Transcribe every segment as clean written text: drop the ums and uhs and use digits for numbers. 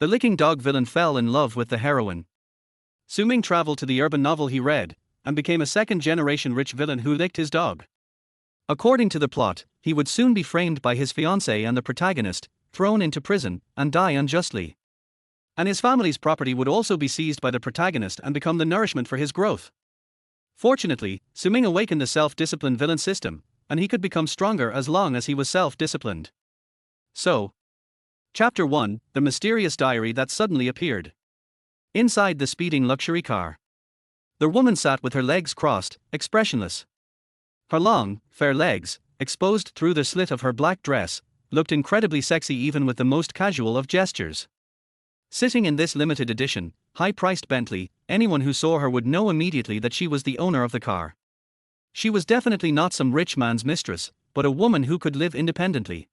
The licking dog villain fell in love with the heroine. Ming traveled to the urban novel he read, and became a second-generation rich villain who licked his dog. According to the plot, he would soon be framed by his fiancée and the protagonist, thrown into prison, and die unjustly. And his family's property would also be seized by the protagonist and become the nourishment for his growth. Fortunately, Ming awakened the self-discipline villain system, and he could become stronger as long as he was self-disciplined. So, Chapter 1, The Mysterious Diary That Suddenly Appeared. Inside the speeding luxury car. The woman sat with her legs crossed, expressionless. Her long, fair legs, exposed through the slit of her black dress, looked incredibly sexy even with the most casual of gestures. Sitting in this limited edition, high-priced Bentley, anyone who saw her would know immediately that she was the owner of the car. She was definitely not some rich man's mistress, but a woman who could live independently.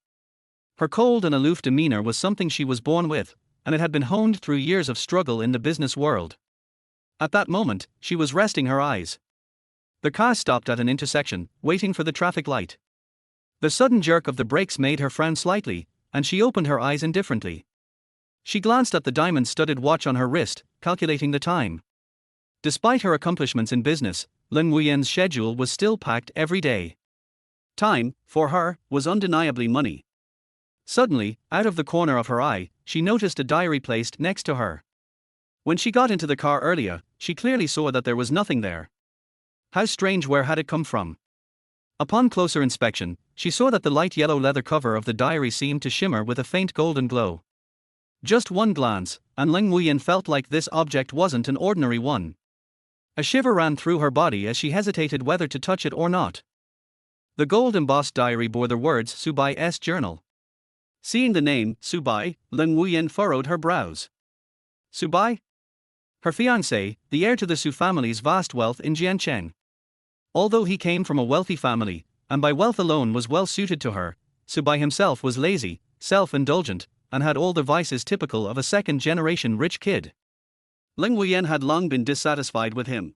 Her cold and aloof demeanor was something she was born with, and it had been honed through years of struggle in the business world. At that moment, she was resting her eyes. The car stopped at an intersection, waiting for the traffic light. The sudden jerk of the brakes made her frown slightly, and she opened her eyes indifferently. She glanced at the diamond-studded watch on her wrist, calculating the time. Despite her accomplishments in business, Lin Wuyan's schedule was still packed every day. Time, for her, was undeniably money. Suddenly, out of the corner of her eye, she noticed a diary placed next to her. When she got into the car earlier, she clearly saw that there was nothing there. How strange, where had it come from? Upon closer inspection, she saw that the light yellow leather cover of the diary seemed to shimmer with a faint golden glow. Just one glance, and Lin Wuyan felt like this object wasn't an ordinary one. A shiver ran through her body as she hesitated whether to touch it or not. The gold-embossed diary bore the words Subai's journal. Seeing the name, Subai, Lin Wuyan furrowed her brows. Subai? Her fiancé, the heir to the Su family's vast wealth in Jiancheng. Although he came from a wealthy family, and by wealth alone was well suited to her, Subai himself was lazy, self-indulgent, and had all the vices typical of a second-generation rich kid. Lin Wuyan had long been dissatisfied with him.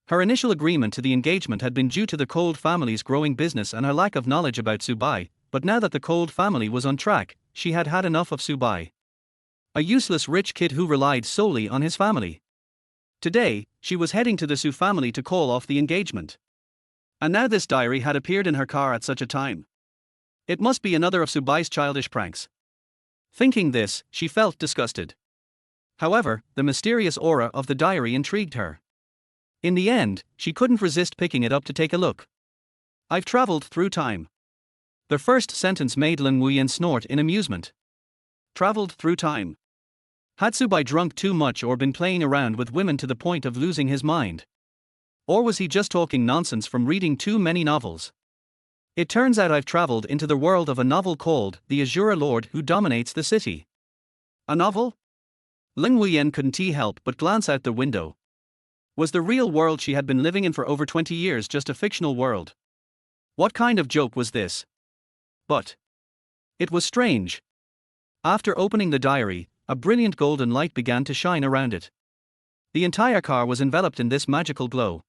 Her initial agreement to the engagement had been due to the Cold family's growing business and her lack of knowledge about Subai, but now that the Cold family was on track, she had had enough of Subai. A useless rich kid who relied solely on his family. Today, she was heading to the Su family to call off the engagement. And now this diary had appeared in her car at such a time. It must be another of Subai's childish pranks. Thinking this, she felt disgusted. However, the mysterious aura of the diary intrigued her. In the end, she couldn't resist picking it up to take a look. I've traveled through time. The first sentence made Lin Wuyan snort in amusement. Traveled through time. Had Subai drunk too much or been playing around with women to the point of losing his mind? Or was he just talking nonsense from reading too many novels? It turns out I've traveled into the world of a novel called The Azure Lord Who Dominates the City. A novel? Lin Wuyan couldn't help but glance out the window. Was the real world she had been living in for over 20 years just a fictional world? What kind of joke was this? But it was strange. After opening the diary, a brilliant golden light began to shine around it. The entire car was enveloped in this magical glow.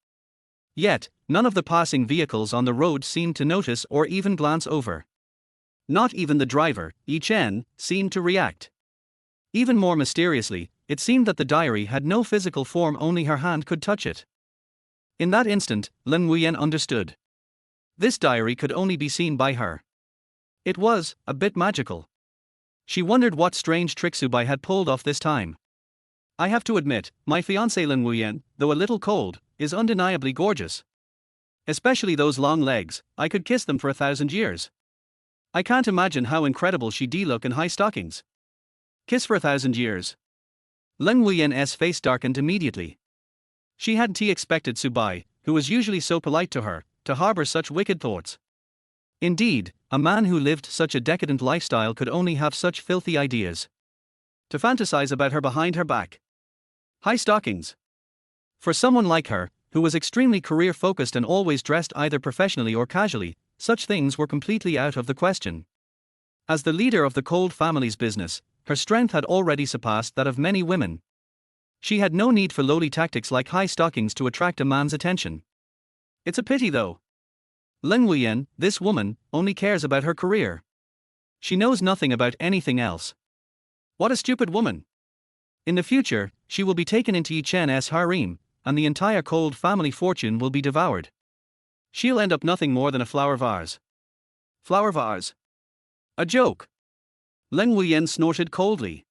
Yet, none of the passing vehicles on the road seemed to notice or even glance over. Not even the driver, Yi Chen, seemed to react. Even more mysteriously, it seemed that the diary had no physical form, only her hand could touch it. In that instant, Lin Wuyan understood. This diary could only be seen by her. It was a bit magical. She wondered what strange trick Subai had pulled off this time. I have to admit, my fiancée Lin Wuyan, though a little cold, is undeniably gorgeous. Especially those long legs, I could kiss them for 1,000 years. I can't imagine how incredible she'd look in high stockings. Kiss for 1,000 years. Lin Wuyan's face darkened immediately. She hadn't expected Subai, who was usually so polite to her, to harbor such wicked thoughts. Indeed, a man who lived such a decadent lifestyle could only have such filthy ideas. To fantasize about her behind her back. High stockings. For someone like her, who was extremely career-focused and always dressed either professionally or casually, such things were completely out of the question. As the leader of the Cold family's business, her strength had already surpassed that of many women. She had no need for lowly tactics like high stockings to attract a man's attention. It's a pity though. Lin Wuyan, this woman, only cares about her career. She knows nothing about anything else. What a stupid woman. In the future, she will be taken into Yi Chen's harem, and the entire cold family fortune will be devoured. She'll end up nothing more than a flower vase. Flower vase? A joke. Lin Wuyan snorted coldly.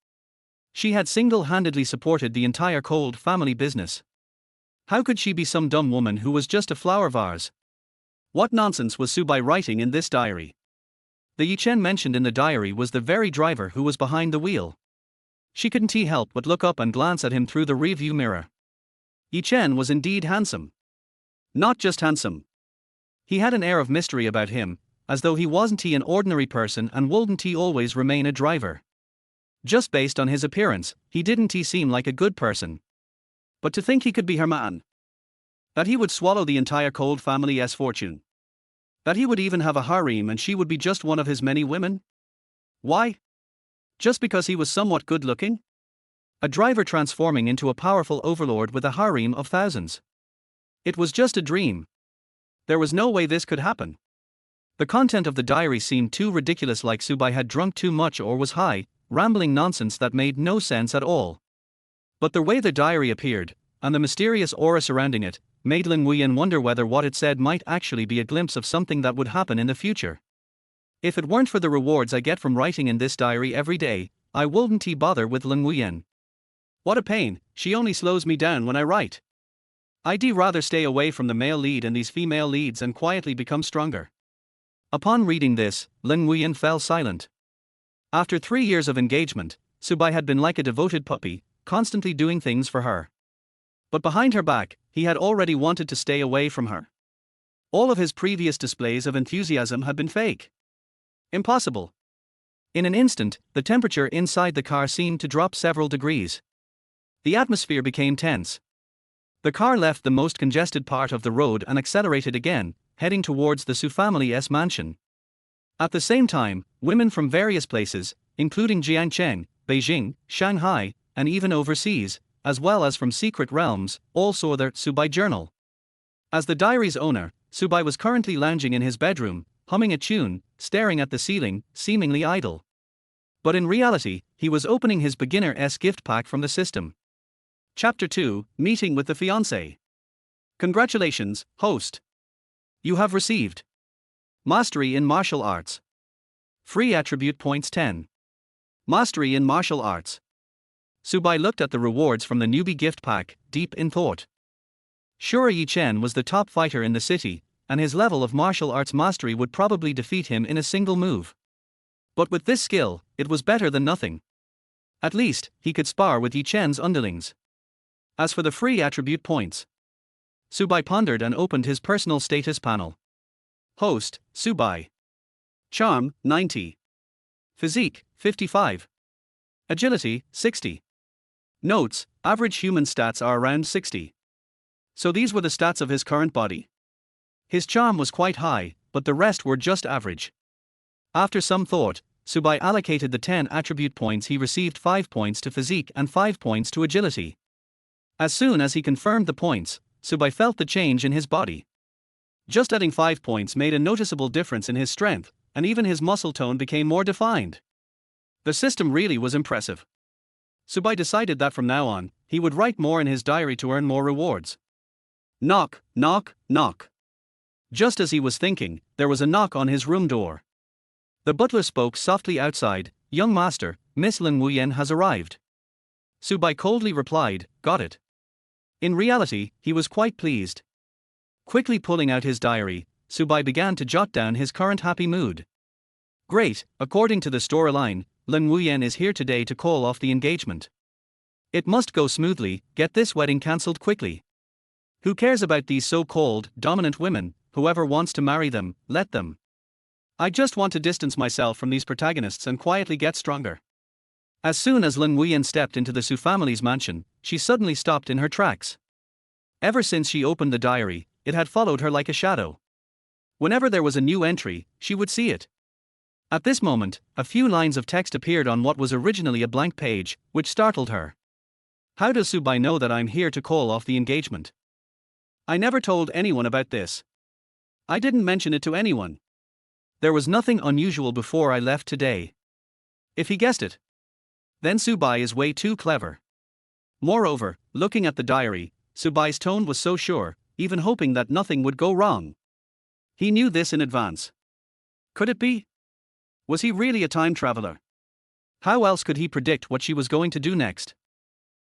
She had single-handedly supported the entire cold family business. How could she be some dumb woman who was just a flower vase? What nonsense was Su Bai writing in this diary? The Yi Chen mentioned in the diary was the very driver who was behind the wheel. She couldn't help but look up and glance at him through the rearview mirror. Yi Chen was indeed handsome. Not just handsome. He had an air of mystery about him, as though he wasn't an ordinary person and wouldn't always remain a driver. Just based on his appearance, he didn't seem like a good person. But to think he could be her man. That he would swallow the entire cold family's fortune. That he would even have a harem and she would be just one of his many women? Why? Just because he was somewhat good looking? A driver transforming into a powerful overlord with a harem of thousands. It was just a dream. There was no way this could happen. The content of the diary seemed too ridiculous, like Su Bai had drunk too much or was high, rambling nonsense that made no sense at all. But the way the diary appeared, and the mysterious aura surrounding it, made Lin Wuyan wonder whether what it said might actually be a glimpse of something that would happen in the future. If it weren't for the rewards I get from writing in this diary every day, I wouldn't bother with Lin Wuyan. What a pain, she only slows me down when I write. I'd rather stay away from the male lead and these female leads and quietly become stronger. Upon reading this, Lin Wuyan fell silent. After 3 years of engagement, Su Bai had been like a devoted puppy, constantly doing things for her. But behind her back, he had already wanted to stay away from her. All of his previous displays of enthusiasm had been fake. Impossible. In an instant, the temperature inside the car seemed to drop several degrees. The atmosphere became tense. The car left the most congested part of the road and accelerated again, heading towards the Su family's mansion. At the same time, women from various places, including Jiangcheng, Beijing, Shanghai, and even overseas, as well as from secret realms, all saw their Su Bai journal. As the diary's owner, Su Bai was currently lounging in his bedroom, humming a tune, staring at the ceiling, seemingly idle. But in reality, he was opening his beginner's gift pack from the system. Chapter 2, Meeting with the Fiancée. Congratulations, host. You have received Mastery in Martial Arts. Free attribute points 10. Mastery in Martial Arts. Su Bai looked at the rewards from the newbie gift pack, deep in thought. Sure, Yi Chen was the top fighter in the city, and his level of martial arts mastery would probably defeat him in a single move. But with this skill, it was better than nothing. At least, he could spar with Yi Chen's underlings. As for the free attribute points, Su Bai pondered and opened his personal status panel. Host, Su Bai. Charm, 90. Physique, 55. Agility, 60. Notes, average human stats are around 60. So these were the stats of his current body. His charm was quite high, but the rest were just average. After some thought, Su Bai allocated the 10 attribute points he received 5 points to physique and 5 points to agility. As soon as he confirmed the points, Su Bai felt the change in his body. Just adding 5 points made a noticeable difference in his strength, and even his muscle tone became more defined. The system really was impressive. Su Bai decided that from now on, he would write more in his diary to earn more rewards. Knock, knock, knock. Just as he was thinking, there was a knock on his room door. The butler spoke softly outside, "Young master, Miss Lin Wuyan has arrived." Su Bai coldly replied, "Got it." In reality, he was quite pleased. Quickly pulling out his diary, Su Bai began to jot down his current happy mood. Great, according to the storyline, Lin Wuyan is here today to call off the engagement. It must go smoothly, get this wedding cancelled quickly. Who cares about these so-called dominant women? Whoever wants to marry them, let them. I just want to distance myself from these protagonists and quietly get stronger. As soon as Lin Wuyan stepped into the Su family's mansion, she suddenly stopped in her tracks. Ever since she opened the diary, it had followed her like a shadow. Whenever there was a new entry, she would see it. At this moment, a few lines of text appeared on what was originally a blank page, which startled her. How does Su Bai know that I'm here to call off the engagement? I never told anyone about this. I didn't mention it to anyone. There was nothing unusual before I left today. If he guessed it. Then Subai is way too clever. Moreover, looking at the diary, Subai's tone was so sure, even hoping that nothing would go wrong. He knew this in advance. Could it be? Was he really a time traveler? How else could he predict what she was going to do next?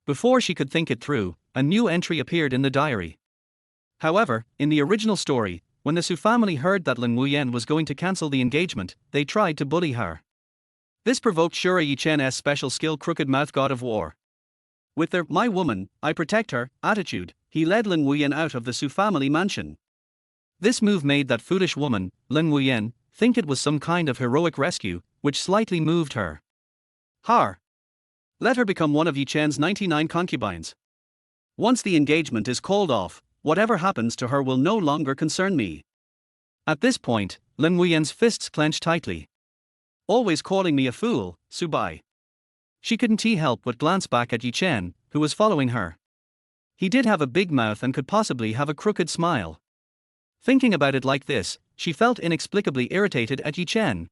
Before she could think it through, a new entry appeared in the diary. However, in the original story, when the Su family heard that Lin Wuyan was going to cancel the engagement, they tried to bully her. This provoked Shura Yichen's special skill Crooked Mouth God of War. With their "my woman, I protect her" attitude, he led Lin Wuyan out of the Su family mansion. This move made that foolish woman, Lin Wuyan, think it was some kind of heroic rescue, which slightly moved her. Har. Let her become one of Yichen's 99 concubines. Once the engagement is called off, whatever happens to her will no longer concern me. At this point, Lin Wuyan's fists clenched tightly. Always calling me a fool, Subai. She couldn't help but glance back at Yichen, who was following her. He did have a big mouth and could possibly have a crooked smile. Thinking about it like this, she felt inexplicably irritated at Yichen.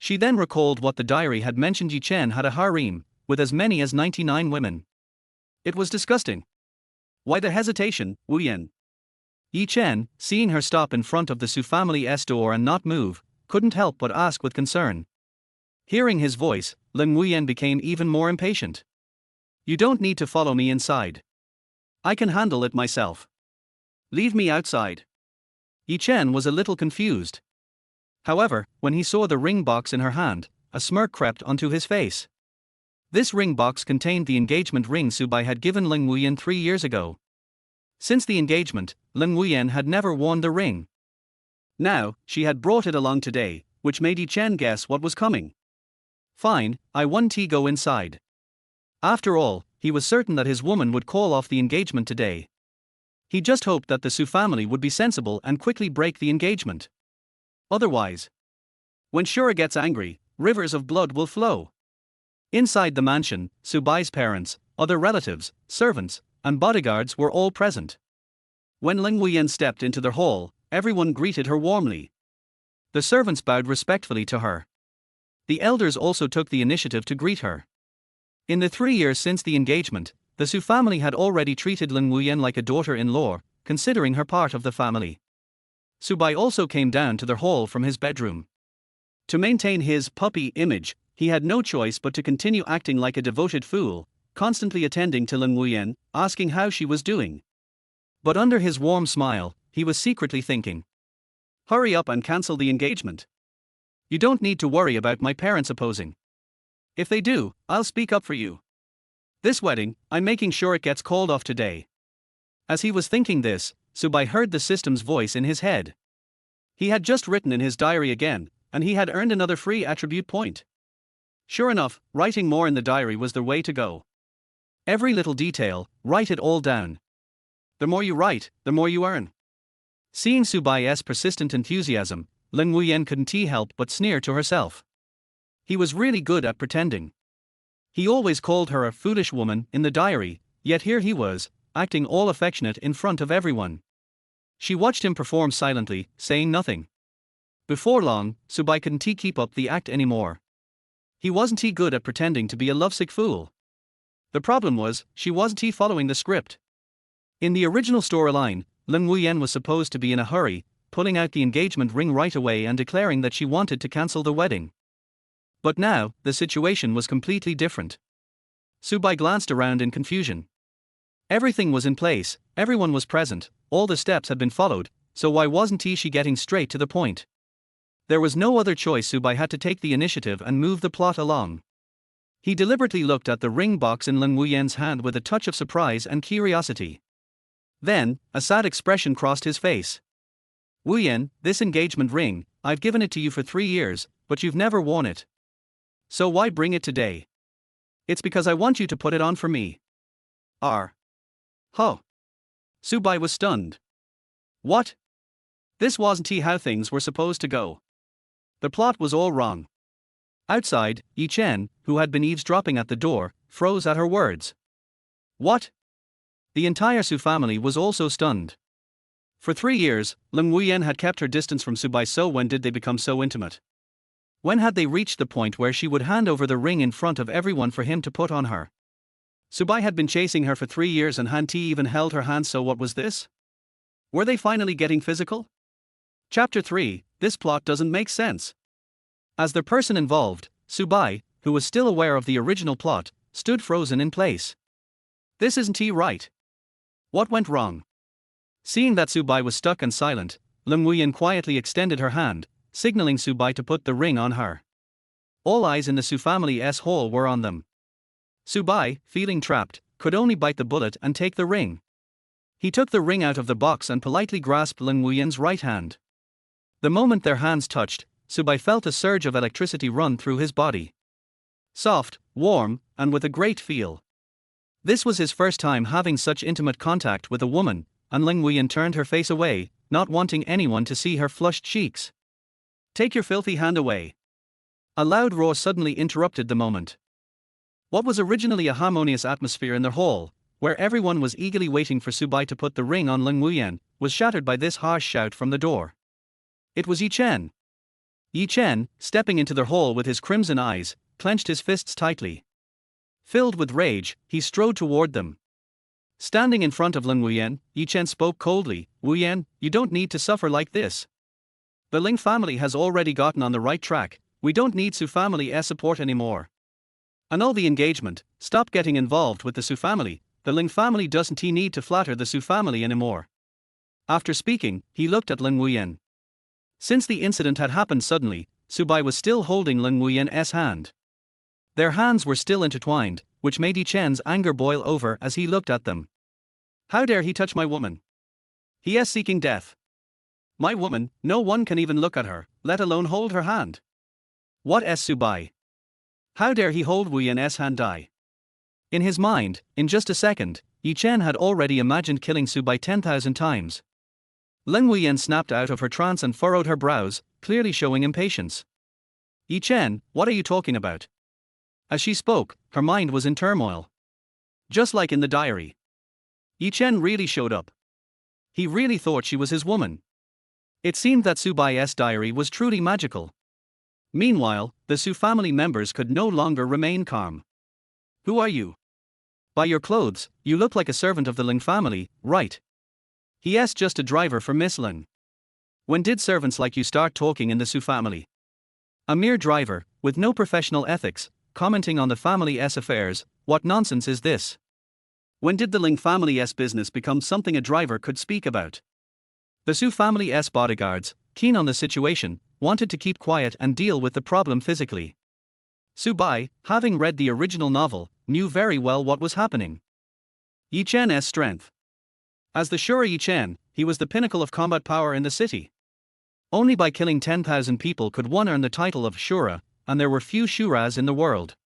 She then recalled what the diary had mentioned: Yichen had a harem, with as many as 99 women. It was disgusting. Why the hesitation, Wuyan? Yichen, seeing her stop in front of the Su family's door and not move, couldn't help but ask with concern. Hearing his voice, Lin Wuyan became even more impatient. You don't need to follow me inside. I can handle it myself. Leave me outside. Yichen was a little confused. However, when he saw the ring box in her hand, a smirk crept onto his face. This ring box contained the engagement ring Subai had given Lin Wuyan 3 years ago. Since the engagement, Lin Wuyan had never worn the ring. Now, she had brought it along today, which made Yichen guess what was coming. Fine, I want to go inside. After all, he was certain that his woman would call off the engagement today. He just hoped that the Su family would be sensible and quickly break the engagement. Otherwise, when Shura gets angry, rivers of blood will flow. Inside the mansion, Subai's parents, other relatives, servants, and bodyguards were all present. When Lin Wuyan stepped into their hall, everyone greeted her warmly. The servants bowed respectfully to her. The elders also took the initiative to greet her. In the 3 years since the engagement, the Su family had already treated Lin Wuyan like a daughter-in-law, considering her part of the family. Subai also came down to their hall from his bedroom. To maintain his puppy image, he had no choice but to continue acting like a devoted fool, constantly attending to Lin Wuyan, asking how she was doing. But under his warm smile, he was secretly thinking, hurry up and cancel the engagement. You don't need to worry about my parents opposing. If they do, I'll speak up for you. This wedding, I'm making sure it gets called off today. As he was thinking this, Subai heard the system's voice in his head. He had just written in his diary again, and he had earned another free attribute point. Sure enough, writing more in the diary was the way to go. Every little detail, write it all down. The more you write, the more you earn. Seeing Subai's persistent enthusiasm, Lin Wuyan couldn't help but sneer to herself. He was really good at pretending. He always called her a foolish woman in the diary, yet here he was, acting all affectionate in front of everyone. She watched him perform silently, saying nothing. Before long, Subai couldn't keep up the act anymore. He wasn't good at pretending to be a lovesick fool. The problem was, she wasn't following the script. In the original storyline, Lin Wuyan was supposed to be in a hurry, pulling out the engagement ring right away and declaring that she wanted to cancel the wedding. But now, the situation was completely different. Subai glanced around in confusion. Everything was in place, everyone was present, all the steps had been followed, so why wasn't she getting straight to the point? There was no other choice. Subai had to take the initiative and move the plot along. He deliberately looked at the ring box in Lin Wuyan's hand with a touch of surprise and curiosity. Then, a sad expression crossed his face. Wuyan, this engagement ring, I've given it to you for 3 years, but you've never worn it. So why bring it today? It's because I want you to put it on for me. Huh. Subai was stunned. What? This wasn't how things were supposed to go. The plot was all wrong. Outside, Yichen, who had been eavesdropping at the door, froze at her words. What? The entire Su family was also stunned. For 3 years, Lin Wuyan had kept her distance from Subai, so when did they become so intimate? When had they reached the point where she would hand over the ring in front of everyone for him to put on her? Subai had been chasing her for 3 years and hadn't even held her hand, so what was this? Were they finally getting physical? Chapter 3, this plot doesn't make sense. As the person involved, Subai, who was still aware of the original plot, stood frozen in place. This isn't right. What went wrong? Seeing that Subai was stuck and silent, Lim Wuyan quietly extended her hand, signaling Subai to put the ring on her. All eyes in the Su family's hall were on them. Subai, feeling trapped, could only bite the bullet and take the ring. He took the ring out of the box and politely grasped Lim Wuyan's right hand. The moment their hands touched, Subai felt a surge of electricity run through his body. Soft, warm, and with a great feel. This was his first time having such intimate contact with a woman, and Ling Wuyan turned her face away, not wanting anyone to see her flushed cheeks. "Take your filthy hand away." A loud roar suddenly interrupted the moment. What was originally a harmonious atmosphere in the hall, where everyone was eagerly waiting for Subai to put the ring on Ling Wuyan, was shattered by this harsh shout from the door. It was Yi Chen. Yi Chen, stepping into the hall with his crimson eyes, clenched his fists tightly. Filled with rage, he strode toward them. Standing in front of Ling Wuyan, Yi Chen spoke coldly, "Wuyan, you don't need to suffer like this. The Ling family has already gotten on the right track, we don't need Su family's support anymore. Annul the engagement, stop getting involved with the Su family, the Ling family doesn't need to flatter the Su family anymore." After speaking, he looked at Ling Wuyan. Since the incident had happened suddenly, Subai was still holding Ling Wuyan's hand. Their hands were still intertwined, which made Yi Chen's anger boil over as he looked at them. "How dare he touch my woman? He is seeking death. My woman, no one can even look at her, let alone hold her hand. What is Subai? How dare he hold Wuyan's hand?" Die. In his mind, in just a second, Yi Chen had already imagined killing Subai 10,000 times. Ling Wuyan snapped out of her trance and furrowed her brows, clearly showing impatience. "Yi Chen, what are you talking about?" As she spoke, her mind was in turmoil. Just like in the diary. Yi Chen really showed up. He really thought she was his woman. It seemed that Subai's diary was truly magical. Meanwhile, the Su family members could no longer remain calm. "Who are you? By your clothes, you look like a servant of the Ling family, right? He is just a driver for Miss Ling. When did servants like you start talking in the Su family? A mere driver, with no professional ethics, commenting on the family's affairs, what nonsense is this? When did the Ling family's business become something a driver could speak about?" The Su family's bodyguards, keen on the situation, wanted to keep quiet and deal with the problem physically. Subai, having read the original novel, knew very well what was happening. Yi Chen's strength. As the Shura Yi Chen, he was the pinnacle of combat power in the city. Only by killing 10,000 people could one earn the title of Shura, and there were few Shuras in the world.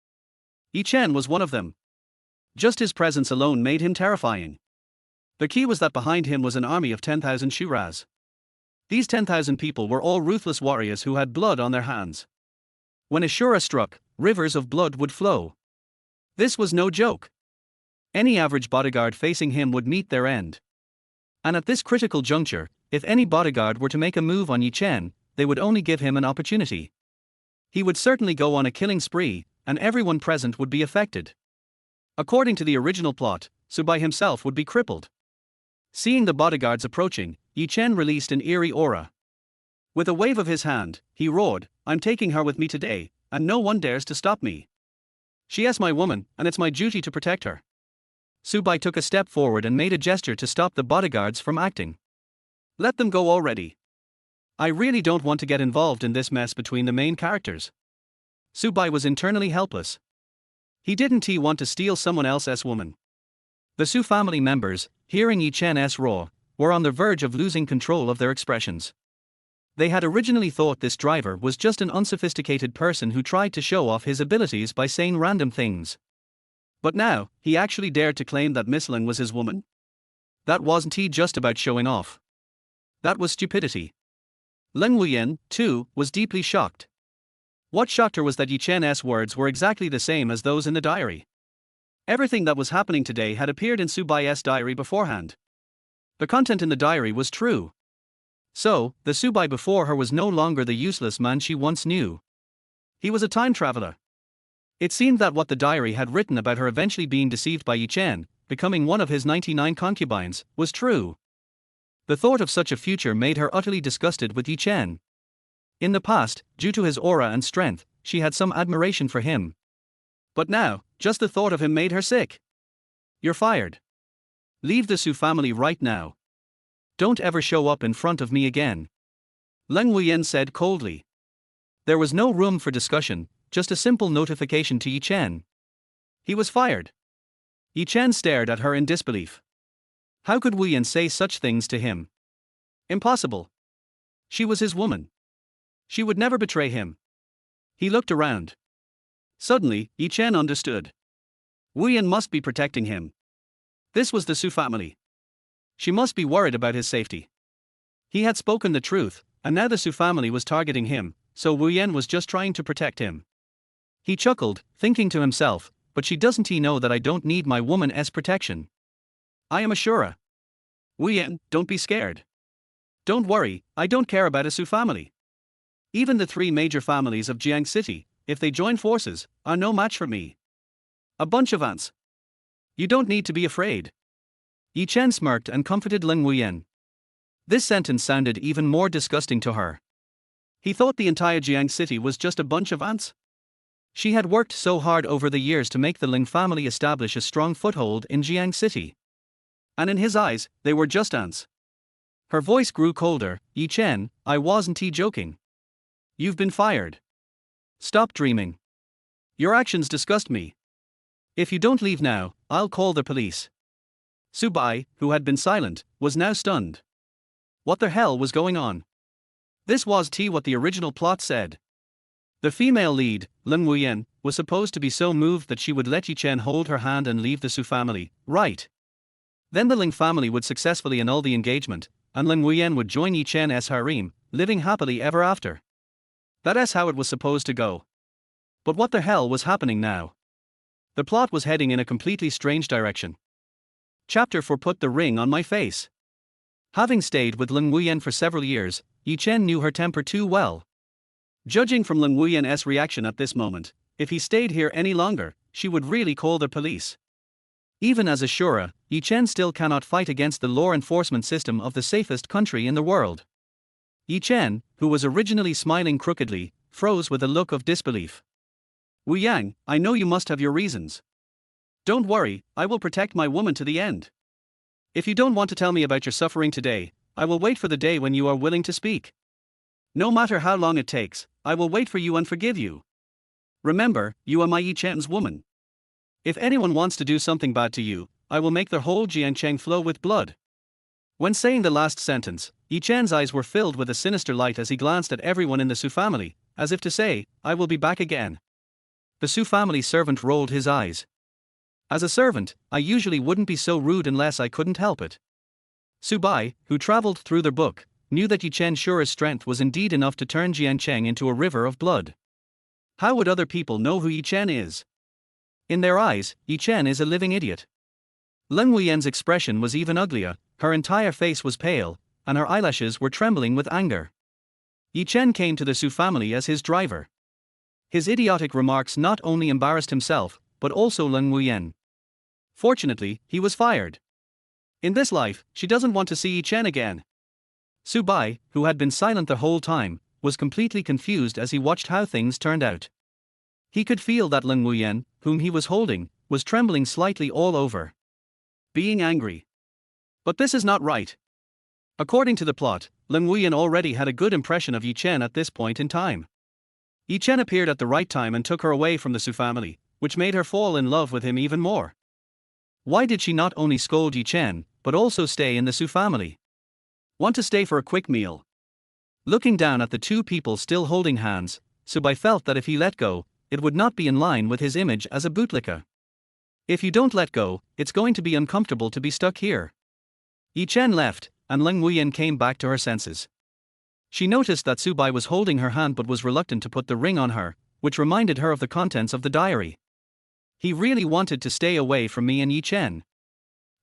Yi Chen was one of them. Just his presence alone made him terrifying. The key was that behind him was an army of 10,000 Shuras. These 10,000 people were all ruthless warriors who had blood on their hands. When a Shura struck, rivers of blood would flow. This was no joke. Any average bodyguard facing him would meet their end. And at this critical juncture, if any bodyguard were to make a move on Yi Chen, they would only give him an opportunity. He would certainly go on a killing spree, and everyone present would be affected. According to the original plot, Subai himself would be crippled. Seeing the bodyguards approaching, Yi Chen released an eerie aura. With a wave of his hand, he roared, "I'm taking her with me today, and no one dares to stop me. She is my woman, and it's my duty to protect her." Subai took a step forward and made a gesture to stop the bodyguards from acting. "Let them go already. I really don't want to get involved in this mess between the main characters." Subai was internally helpless. He didn't want to steal someone else's woman. The Su family members, hearing Yi Chen's roar, were on the verge of losing control of their expressions. They had originally thought this driver was just an unsophisticated person who tried to show off his abilities by saying random things. But now, he actually dared to claim that Miss Ling was his woman? That wasn't just about showing off. That was stupidity. Ling Wuyan, too, was deeply shocked. What shocked her was that Yi Chen's words were exactly the same as those in the diary. Everything that was happening today had appeared in Subai's diary beforehand. The content in the diary was true. So, the Subai before her was no longer the useless man she once knew. He was a time traveler. It seemed that what the diary had written about her eventually being deceived by Yi Chen, becoming one of his 99 concubines, was true. The thought of such a future made her utterly disgusted with Yi Chen. In the past, due to his aura and strength, she had some admiration for him. But now, just the thought of him made her sick. You're fired. Leave the Su family right now. Don't ever show up in front of me again. Leng Wuyan said coldly. There was no room for discussion, just a simple notification to Yi Chen. He was fired. Yi Chen stared at her in disbelief. How could Wuyan say such things to him? Impossible. She was his woman. She would never betray him. He looked around. Suddenly, Yi Chen understood. Wuyan must be protecting him. This was the Su family. She must be worried about his safety. He had spoken the truth, and now the Su family was targeting him, so Wuyan was just trying to protect him. He chuckled, thinking to himself, but she doesn't know that I don't need my woman's protection. I am Ashura. Wuyan, don't be scared. Don't worry, I don't care about a Su family. Even the 3 major families of Jiang City, if they join forces, are no match for me. A bunch of ants. You don't need to be afraid. Yi Chen smirked and comforted Leng Wuyan. This sentence sounded even more disgusting to her. He thought the entire Jiang City was just a bunch of ants. She had worked so hard over the years to make the Ling family establish a strong foothold in Jiang City. And in his eyes, they were just ants. Her voice grew colder. Yi Chen, I wasn't joking. You've been fired. Stop dreaming. Your actions disgust me. If you don't leave now, I'll call the police. Su Bai, who had been silent, was now stunned. What the hell was going on? This was what the original plot said. The female lead, Leng Wuyan, was supposed to be so moved that she would let Yi Chen hold her hand and leave the Su family, right? Then the Ling family would successfully annul the engagement, and Leng Wuyan would join Yi Chen's harem, living happily ever after. That's how it was supposed to go. But what the hell was happening now? The plot was heading in a completely strange direction. Chapter 4 Put the ring on my face. Having stayed with Leng Wuyan for several years, Yi Chen knew her temper too well. Judging from Leng Wuyan's reaction at this moment, if he stayed here any longer, she would really call the police. Even as Ashura, Yi Chen still cannot fight against the law enforcement system of the safest country in the world. Yi Chen, who was originally smiling crookedly, froze with a look of disbelief. Wu Yang, I know you must have your reasons. Don't worry, I will protect my woman to the end. If you don't want to tell me about your suffering today, I will wait for the day when you are willing to speak. No matter how long it takes, I will wait for you and forgive you. Remember, you are my Yi Chen's woman. If anyone wants to do something bad to you, I will make the whole Jiangcheng flow with blood. When saying the last sentence, Yi Chen's eyes were filled with a sinister light as he glanced at everyone in the Su family, as if to say, I will be back again. The Su family servant rolled his eyes. As a servant, I usually wouldn't be so rude unless I couldn't help it. Su Bai, who traveled through their book, knew that Yi Chen Shura's strength was indeed enough to turn Jiangcheng into a river of blood. How would other people know who Yi Chen is? In their eyes, Yi Chen is a living idiot. Leng Wuyan's expression was even uglier, her entire face was pale, and her eyelashes were trembling with anger. Yi Chen came to the Su family as his driver. His idiotic remarks not only embarrassed himself, but also Leng Wuyan. Fortunately, he was fired. In this life, she doesn't want to see Yi Chen again. Su Bai, who had been silent the whole time, was completely confused as he watched how things turned out. He could feel that Leng Wuyan, whom he was holding, was trembling slightly all over. Being angry. But this is not right. According to the plot, Leng Wuyan already had a good impression of Yi Chen at this point in time. Yi Chen appeared at the right time and took her away from the Su family, which made her fall in love with him even more. Why did she not only scold Yi Chen, but also stay in the Su family? Want to stay for a quick meal? Looking down at the two people still holding hands, Su Bai felt that if he let go, it would not be in line with his image as a bootlicker. If you don't let go, it's going to be uncomfortable to be stuck here. Yi Chen left, and Leng Wuyan came back to her senses. She noticed that Su Bai was holding her hand but was reluctant to put the ring on her, which reminded her of the contents of the diary. He really wanted to stay away from me and Yi Chen.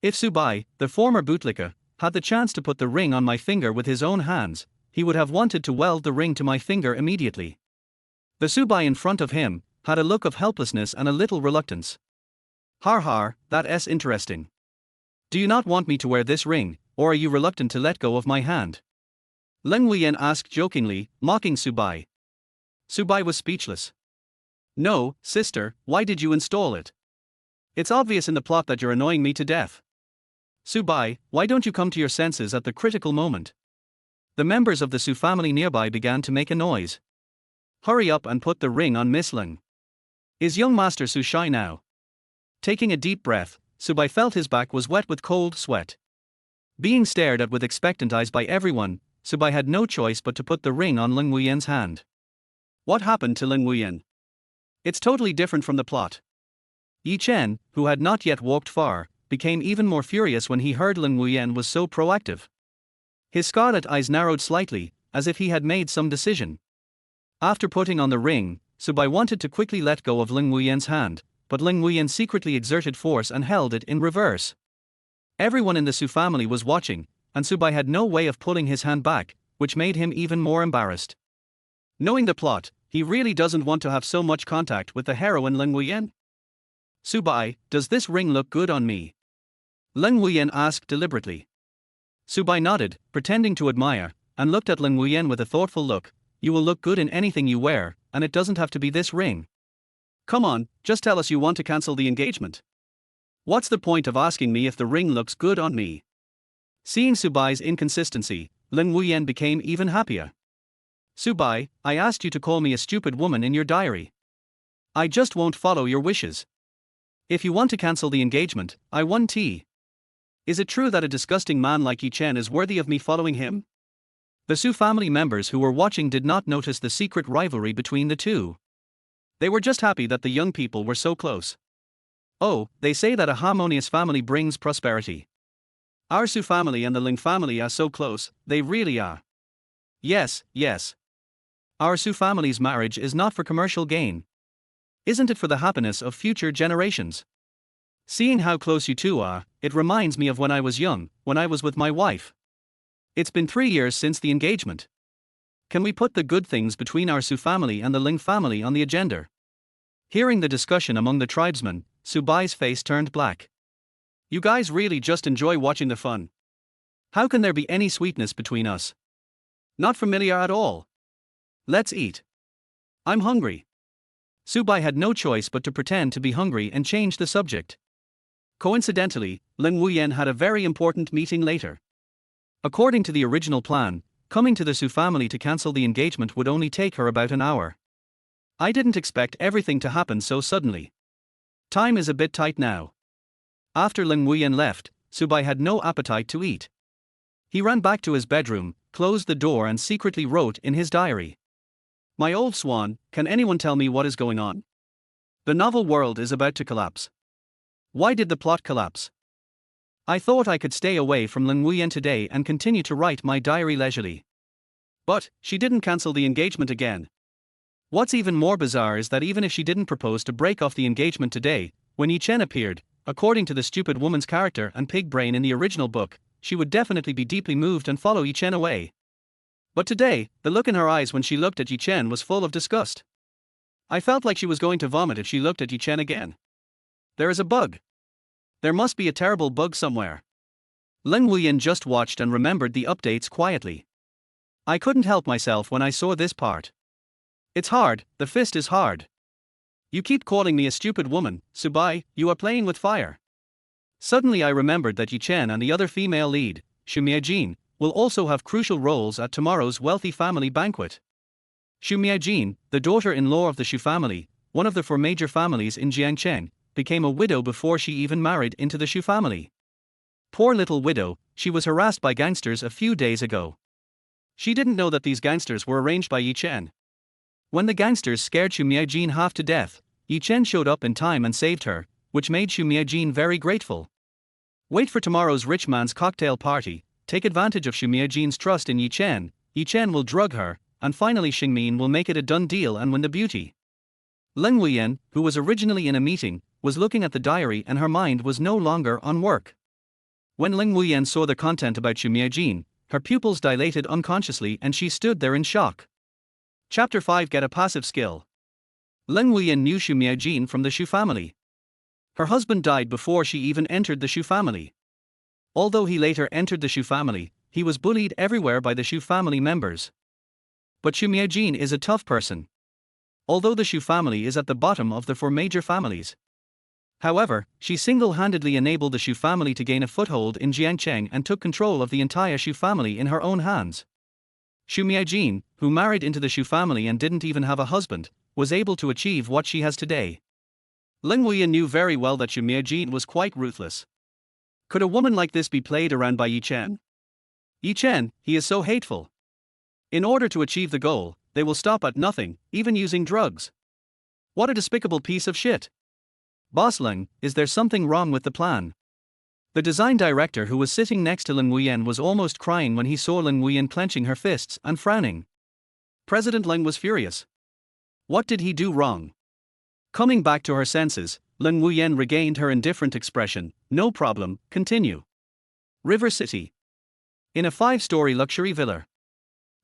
If Su Bai, the former bootlicker, had the chance to put the ring on my finger with his own hands, he would have wanted to weld the ring to my finger immediately. The Subai in front of him had a look of helplessness and a little reluctance. Har har, that's interesting. Do you not want me to wear this ring, or are you reluctant to let go of my hand? Lin Wuyan asked jokingly, mocking Subai. Subai was speechless. No, sister, why did you install it? It's obvious in the plot that you're annoying me to death. Subai, why don't you come to your senses at the critical moment? The members of the Su family nearby began to make a noise. Hurry up and put the ring on Miss Ling. Is young Master Su shy now? Taking a deep breath, Subai felt his back was wet with cold sweat. Being stared at with expectant eyes by everyone, Subai had no choice but to put the ring on Lin Wuyan's hand. What happened to Lin Wuyan? It's totally different from the plot. Yi Chen, who had not yet walked far, became even more furious when he heard Lin Wuyan was so proactive. His scarlet eyes narrowed slightly, as if he had made some decision. After putting on the ring, Subai wanted to quickly let go of Lin Wuyan's hand, but Lin Wuyan secretly exerted force and held it in reverse. Everyone in the Su family was watching, and Subai had no way of pulling his hand back, which made him even more embarrassed. Knowing the plot, he really doesn't want to have so much contact with the heroine Lin Wuyan. Subai, does this ring look good on me? Lin Wuyan asked deliberately. Subai nodded, pretending to admire, and looked at Lin Wuyan with a thoughtful look. You will look good in anything you wear, and it doesn't have to be this ring. Come on, just tell us you want to cancel the engagement. What's the point of asking me if the ring looks good on me? Seeing Subai's inconsistency, Lin Wuyan became even happier. Subai, I asked you to call me a stupid woman in your diary. I just won't follow your wishes. If you want to cancel the engagement, I want tea. Is it true that a disgusting man like Yi Chen is worthy of me following him? The Su family members who were watching did not notice the secret rivalry between the two. They were just happy that the young people were so close. Oh, they say that a harmonious family brings prosperity. Our Su family and the Ling family are so close, they really are. Yes, yes. Our Su family's marriage is not for commercial gain. Isn't it for the happiness of future generations? Seeing how close you two are, it reminds me of when I was young, when I was with my wife. It's been 3 years since the engagement. Can we put the good things between our Su family and the Ling family on the agenda? Hearing the discussion among the tribesmen, Subai's face turned black. You guys really just enjoy watching the fun. How can there be any sweetness between us? Not familiar at all. Let's eat. I'm hungry. Subai had no choice but to pretend to be hungry and change the subject. Coincidentally, Lin Wuyan had a very important meeting later. According to the original plan, coming to the Su family to cancel the engagement would only take her about an hour. I didn't expect everything to happen so suddenly. Time is a bit tight now. After Lin Wuyan left, Subai had no appetite to eat. He ran back to his bedroom, closed the door and secretly wrote in his diary. My old swan, can anyone tell me what is going on? The novel world is about to collapse. Why did the plot collapse? I thought I could stay away from Lin Wuyan today and continue to write my diary leisurely. But, she didn't cancel the engagement again. What's even more bizarre is that even if she didn't propose to break off the engagement today, when Yi Chen appeared, according to the stupid woman's character and pig brain in the original book, she would definitely be deeply moved and follow Yi Chen away. But today, the look in her eyes when she looked at Yi Chen was full of disgust. I felt like she was going to vomit if she looked at Yi Chen again. There is a bug. There must be a terrible bug somewhere. Lin Wuyan just watched and remembered the updates quietly. I couldn't help myself when I saw this part. It's hard, the fist is hard. You keep calling me a stupid woman, Subai, you are playing with fire. Suddenly I remembered that Yi Chen and the other female lead, Xu Miajin, will also have crucial roles at tomorrow's wealthy family banquet. Xu Miajin, the daughter-in-law of the Xu family, one of the 4 major families in Jiangcheng, became a widow before she even married into the Xu family. Poor little widow, she was harassed by gangsters a few days ago. She didn't know that these gangsters were arranged by Yi Chen. When the gangsters scared Xu Miajin half to death, Yi Chen showed up in time and saved her, which made Xu Miajin very grateful. Wait for tomorrow's rich man's cocktail party, take advantage of Xu Miajin's trust in Yi Chen will drug her, and finally Xingmin will make it a done deal and win the beauty. Lin Wuyan, who was originally in a meeting, was looking at the diary and her mind was no longer on work. When Lin Wuyan saw the content about Xu Miajin, her pupils dilated unconsciously and she stood there in shock. Chapter 5 Get a Passive Skill. Lin Wuyan knew Xu Miaojin from the Xu family. Her husband died before she even entered the Xu family. Although he later entered the Xu family, he was bullied everywhere by the Xu family members. But Xu Miaojin is a tough person. Although the Xu family is at the bottom of the four major families. However, she single-handedly enabled the Xu family to gain a foothold in Jiangcheng and took control of the entire Xu family in her own hands. Xu Miaojin, who married into the Xu family and didn't even have a husband, was able to achieve what she has today. Lin Wuyan knew very well that Xu Miaojin was quite ruthless. Could a woman like this be played around by Yi Chen? Yi Chen, he is so hateful. In order to achieve the goal, they will stop at nothing, even using drugs. What a despicable piece of shit. Boss Lin, is there something wrong with the plan? The design director who was sitting next to Lin Wuyan was almost crying when he saw Lin Wuyan clenching her fists and frowning. President Lin was furious. What did he do wrong? Coming back to her senses, Lin Wuyan regained her indifferent expression. No problem, continue. River City. In a 5-story luxury villa.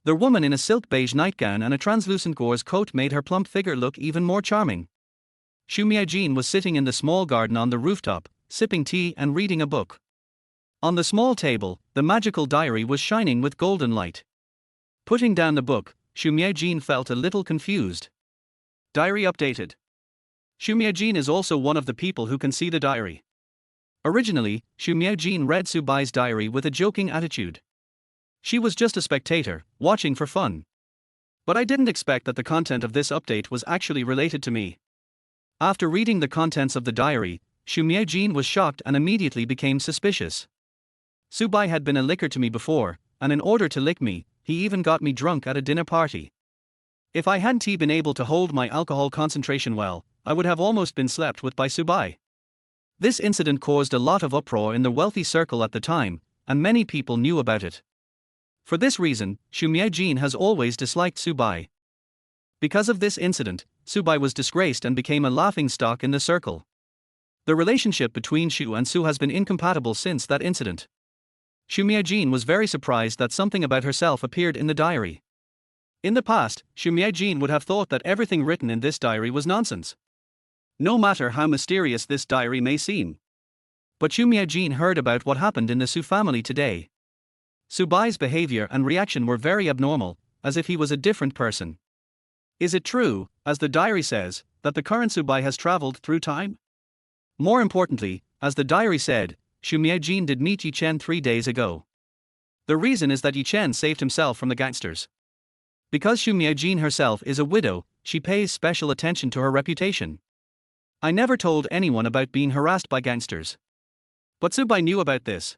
The woman in a silk beige nightgown and a translucent gauze coat made her plump figure look even more charming. Xu Miaojin was sitting in the small garden on the rooftop, sipping tea and reading a book. On the small table, the magical diary was shining with golden light. Putting down the book, Xu Miaojin felt a little confused. Diary updated. Xu Miaojin is also one of the people who can see the diary. Originally, Xu Miaojin read Su Bai's diary with a joking attitude. She was just a spectator, watching for fun. But I didn't expect that the content of this update was actually related to me. After reading the contents of the diary, Xu Miaojin was shocked and immediately became suspicious. Su Bai had been a licker to me before, and in order to lick me, he even got me drunk at a dinner party. If I hadn't been able to hold my alcohol concentration well, I would have almost been slept with by Su Bai. This incident caused a lot of uproar in the wealthy circle at the time, and many people knew about it. For this reason, Xu Miaojin has always disliked Su Bai. Because of this incident, Su Bai was disgraced and became a laughingstock in the circle. The relationship between Xu and Su has been incompatible since that incident. Xu Miaojin was very surprised that something about herself appeared in the diary. In the past, Xu Miaojin would have thought that everything written in this diary was nonsense. No matter how mysterious this diary may seem. But Xu Miaojin heard about what happened in the Su family today. Su Bai's behavior and reaction were very abnormal, as if he was a different person. Is it true, as the diary says, that the current Su Bai has traveled through time? More importantly, as the diary said, Xu Miaojin did meet Yi Chen 3 days ago. The reason is that Yi Chen saved himself from the gangsters. Because Xu Miaojin herself is a widow, she pays special attention to her reputation. I never told anyone about being harassed by gangsters. But Su Bai knew about this.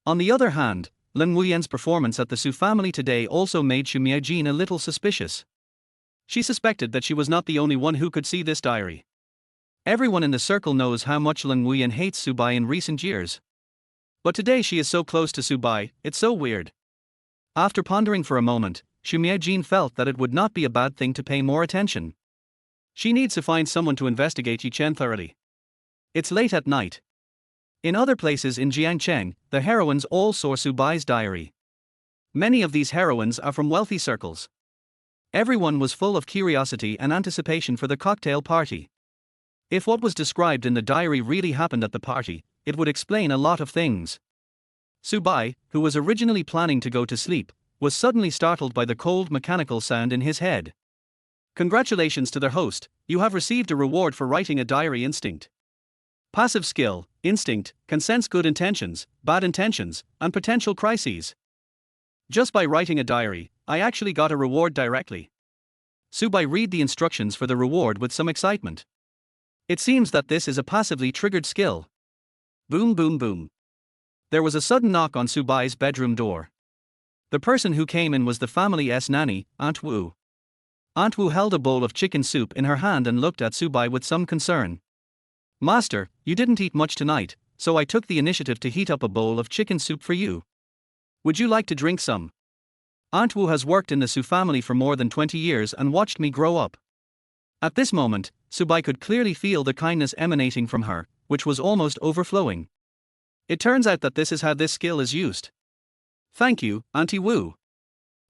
On the other hand, Lin Wuyan's performance at the Su family today also made Xu Miaojin a little suspicious. She suspected that she was not the only one who could see this diary. Everyone in the circle knows how much Lin Wuyan hates Su Bai in recent years. But today she is so close to Su Bai, it's so weird. After pondering for a moment, Xu Miaojin felt that it would not be a bad thing to pay more attention. She needs to find someone to investigate Yi Chen thoroughly. It's late at night. In other places in Jiangcheng, the heroines all saw Su Bai's diary. Many of these heroines are from wealthy circles. Everyone was full of curiosity and anticipation for the cocktail party. If what was described in the diary really happened at the party, it would explain a lot of things. Su Bai, who was originally planning to go to sleep, was suddenly startled by the cold mechanical sound in his head. Congratulations to their host, you have received a reward for writing a diary. Instinct. Passive skill, instinct, can sense good intentions, bad intentions, and potential crises. Just by writing a diary, I actually got a reward directly. Su Bai read the instructions for the reward with some excitement. It seems that this is a passively triggered skill. Boom boom boom. There was a sudden knock on Su Bai's bedroom door. The person who came in was the family's nanny, Aunt Wu. Aunt Wu held a bowl of chicken soup in her hand and looked at Su Bai with some concern. Master, you didn't eat much tonight, so I took the initiative to heat up a bowl of chicken soup for you. Would you like to drink some? Aunt Wu has worked in the Su family for more than 20 years and watched me grow up. At this moment, Su Bai could clearly feel the kindness emanating from her, which was almost overflowing. It turns out that this is how this skill is used. Thank you, Auntie Wu.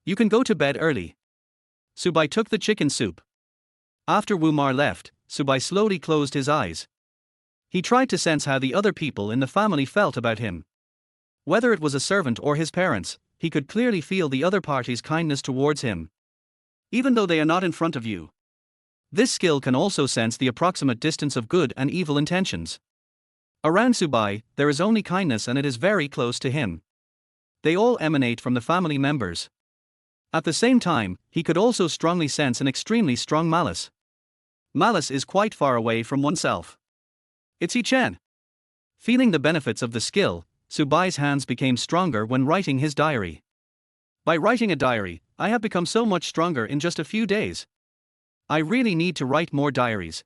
You can go to bed early. Subai took the chicken soup. After Wumar left, Subai slowly closed his eyes. He tried to sense how the other people in the family felt about him. Whether it was a servant or his parents, he could clearly feel the other party's kindness towards him. Even though they are not in front of you. This skill can also sense the approximate distance of good and evil intentions. Around Subai, there is only kindness and it is very close to him. They all emanate from the family members. At the same time, he could also strongly sense an extremely strong malice. Malice is quite far away from oneself. It's Yi-Chen. Feeling the benefits of the skill, Subai's hands became stronger when writing his diary. By writing a diary, I have become so much stronger in just a few days. I really need to write more diaries.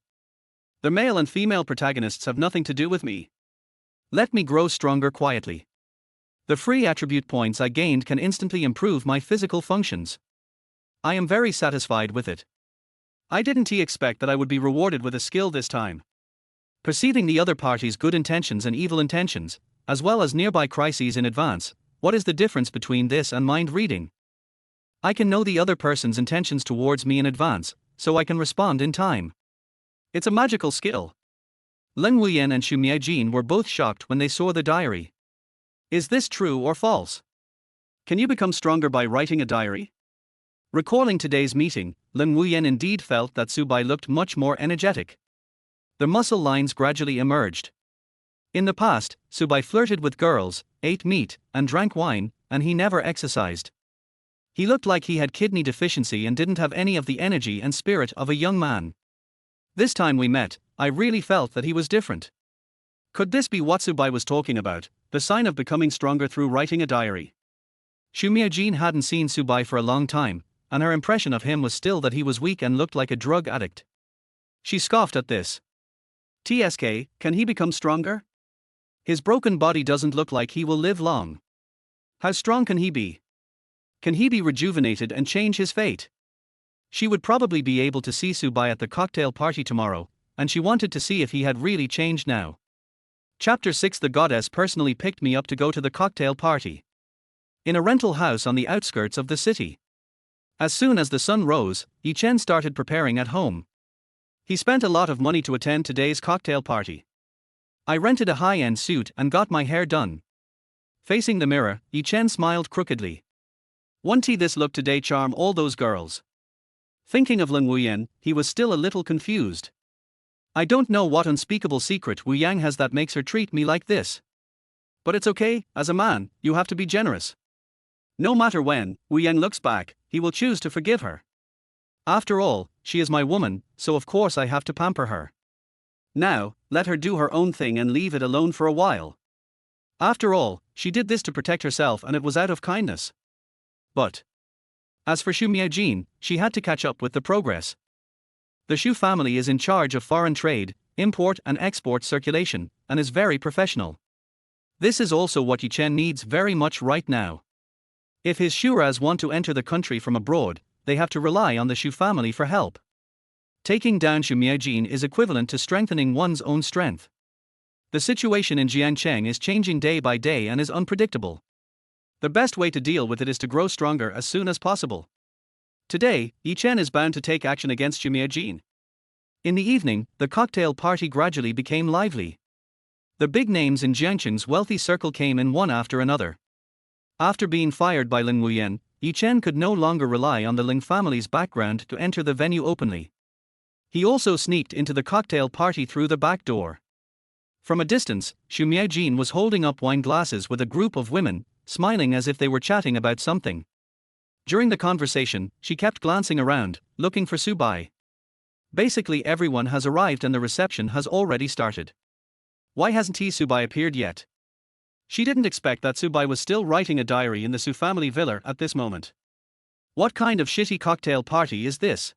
The male and female protagonists have nothing to do with me. Let me grow stronger quietly. The free attribute points I gained can instantly improve my physical functions. I am very satisfied with it. I didn't expect that I would be rewarded with a skill this time. Perceiving the other party's good intentions and evil intentions, as well as nearby crises in advance, what is the difference between this and mind reading? I can know the other person's intentions towards me in advance, so I can respond in time. It's a magical skill. Leng Wuyan and Xu Miaojin were both shocked when they saw the diary. Is this true or false? Can you become stronger by writing a diary? Recalling today's meeting, Leng Wuyan indeed felt that Subai looked much more energetic. The muscle lines gradually emerged. In the past, Subai flirted with girls, ate meat, and drank wine, and he never exercised. He looked like he had kidney deficiency and didn't have any of the energy and spirit of a young man. This time we met, I really felt that he was different. Could this be what Subai was talking about, the sign of becoming stronger through writing a diary? Xu Miaojin hadn't seen Subai for a long time, and her impression of him was still that he was weak and looked like a drug addict. She scoffed at this. TSK, can he become stronger? His broken body doesn't look like he will live long. How strong can he be? Can he be rejuvenated and change his fate? She would probably be able to see Subai at the cocktail party tomorrow, and she wanted to see if he had really changed now. Chapter 6. The goddess personally picked me up to go to the cocktail party. In a rental house on the outskirts of the city. As soon as the sun rose, Yi-Chen started preparing at home. He spent a lot of money to attend today's cocktail party. I rented a high-end suit and got my hair done. Facing the mirror, Yi-Chen smiled crookedly. Won't this look today charm all those girls? Thinking of Leng Wuyan, he was still a little confused. I don't know what unspeakable secret Wu Yang has that makes her treat me like this. But it's okay, as a man, you have to be generous. No matter when Wu Yang looks back, he will choose to forgive her. After all, she is my woman, so of course I have to pamper her. Now, let her do her own thing and leave it alone for a while. After all, she did this to protect herself and it was out of kindness. But as for Xu Miaojin, she had to catch up with the progress. The Xu family is in charge of foreign trade, import and export circulation, and is very professional. This is also what Yi-Chen needs very much right now. If his Shuras want to enter the country from abroad, they have to rely on the Xu family for help. Taking down Xu Miaojin is equivalent to strengthening one's own strength. The situation in Jiangcheng is changing day by day and is unpredictable. The best way to deal with it is to grow stronger as soon as possible. Today, Yi-Chen is bound to take action against Xu Miaojin. In the evening, the cocktail party gradually became lively. The big names in Jiangcheng's wealthy circle came in one after another. After being fired by Leng Wuyan, Yi-Chen could no longer rely on the Ling family's background to enter the venue openly. He also sneaked into the cocktail party through the back door. From a distance, Xu Miaojin was holding up wine glasses with a group of women, smiling as if they were chatting about something. During the conversation, she kept glancing around, looking for Subai. Basically everyone has arrived and the reception has already started. Why hasn't Subai appeared yet? She didn't expect that Subai was still writing a diary in the Su family villa at this moment. What kind of shitty cocktail party is this?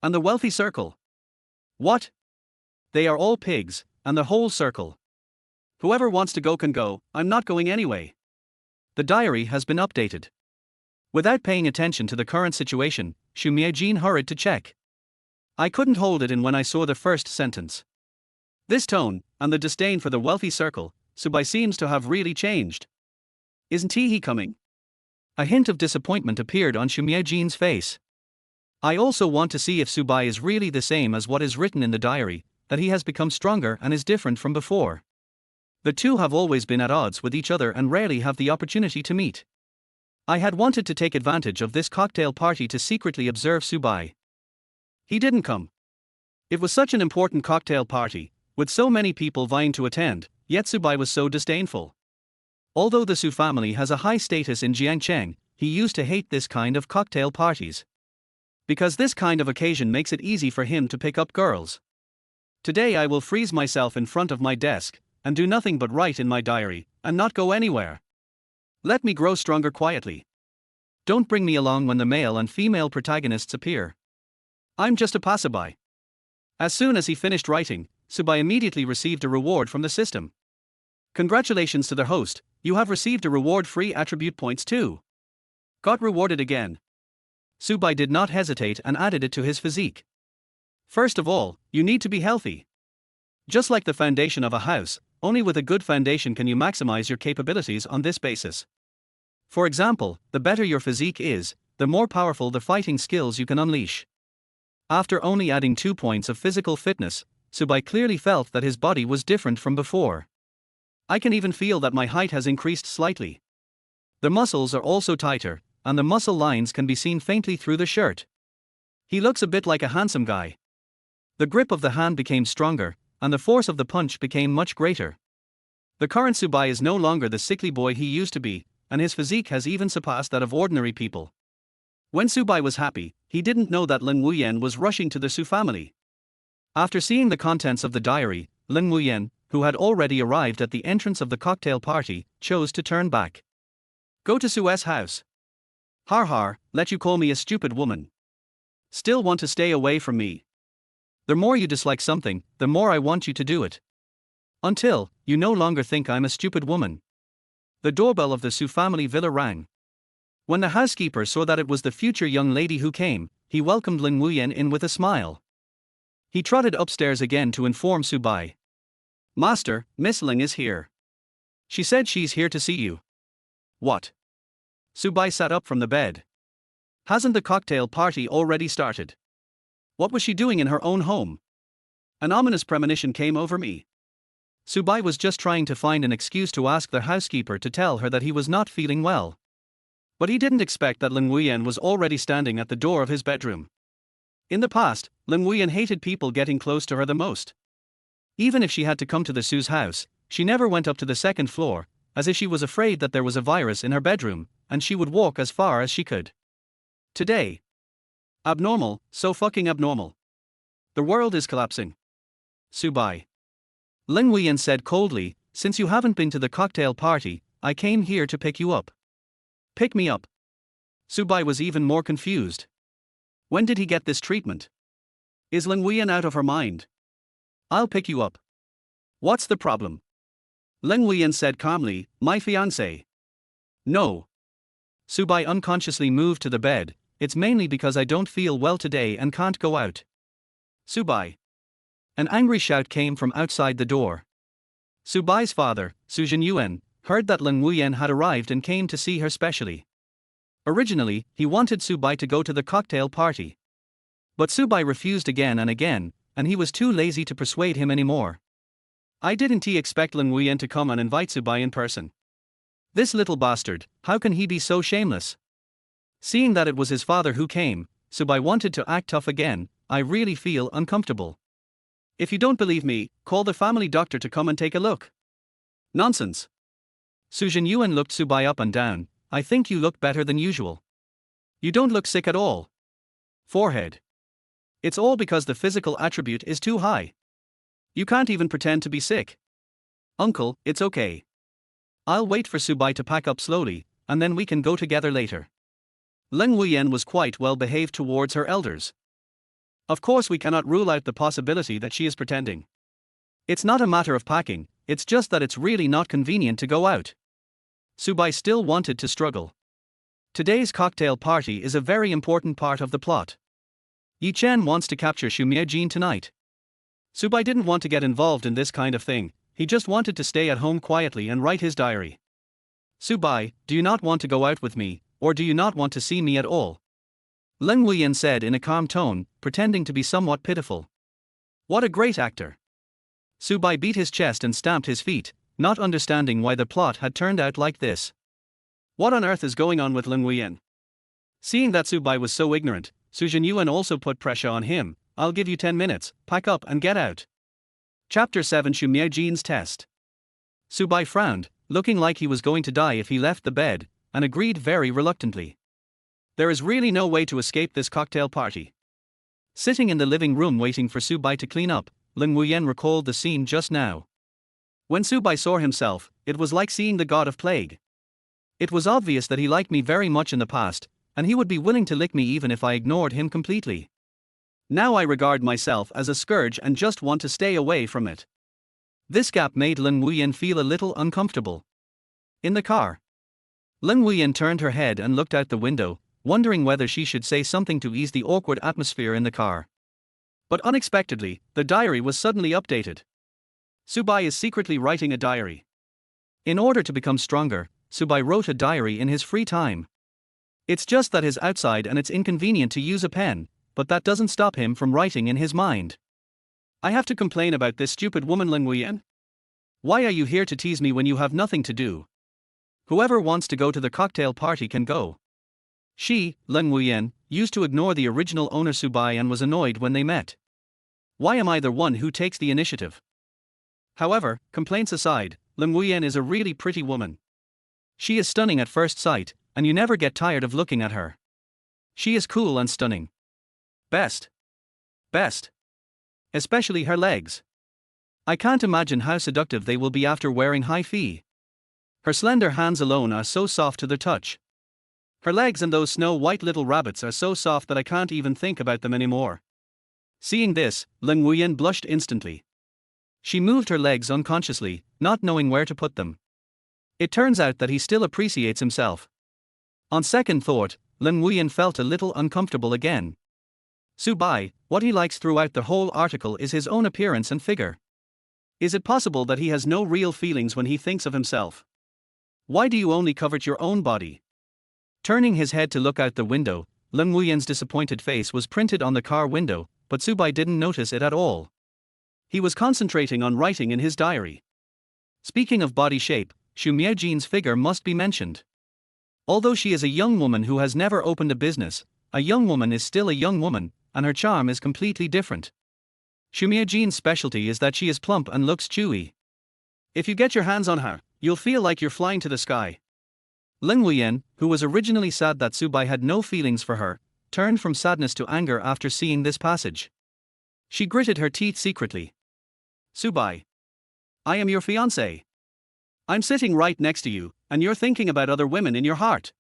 And the wealthy circle? What? They are all pigs, and the whole circle. Whoever wants to go can go, I'm not going anyway. The diary has been updated. Without paying attention to the current situation, Xu Miaojin hurried to check. I couldn't hold it in when I saw the first sentence. This tone, and the disdain for the wealthy circle, Subai seems to have really changed. Isn't he coming? A hint of disappointment appeared on Xu Miaojin's face. I also want to see if Subai is really the same as what is written in the diary, that he has become stronger and is different from before. The two have always been at odds with each other and rarely have the opportunity to meet. I had wanted to take advantage of this cocktail party to secretly observe Subai. He didn't come. It was such an important cocktail party, with so many people vying to attend, yet Subai was so disdainful. Although the Su family has a high status in Jiangcheng, he used to hate this kind of cocktail parties. Because this kind of occasion makes it easy for him to pick up girls. Today I will freeze myself in front of my desk, and do nothing but write in my diary, and not go anywhere. Let me grow stronger quietly. Don't bring me along when the male and female protagonists appear. I'm just a passerby. As soon as he finished writing, Subai immediately received a reward from the system. Congratulations to the host, you have received a reward free attribute points too. Got rewarded again. Subai did not hesitate and added it to his physique. First of all, you need to be healthy. Just like the foundation of a house, only with a good foundation can you maximize your capabilities on this basis. For example, the better your physique is, the more powerful the fighting skills you can unleash. After only adding 2 points of physical fitness, Subai clearly felt that his body was different from before. I can even feel that my height has increased slightly. The muscles are also tighter, and the muscle lines can be seen faintly through the shirt. He looks a bit like a handsome guy. The grip of the hand became stronger, and the force of the punch became much greater. The current Subai is no longer the sickly boy he used to be, and his physique has even surpassed that of ordinary people. When Subai was happy, he didn't know that Lin Wuyan was rushing to the Su family. After seeing the contents of the diary, Lin Wuyan, who had already arrived at the entrance of the cocktail party, chose to turn back. Go to Su's house. Har har, let you call me a stupid woman. Still want to stay away from me. The more you dislike something, the more I want you to do it. Until, you no longer think I'm a stupid woman. The doorbell of the Su family villa rang. When the housekeeper saw that it was the future young lady who came, he welcomed Lin Wuyan in with a smile. He trotted upstairs again to inform Subai. Master, Miss Ling is here. She said she's here to see you. What? Subai sat up from the bed. Hasn't the cocktail party already started? What was she doing in her own home? An ominous premonition came over me. Subai was just trying to find an excuse to ask the housekeeper to tell her that he was not feeling well. But he didn't expect that Lin Wuyan was already standing at the door of his bedroom. In the past, Lin Wuyan hated people getting close to her the most. Even if she had to come to the Su's house, she never went up to the second floor, as if she was afraid that there was a virus in her bedroom, and she would walk as far as she could. Today. Abnormal, so fucking abnormal. The world is collapsing. Subai. Lin Wuyan said coldly, since you haven't been to the cocktail party, I came here to pick you up. Pick me up. Subai was even more confused. When did he get this treatment? Is Lin Wuyan out of her mind? I'll pick you up. What's the problem? Lin Wuyan said calmly, my fiancée. No. Subai unconsciously moved to the bed, it's mainly because I don't feel well today and can't go out. Subai. An angry shout came from outside the door. Subai's father, Su Jinyuan, heard that Lin Wuyan had arrived and came to see her specially. Originally, he wanted Subai to go to the cocktail party. But Subai refused again, and he was too lazy to persuade him anymore. I didn't expect Lin Wuyan to come and invite Subai in person. This little bastard, how can he be so shameless? Seeing that it was his father who came, Subai wanted to act tough again. I really feel uncomfortable. If you don't believe me, call the family doctor to come and take a look. Nonsense. Su Jinyuan looked Subai up and down. I think you look better than usual. You don't look sick at all. Forehead. It's all because the physical attribute is too high. You can't even pretend to be sick. Uncle, it's okay. I'll wait for Subai to pack up slowly, and then we can go together later. Lin Wuyan was quite well behaved towards her elders. Of course we cannot rule out the possibility that she is pretending. It's not a matter of packing, it's just that it's really not convenient to go out. Subai still wanted to struggle. Today's cocktail party is a very important part of the plot. Yi Chen wants to capture Xu Miejin tonight. Subai didn't want to get involved in this kind of thing, he just wanted to stay at home quietly and write his diary. Subai, do you not want to go out with me, or do you not want to see me at all? Lin Wuyan said in a calm tone, pretending to be somewhat pitiful. What a great actor. Subai beat his chest and stamped his feet, not understanding why the plot had turned out like this. What on earth is going on with Lin Wuyan? Seeing that Subai was so ignorant, Su Zhenyuan also put pressure on him. I'll give you 10 minutes, pack up and get out. Chapter 7 Xu Miaojin's Test. Subai frowned, looking like he was going to die if he left the bed, and agreed very reluctantly. There is really no way to escape this cocktail party. Sitting in the living room waiting for Subai to clean up, Lin Wuyan recalled the scene just now. When Subai saw himself, it was like seeing the god of plague. It was obvious that he liked me very much in the past, and he would be willing to lick me even if I ignored him completely. Now I regard myself as a scourge and just want to stay away from it. This gap made Lin Wuyan feel a little uncomfortable. In the car, Lin Wuyan turned her head and looked out the window, wondering whether she should say something to ease the awkward atmosphere in the car. But unexpectedly, the diary was suddenly updated. Subai is secretly writing a diary. In order to become stronger, Subai wrote a diary in his free time. It's just that he's outside and it's inconvenient to use a pen, but that doesn't stop him from writing in his mind. I have to complain about this stupid woman Lin Wuyan? Why are you here to tease me when you have nothing to do? Whoever wants to go to the cocktail party can go. She, Lin Wuyan, used to ignore the original owner Subai and was annoyed when they met. Why am I the one who takes the initiative? However, complaints aside, Lin Wuyan is a really pretty woman. She is stunning at first sight, and you never get tired of looking at her. She is cool and stunning. Best. Especially her legs. I can't imagine how seductive they will be after wearing high feet. Her slender hands alone are so soft to the touch. Her legs and those snow-white little rabbits are so soft that I can't even think about them anymore. Seeing this, Lin Wuyan blushed instantly. She moved her legs unconsciously, not knowing where to put them. It turns out that he still appreciates himself. On second thought, Lin Wuyan felt a little uncomfortable again. Subai, what he likes throughout the whole article is his own appearance and figure. Is it possible that he has no real feelings when he thinks of himself? Why do you only covet your own body? Turning his head to look out the window, Lin Wuyan's disappointed face was printed on the car window, but Subai didn't notice it at all. He was concentrating on writing in his diary. Speaking of body shape, Xu Miaojin's figure must be mentioned. Although she is a young woman who has never opened a business, a young woman is still a young woman, and her charm is completely different. Xu Miaojin's specialty is that she is plump and looks chewy. If you get your hands on her, you'll feel like you're flying to the sky. Lin Wuyan, who was originally sad that Subai had no feelings for her, turned from sadness to anger after seeing this passage. She gritted her teeth secretly. Subai, I am your fiancée. I'm sitting right next to you, and you're thinking about other women in your heart.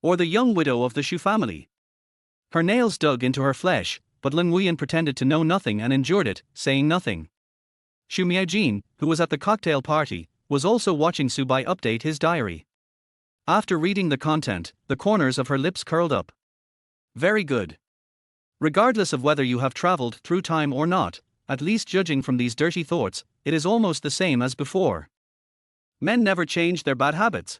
Or the young widow of the Xu family. Her nails dug into her flesh, but Lin Wuyan pretended to know nothing and endured it, saying nothing. Xu Miaojin, who was at the cocktail party, was also watching Subai update his diary. After reading the content, the corners of her lips curled up. Very good. Regardless of whether you have traveled through time or not, at least judging from these dirty thoughts, it is almost the same as before. Men never change their bad habits.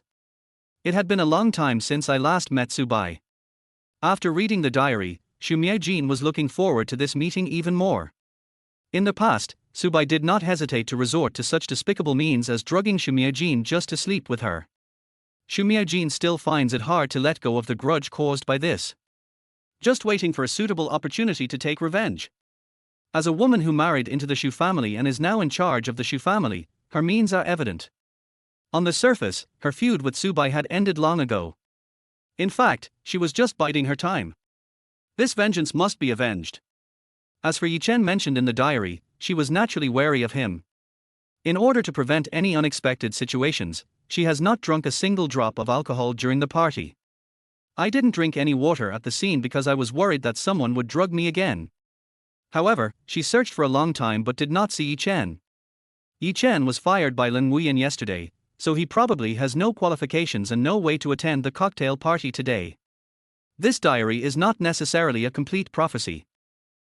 It had been a long time since I last met Subai. After reading the diary, Xu Miaojin was looking forward to this meeting even more. In the past, Subai did not hesitate to resort to such despicable means as drugging Xu Miaojin just to sleep with her. Xu Miaojin still finds it hard to let go of the grudge caused by this. Just waiting for a suitable opportunity to take revenge. As a woman who married into the Xu family and is now in charge of the Xu family, her means are evident. On the surface, her feud with Subai had ended long ago. In fact, she was just biding her time. This vengeance must be avenged. As for Yi Chen mentioned in the diary, she was naturally wary of him. In order to prevent any unexpected situations, she has not drunk a single drop of alcohol during the party. I didn't drink any water at the scene because I was worried that someone would drug me again. However, she searched for a long time but did not see Yi Chen. Yi Chen was fired by Lin Wuyan yesterday, so he probably has no qualifications and no way to attend the cocktail party today. This diary is not necessarily a complete prophecy.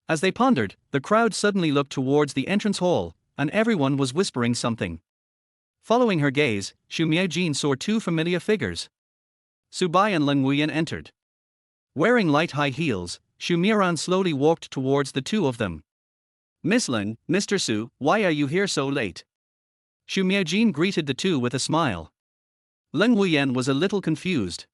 As they pondered, the crowd suddenly looked towards the entrance hall, and everyone was whispering something. Following her gaze, Xu Miaojin saw two familiar figures. Subai and Lin Wuyan entered. Wearing light high heels, Xu Miran slowly walked towards the two of them. Miss Ling, Mr. Su, why are you here so late? Xu Miajin greeted the two with a smile. Ling Wuyan was a little confused.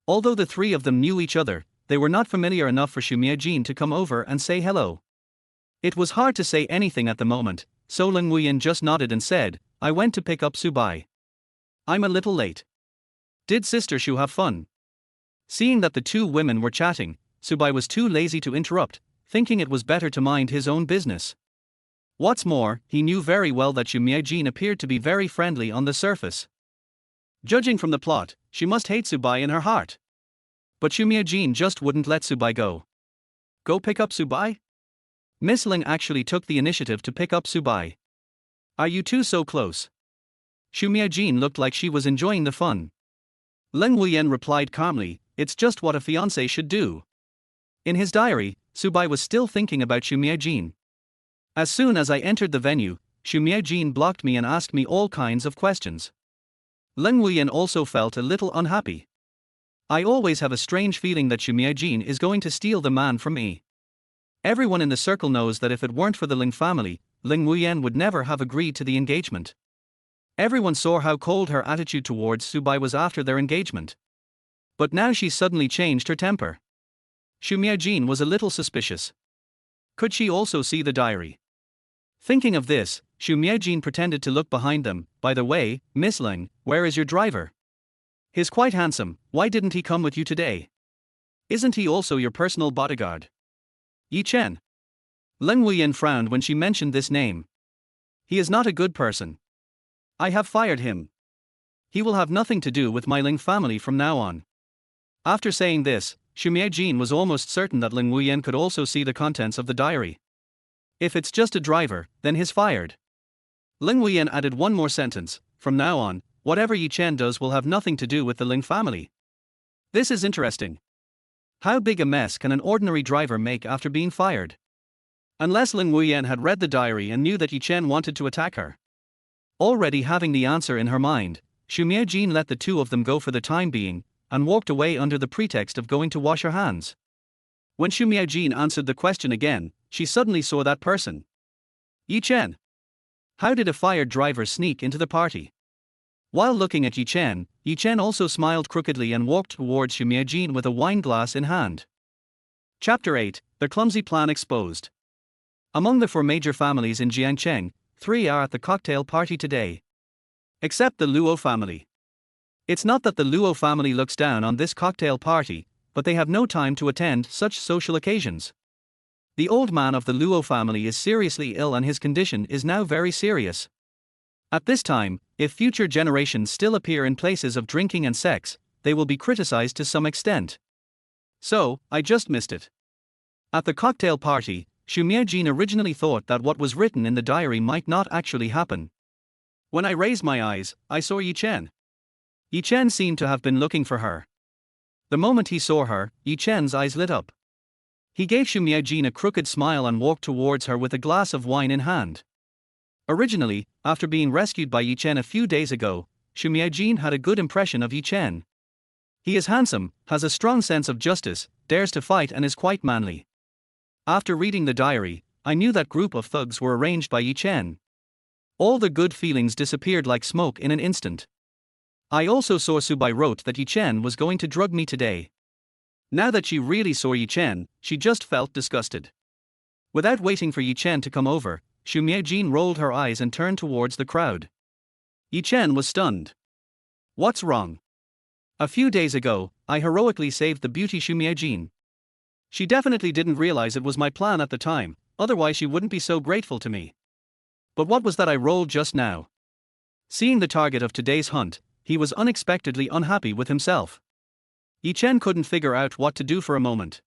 Although the three of them knew each other, they were not familiar enough for Xu Miajin to come over and say hello. It was hard to say anything at the moment, so Ling Wuyan just nodded and said, I went to pick up Subai. I'm a little late. Did Sister Xu have fun? Seeing that the two women were chatting, Subai was too lazy to interrupt, thinking it was better to mind his own business. What's more, he knew very well that Xu Miajin appeared to be very friendly on the surface. Judging from the plot, she must hate Subai in her heart. But Xu Miajin just wouldn't let Subai go. Go pick up Subai? Miss Ling actually took the initiative to pick up Subai. Are you two so close? Xu Miajin looked like she was enjoying the fun. Ling Wuyan replied calmly, it's just what a fiancé should do. In his diary, Subai was still thinking about Xu Miajin. As soon as I entered the venue, Xu Miajin blocked me and asked me all kinds of questions. Ling Wuyan also felt a little unhappy. I always have a strange feeling that Xu Miajin is going to steal the man from me. Everyone in the circle knows that if it weren't for the Ling family, Ling Wuyan would never have agreed to the engagement. Everyone saw how cold her attitude towards Subai was after their engagement. But now she suddenly changed her temper. Xu Miajin was a little suspicious. Could she also see the diary? Thinking of this, Xu Miajin pretended to look behind them. By the way, Miss Ling, where is your driver? He's quite handsome, why didn't he come with you today? Isn't he also your personal bodyguard? Yi Chen. Ling Wuyan frowned when she mentioned this name. He is not a good person. I have fired him. He will have nothing to do with my Ling family from now on. After saying this, Xu Miajin was almost certain that Ling Wuyan could also see the contents of the diary. If it's just a driver, then he's fired. Ling Wuyan added one more sentence, from now on, whatever Yi Chen does will have nothing to do with the Ling family. This is interesting. How big a mess can an ordinary driver make after being fired? Unless Ling Wuyan had read the diary and knew that Yi Chen wanted to attack her. Already having the answer in her mind, Xu Miajin let the two of them go for the time being, and walked away under the pretext of going to wash her hands. When Xu Miajin answered the question again, she suddenly saw that person. Yi Chen. How did a fired driver sneak into the party? While looking at Yi Chen also smiled crookedly and walked towards Xu Miajin with a wine glass in hand. Chapter 8, The Clumsy Plan Exposed. Among the four major families in Jiangcheng, 3 are at the cocktail party today. Except the Luo family. It's not that the Luo family looks down on this cocktail party, but they have no time to attend such social occasions. The old man of the Luo family is seriously ill and his condition is now very serious. At this time, if future generations still appear in places of drinking and sex, they will be criticized to some extent. So, I just missed it. At the cocktail party, Xu Miajin originally thought that what was written in the diary might not actually happen. When I raised my eyes, I saw Yi Chen. Yi Chen seemed to have been looking for her. The moment he saw her, Yi Chen's eyes lit up. He gave Xu Miajin a crooked smile and walked towards her with a glass of wine in hand. Originally, after being rescued by Yi Chen a few days ago, Xu Miajin had a good impression of Yi Chen. He is handsome, has a strong sense of justice, dares to fight and is quite manly. After reading the diary, I knew that group of thugs were arranged by Yi Chen. All the good feelings disappeared like smoke in an instant. I also saw Subai wrote that Yi Chen was going to drug me today. Now that she really saw Yi Chen, she just felt disgusted. Without waiting for Yi Chen to come over, Xu Miajin rolled her eyes and turned towards the crowd. Yi Chen was stunned. What's wrong? A few days ago, I heroically saved the beauty Xu Miajin. She definitely didn't realize it was my plan at the time, otherwise she wouldn't be so grateful to me. But what was that I rolled just now? Seeing the target of today's hunt, he was unexpectedly unhappy with himself. Yi Chen couldn't figure out what to do for a moment.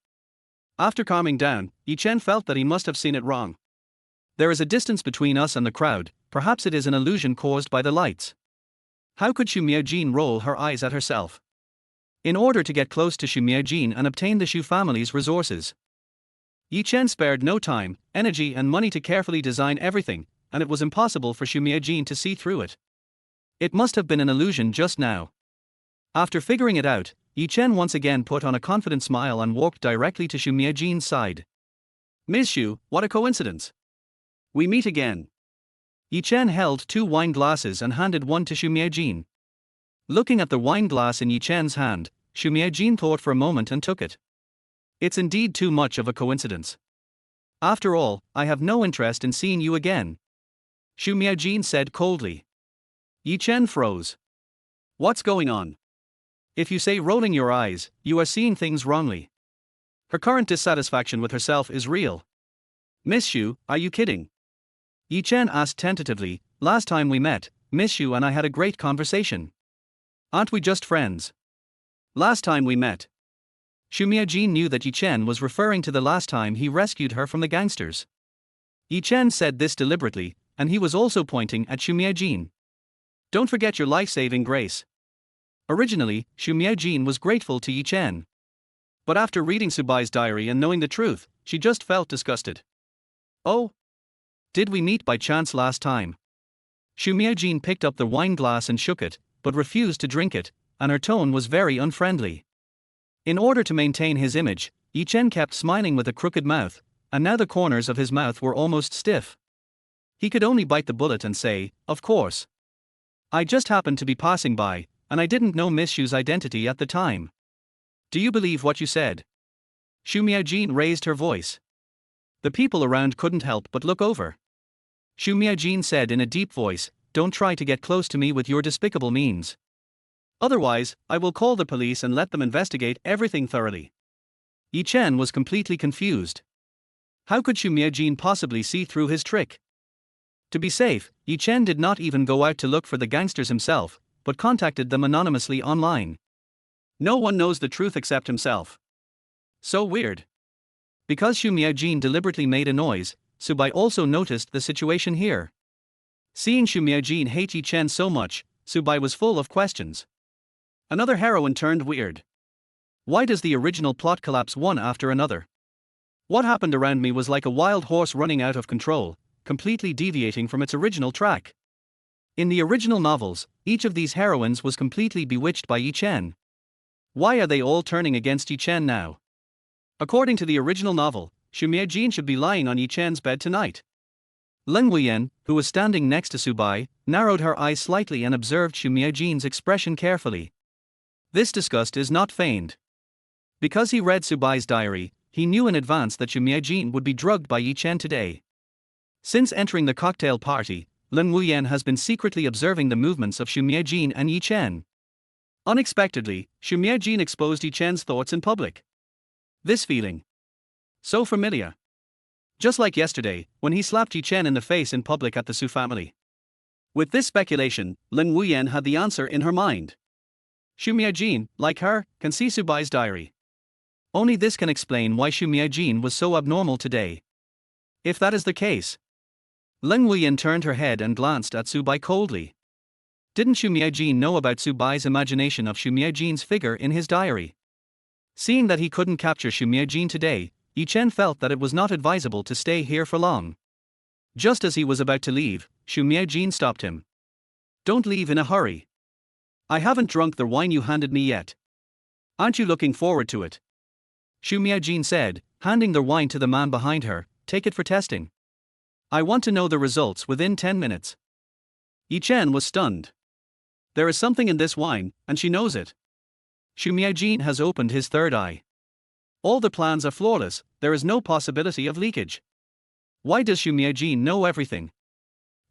After calming down, Yi Chen felt that he must have seen it wrong. There is a distance between us and the crowd, perhaps it is an illusion caused by the lights. How could Xu Miajin roll her eyes at herself? In order to get close to Xu Miajin and obtain the Xu family's resources, Yi Chen spared no time, energy and money to carefully design everything, and it was impossible for Xu Miajin to see through it. It must have been an illusion just now. After figuring it out, Yi Chen once again put on a confident smile and walked directly to Xu Miajin's side. "Ms. Xu, what a coincidence. We meet again." Yi Chen held 2 wine glasses and handed one to Xu Miajin. Looking at the wine glass in Yi Chen's hand, Xu Miajin thought for a moment and took it. "It's indeed too much of a coincidence. After all, I have no interest in seeing you again," Xu Miajin said coldly. Yi Chen froze. "What's going on? If you say rolling your eyes, you are seeing things wrongly. Her current dissatisfaction with herself is real. Miss Xu, are you kidding?" Yi Chen asked tentatively. "Last time we met, Miss Xu and I had a great conversation. Aren't we just friends?" "Last time we met." Xu Miajin knew that Yi Chen was referring to the last time he rescued her from the gangsters. Yi Chen said this deliberately, and he was also pointing at Xu Miajin. "Don't forget your life-saving grace." Originally, Xu Miajin was grateful to Yi Chen. But after reading Subai's diary and knowing the truth, she just felt disgusted. "Oh? Did we meet by chance last time?" Xu Miajin picked up the wine glass and shook it, but refused to drink it, and her tone was very unfriendly. In order to maintain his image, Yi Chen kept smiling with a crooked mouth, and now the corners of his mouth were almost stiff. He could only bite the bullet and say, "Of course. I just happened to be passing by, and I didn't know Miss Xu's identity at the time." "Do you believe what you said?" Xu Miajin raised her voice. The people around couldn't help but look over. Xu Miajin said in a deep voice, "Don't try to get close to me with your despicable means. Otherwise, I will call the police and let them investigate everything thoroughly." Yi Chen was completely confused. How could Xu Miajin possibly see through his trick? To be safe, Yi Chen did not even go out to look for the gangsters himself, but contacted them anonymously online. No one knows the truth except himself. So weird. Because Xu Miajin deliberately made a noise, Subai also noticed the situation here. Seeing Xu Miajin hate Yi Chen so much, Subai was full of questions. Another heroine turned weird. Why does the original plot collapse one after another? What happened around me was like a wild horse running out of control, completely deviating from its original track. In the original novels, each of these heroines was completely bewitched by Yi Chen. Why are they all turning against Yi Chen now? According to the original novel, Xu Miajin should be lying on Yi Chen's bed tonight. Lin Wuyan, who was standing next to Subai, narrowed her eyes slightly and observed Xu Miajin's expression carefully. This disgust is not feigned. Because he read Subai's diary, he knew in advance that Xu Miajin would be drugged by Yi Chen today. Since entering the cocktail party, Lin Wuyan has been secretly observing the movements of Xu Miajin and Yi Chen. Unexpectedly, Xu Miajin exposed Yi Chen's thoughts in public. This feeling. So familiar. Just like yesterday, when he slapped Yi Chen in the face in public at the Su family. With this speculation, Lin Wuyan had the answer in her mind. Xu Miajin, like her, can see Subai's diary. Only this can explain why Xu Miajin was so abnormal today. If that is the case. Lin Wuyan turned her head and glanced at Subai coldly. Didn't Xu Miajin know about Subai's imagination of Xu Miajin's figure in his diary? Seeing that he couldn't capture Xu Miajin today, Yi Chen felt that it was not advisable to stay here for long. Just as he was about to leave, Xu Miajin stopped him. "Don't leave in a hurry. I haven't drunk the wine you handed me yet. Aren't you looking forward to it?" Xu Miajin said, handing the wine to the man behind her. "Take it for testing. I want to know the results within 10 minutes. Yi Chen was stunned. There is something in this wine, and she knows it. Xu Miajin has opened his third eye. All the plans are flawless, there is no possibility of leakage. Why does Xu Miajin know everything?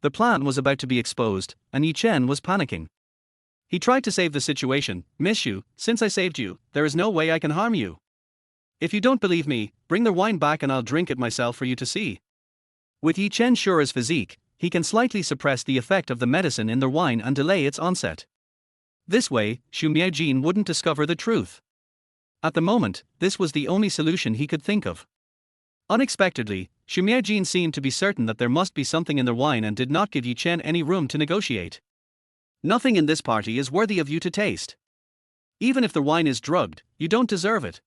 The plan was about to be exposed, and Yi Chen was panicking. He tried to save the situation. "Miss Xu, since I saved you, there is no way I can harm you. If you don't believe me, bring the wine back and I'll drink it myself for you to see." With Yi Chen Shure's physique, he can slightly suppress the effect of the medicine in the wine and delay its onset. This way, Xu Miajin wouldn't discover the truth. At the moment, this was the only solution he could think of. Unexpectedly, Xu Miajin seemed to be certain that there must be something in the wine and did not give Yi Chen any room to negotiate. "Nothing in this party is worthy of you to taste. Even if the wine is drugged, you don't deserve it."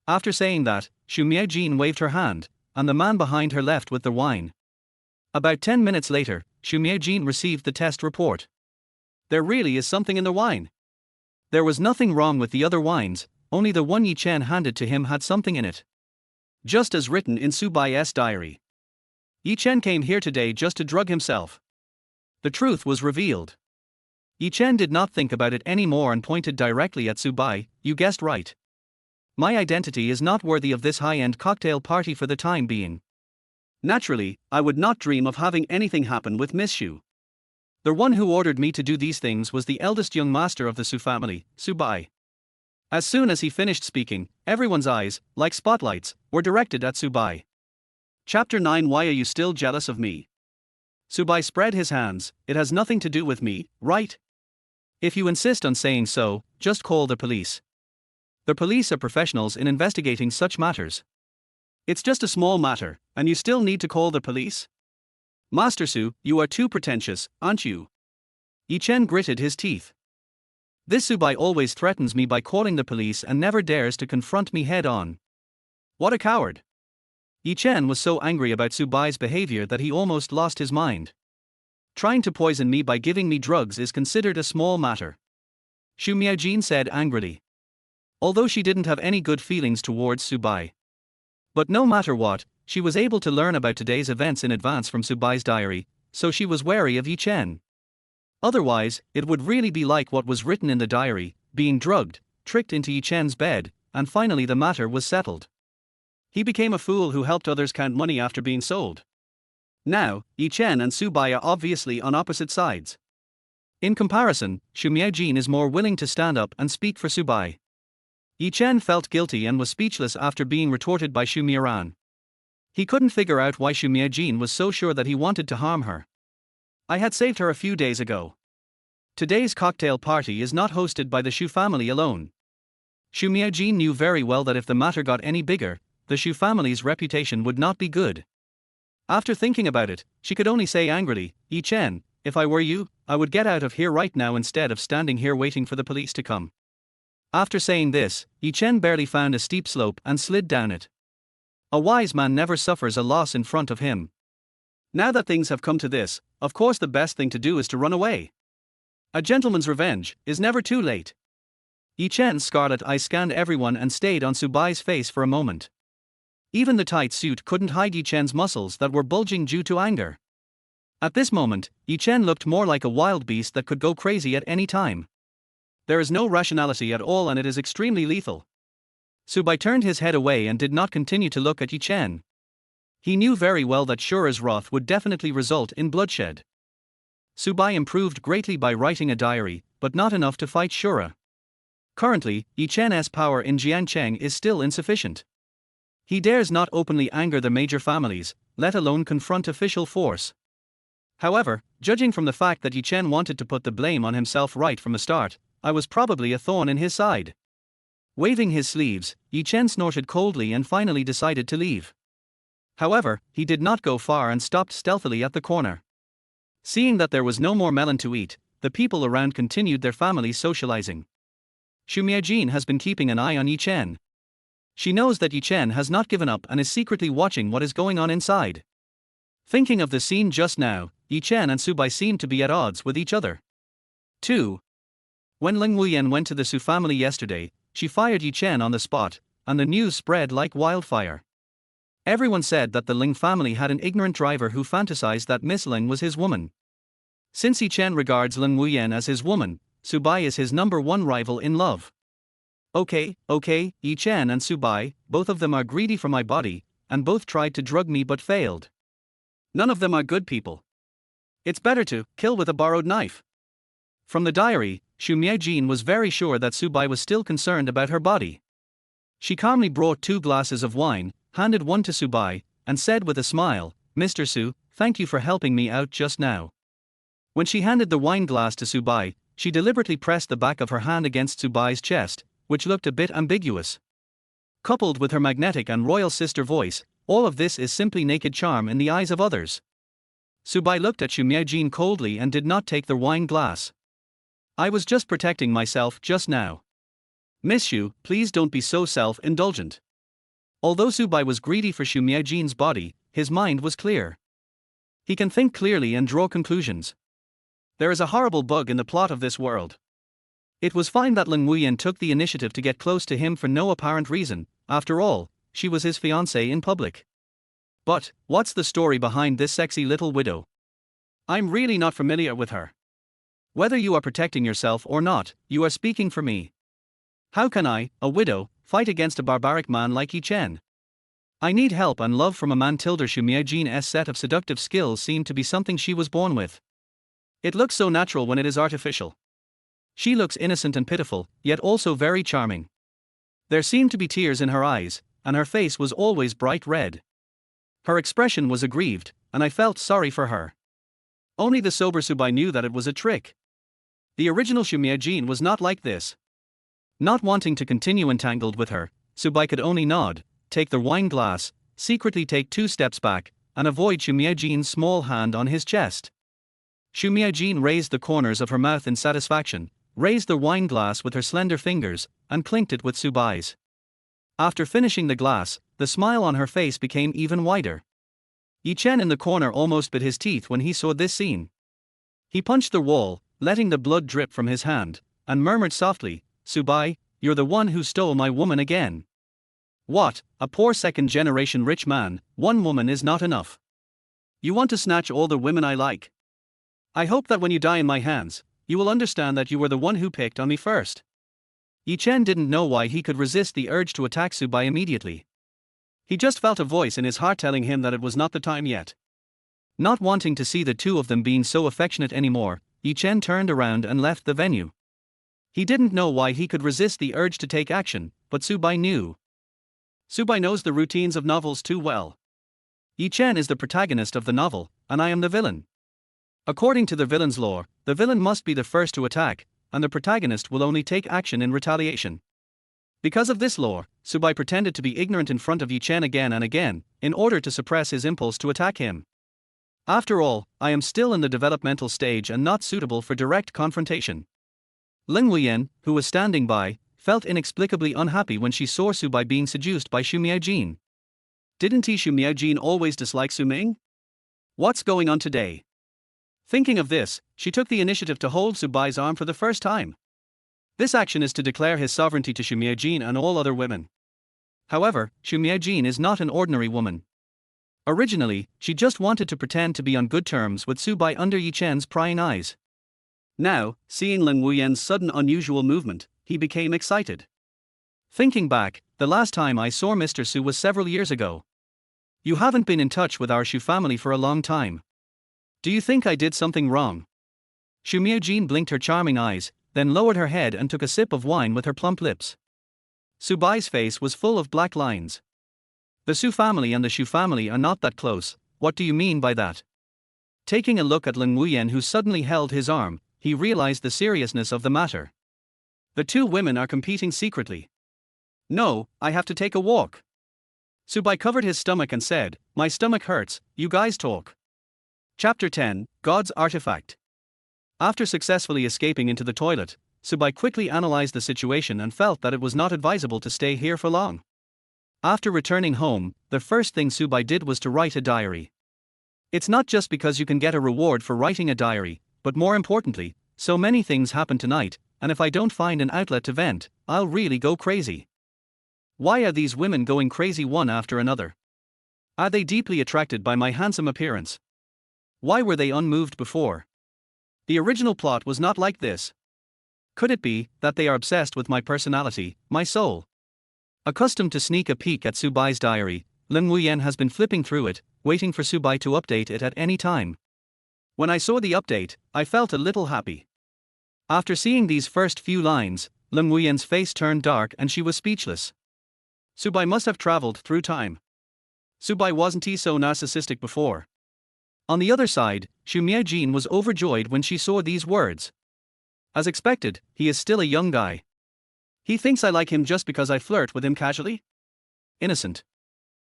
After saying that, Xu Miajin waved her hand, and the man behind her left with the wine. About 10 minutes later, Xu Miajin received the test report. There really is something in the wine. There was nothing wrong with the other wines, only the one Yi Chen handed to him had something in it. Just as written in Subai's diary. Yi Chen came here today just to drug himself. The truth was revealed. Yi Chen did not think about it anymore and pointed directly at Subai. You guessed right. My identity is not worthy of this high-end cocktail party for the time being. Naturally, I would not dream of having anything happen with Miss Xu. The one who ordered me to do these things was the eldest young master of the Su family, Subai. As soon as he finished speaking, everyone's eyes, like spotlights, were directed at Subai. Chapter 9. Why are you still jealous of me? Subai spread his hands. It has nothing to do with me, right? If you insist on saying so, just call the police. The police are professionals in investigating such matters. It's just a small matter, and you still need to call the police? Master Su, you are too pretentious, aren't you? Yi Chen gritted his teeth. This Subai always threatens me by calling the police and never dares to confront me head on. What a coward! Yi Chen was so angry about Subai's behavior that he almost lost his mind. Trying to poison me by giving me drugs is considered a small matter. Xu Miaojin said angrily. Although she didn't have any good feelings towards Subai. But no matter what, she was able to learn about today's events in advance from Subai's diary, so she was wary of Yi Chen. Otherwise, it would really be like what was written in the diary, being drugged, tricked into Yi Chen's bed, and finally the matter was settled. He became a fool who helped others count money after being sold. Now, Yi Chen and Subai are obviously on opposite sides. In comparison, Xu Miaojin is more willing to stand up and speak for Subai. Yi Chen felt guilty and was speechless after being retorted by Xu Miaran. He couldn't figure out why Xu Miaojin was so sure that he wanted to harm her. I had saved her a few days ago. Today's cocktail party is not hosted by the Xu family alone. Xu Miaojin knew very well that if the matter got any bigger, the Xu family's reputation would not be good. After thinking about it, she could only say angrily, Yi Chen, if I were you, I would get out of here right now instead of standing here waiting for the police to come. After saying this, Yi Chen barely found a steep slope and slid down it. A wise man never suffers a loss in front of him. Now that things have come to this, of course the best thing to do is to run away. A gentleman's revenge is never too late. Yi Chen's scarlet eyes scanned everyone and stayed on Subai's face for a moment. Even the tight suit couldn't hide Yi Chen's muscles that were bulging due to anger. At this moment, Yi Chen looked more like a wild beast that could go crazy at any time. There is no rationality at all and it is extremely lethal. Subai turned his head away and did not continue to look at Yi Chen. He knew very well that Shura's wrath would definitely result in bloodshed. Subai improved greatly by writing a diary, but not enough to fight Shura. Currently, Yi Chen's power in Jiancheng is still insufficient. He dares not openly anger the major families, let alone confront official force. However, judging from the fact that Yi Chen wanted to put the blame on himself right from the start, I was probably a thorn in his side. Waving his sleeves, Yi Chen snorted coldly and finally decided to leave. However, he did not go far and stopped stealthily at the corner. Seeing that there was no more melon to eat, the people around continued their family socializing. Xu Miaojin has been keeping an eye on Yi Chen. She knows that Yi Chen has not given up and is secretly watching what is going on inside. Thinking of the scene just now, Yi Chen and Subai seemed to be at odds with each other. 2. When Ling Wuyan went to the Su family yesterday, she fired Yi Chen on the spot, and the news spread like wildfire. Everyone said that the Ling family had an ignorant driver who fantasized that Miss Ling was his woman. Since Yi Chen regards Ling Wuyan as his woman, Subai is his number one rival in love. Okay, Yi Chen and Subai, both of them are greedy for my body, and both tried to drug me but failed. None of them are good people. It's better to kill with a borrowed knife. From the diary, Xu Miaojin was very sure that Subai was still concerned about her body. She calmly brought 2 glasses of wine, handed one to Subai, and said with a smile, Mr. Su, thank you for helping me out just now. When she handed the wine glass to Subai, she deliberately pressed the back of her hand against Subai's chest, which looked a bit ambiguous. Coupled with her magnetic and royal sister voice, all of this is simply naked charm in the eyes of others. Subai looked at Xu Miaojin coldly and did not take the wine glass. I was just protecting myself just now. Miss Xu, please don't be so self-indulgent. Although Subai was greedy for Xu Miaojin's body, his mind was clear. He can think clearly and draw conclusions. There is a horrible bug in the plot of this world. It was fine that Lin Wuyan took the initiative to get close to him for no apparent reason. After all, she was his fiancée in public. But, what's the story behind this sexy little widow? I'm really not familiar with her. Whether you are protecting yourself or not, you are speaking for me. How can I, a widow, fight against a barbaric man like Yi Chen? I need help and love from a man. Xu Miaojin's set of seductive skills seemed to be something she was born with. It looks so natural when it is artificial. She looks innocent and pitiful, yet also very charming. There seemed to be tears in her eyes, and her face was always bright red. Her expression was aggrieved, and I felt sorry for her. Only the sober Subai knew that it was a trick. The original Xu Miaojin was not like this. Not wanting to continue entangled with her, Subai could only nod, take the wine glass, secretly take 2 steps back, and avoid Xu Miaojin's small hand on his chest. Xu Miaojin raised the corners of her mouth in satisfaction, raised the wine glass with her slender fingers, and clinked it with Subai's. After finishing the glass, the smile on her face became even wider. Yi Chen in the corner almost bit his teeth when he saw this scene. He punched the wall, letting the blood drip from his hand, and murmured softly, "Subai, you're the one who stole my woman again." What, a poor second-generation rich man, one woman is not enough. You want to snatch all the women I like? I hope that when you die in my hands, you will understand that you were the one who picked on me first. Yi Chen didn't know why he could resist the urge to attack Subai immediately. He just felt a voice in his heart telling him that it was not the time yet. Not wanting to see the two of them being so affectionate anymore, Yi Chen turned around and left the venue. He didn't know why he could resist the urge to take action, but Subai knew. Subai knows the routines of novels too well. Yi Chen is the protagonist of the novel, and I am the villain. According to the villain's lore, the villain must be the first to attack, and the protagonist will only take action in retaliation. Because of this lore, Subai pretended to be ignorant in front of Yi Chen again and again, in order to suppress his impulse to attack him. After all, I am still in the developmental stage and not suitable for direct confrontation. Lin Wuyan, who was standing by, felt inexplicably unhappy when she saw Subai being seduced by Xu Miaojin. Didn't Xu Miaojin always dislike Su Ming? What's going on today? Thinking of this, she took the initiative to hold Subai's arm for the first time. This action is to declare his sovereignty to Xu Miaojin and all other women. However, Xu Miaojin is not an ordinary woman. Originally, she just wanted to pretend to be on good terms with Subai under Yi Chen's prying eyes. Now, seeing Lin Wuyan's sudden unusual movement, he became excited. Thinking back, the last time I saw Mr. Su was several years ago. You haven't been in touch with our Xu family for a long time. Do you think I did something wrong? Xu Miaojin blinked her charming eyes, then lowered her head and took a sip of wine with her plump lips. Subai's face was full of black lines. The Su family and the Xu family are not that close. What do you mean by that? Taking a look at Lin Wuyan, who suddenly held his arm, he realized the seriousness of the matter. The two women are competing secretly. No, I have to take a walk. Subai covered his stomach and said, "My stomach hurts, you guys talk." Chapter 10, God's Artifact. After successfully escaping into the toilet, Subai quickly analyzed the situation and felt that it was not advisable to stay here for long. After returning home, the first thing Subai did was to write a diary. It's not just because you can get a reward for writing a diary, but more importantly, so many things happen tonight, and if I don't find an outlet to vent, I'll really go crazy. Why are these women going crazy one after another? Are they deeply attracted by my handsome appearance? Why were they unmoved before? The original plot was not like this. Could it be that they are obsessed with my personality, my soul? Accustomed to sneak a peek at Subai's diary, Lin Wuyan has been flipping through it, waiting for Subai to update it at any time. When I saw the update, I felt a little happy. After seeing these first few lines, Lin Wuyan's face turned dark and she was speechless. Subai must have traveled through time. Subai wasn't he so narcissistic before? On the other side, Xu Miaojin was overjoyed when she saw these words. As expected, he is still a young guy. He thinks I like him just because I flirt with him casually? Innocent.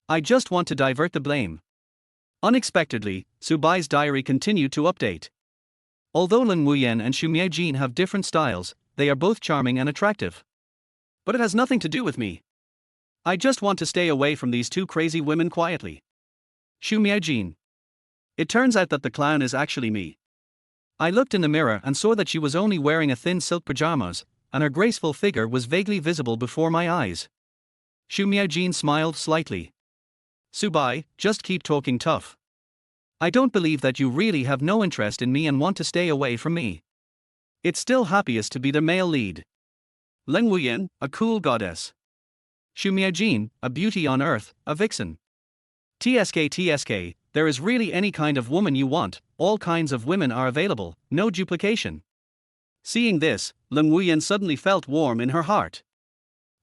I just want to divert the blame. Unexpectedly, Subai's diary continued to update. Although Lin Wuyan and Xu Miaojin have different styles, they are both charming and attractive. But it has nothing to do with me. I just want to stay away from these two crazy women quietly. Xu Miaojin. It turns out that the clown is actually me. I looked in the mirror and saw that she was only wearing a thin silk pajamas, and her graceful figure was vaguely visible before my eyes. Xu Miaojin smiled slightly. Subai, just keep talking tough. I don't believe that you really have no interest in me and want to stay away from me. It's still happiest to be the male lead. Leng Wuyan, a cool goddess. Xu Miaojin, a beauty on earth, a vixen. TSK, there is really any kind of woman you want, all kinds of women are available, no duplication. Seeing this, Leng Wuyan suddenly felt warm in her heart.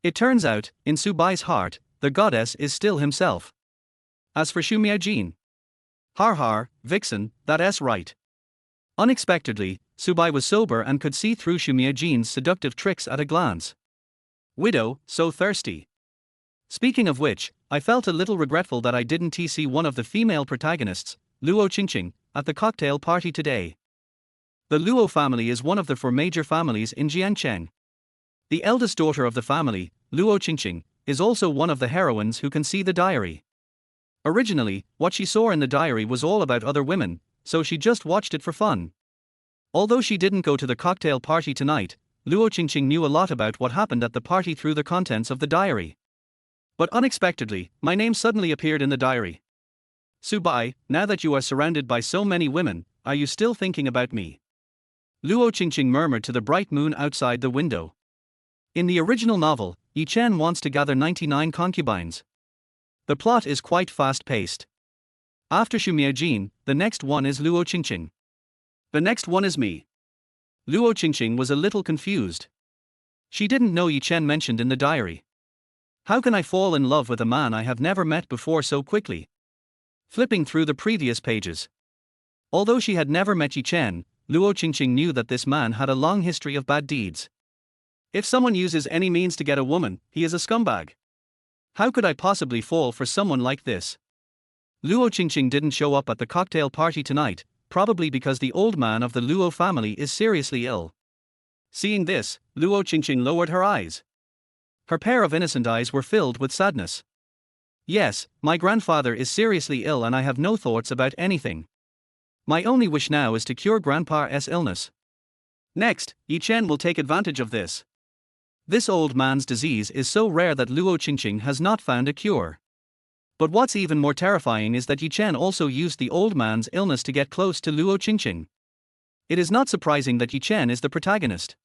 It turns out, in Subai's heart, the goddess is still himself. As for Xu Miaojin, har, vixen, that's right. Unexpectedly, Subai was sober and could see through Xu Miaojin's seductive tricks at a glance. Widow, so thirsty. Speaking of which, I felt a little regretful that I didn't see one of the female protagonists, Luo Qingqing, at the cocktail party today. The Luo family is one of the four major families in Jiangcheng. The eldest daughter of the family, Luo Qingqing, is also one of the heroines who can see the diary. Originally, what she saw in the diary was all about other women, so she just watched it for fun. Although she didn't go to the cocktail party tonight, Luo Qingqing knew a lot about what happened at the party through the contents of the diary. But unexpectedly, my name suddenly appeared in the diary. Subai, now that you are surrounded by so many women, are you still thinking about me? Luo Qingqing murmured to the bright moon outside the window. In the original novel, Yi Chen wants to gather 99 concubines. The plot is quite fast-paced. After Xu Miaojin, the next one is Luo Qingqing. The next one is me. Luo Qingqing was a little confused. She didn't know Yi Chen mentioned in the diary. How can I fall in love with a man I have never met before so quickly? Flipping through the previous pages. Although she had never met Yi Chen, Luo Qingqing knew that this man had a long history of bad deeds. If someone uses any means to get a woman, he is a scumbag. How could I possibly fall for someone like this? Luo Qingqing didn't show up at the cocktail party tonight, probably because the old man of the Luo family is seriously ill. Seeing this, Luo Qingqing lowered her eyes. Her pair of innocent eyes were filled with sadness. Yes, my grandfather is seriously ill and I have no thoughts about anything. My only wish now is to cure Grandpa's illness. Next, Yi Chen will take advantage of this. This old man's disease is so rare that Luo Qingqing has not found a cure. But what's even more terrifying is that Yi Chen also used the old man's illness to get close to Luo Qingqing. It is not surprising that Yi Chen is the protagonist.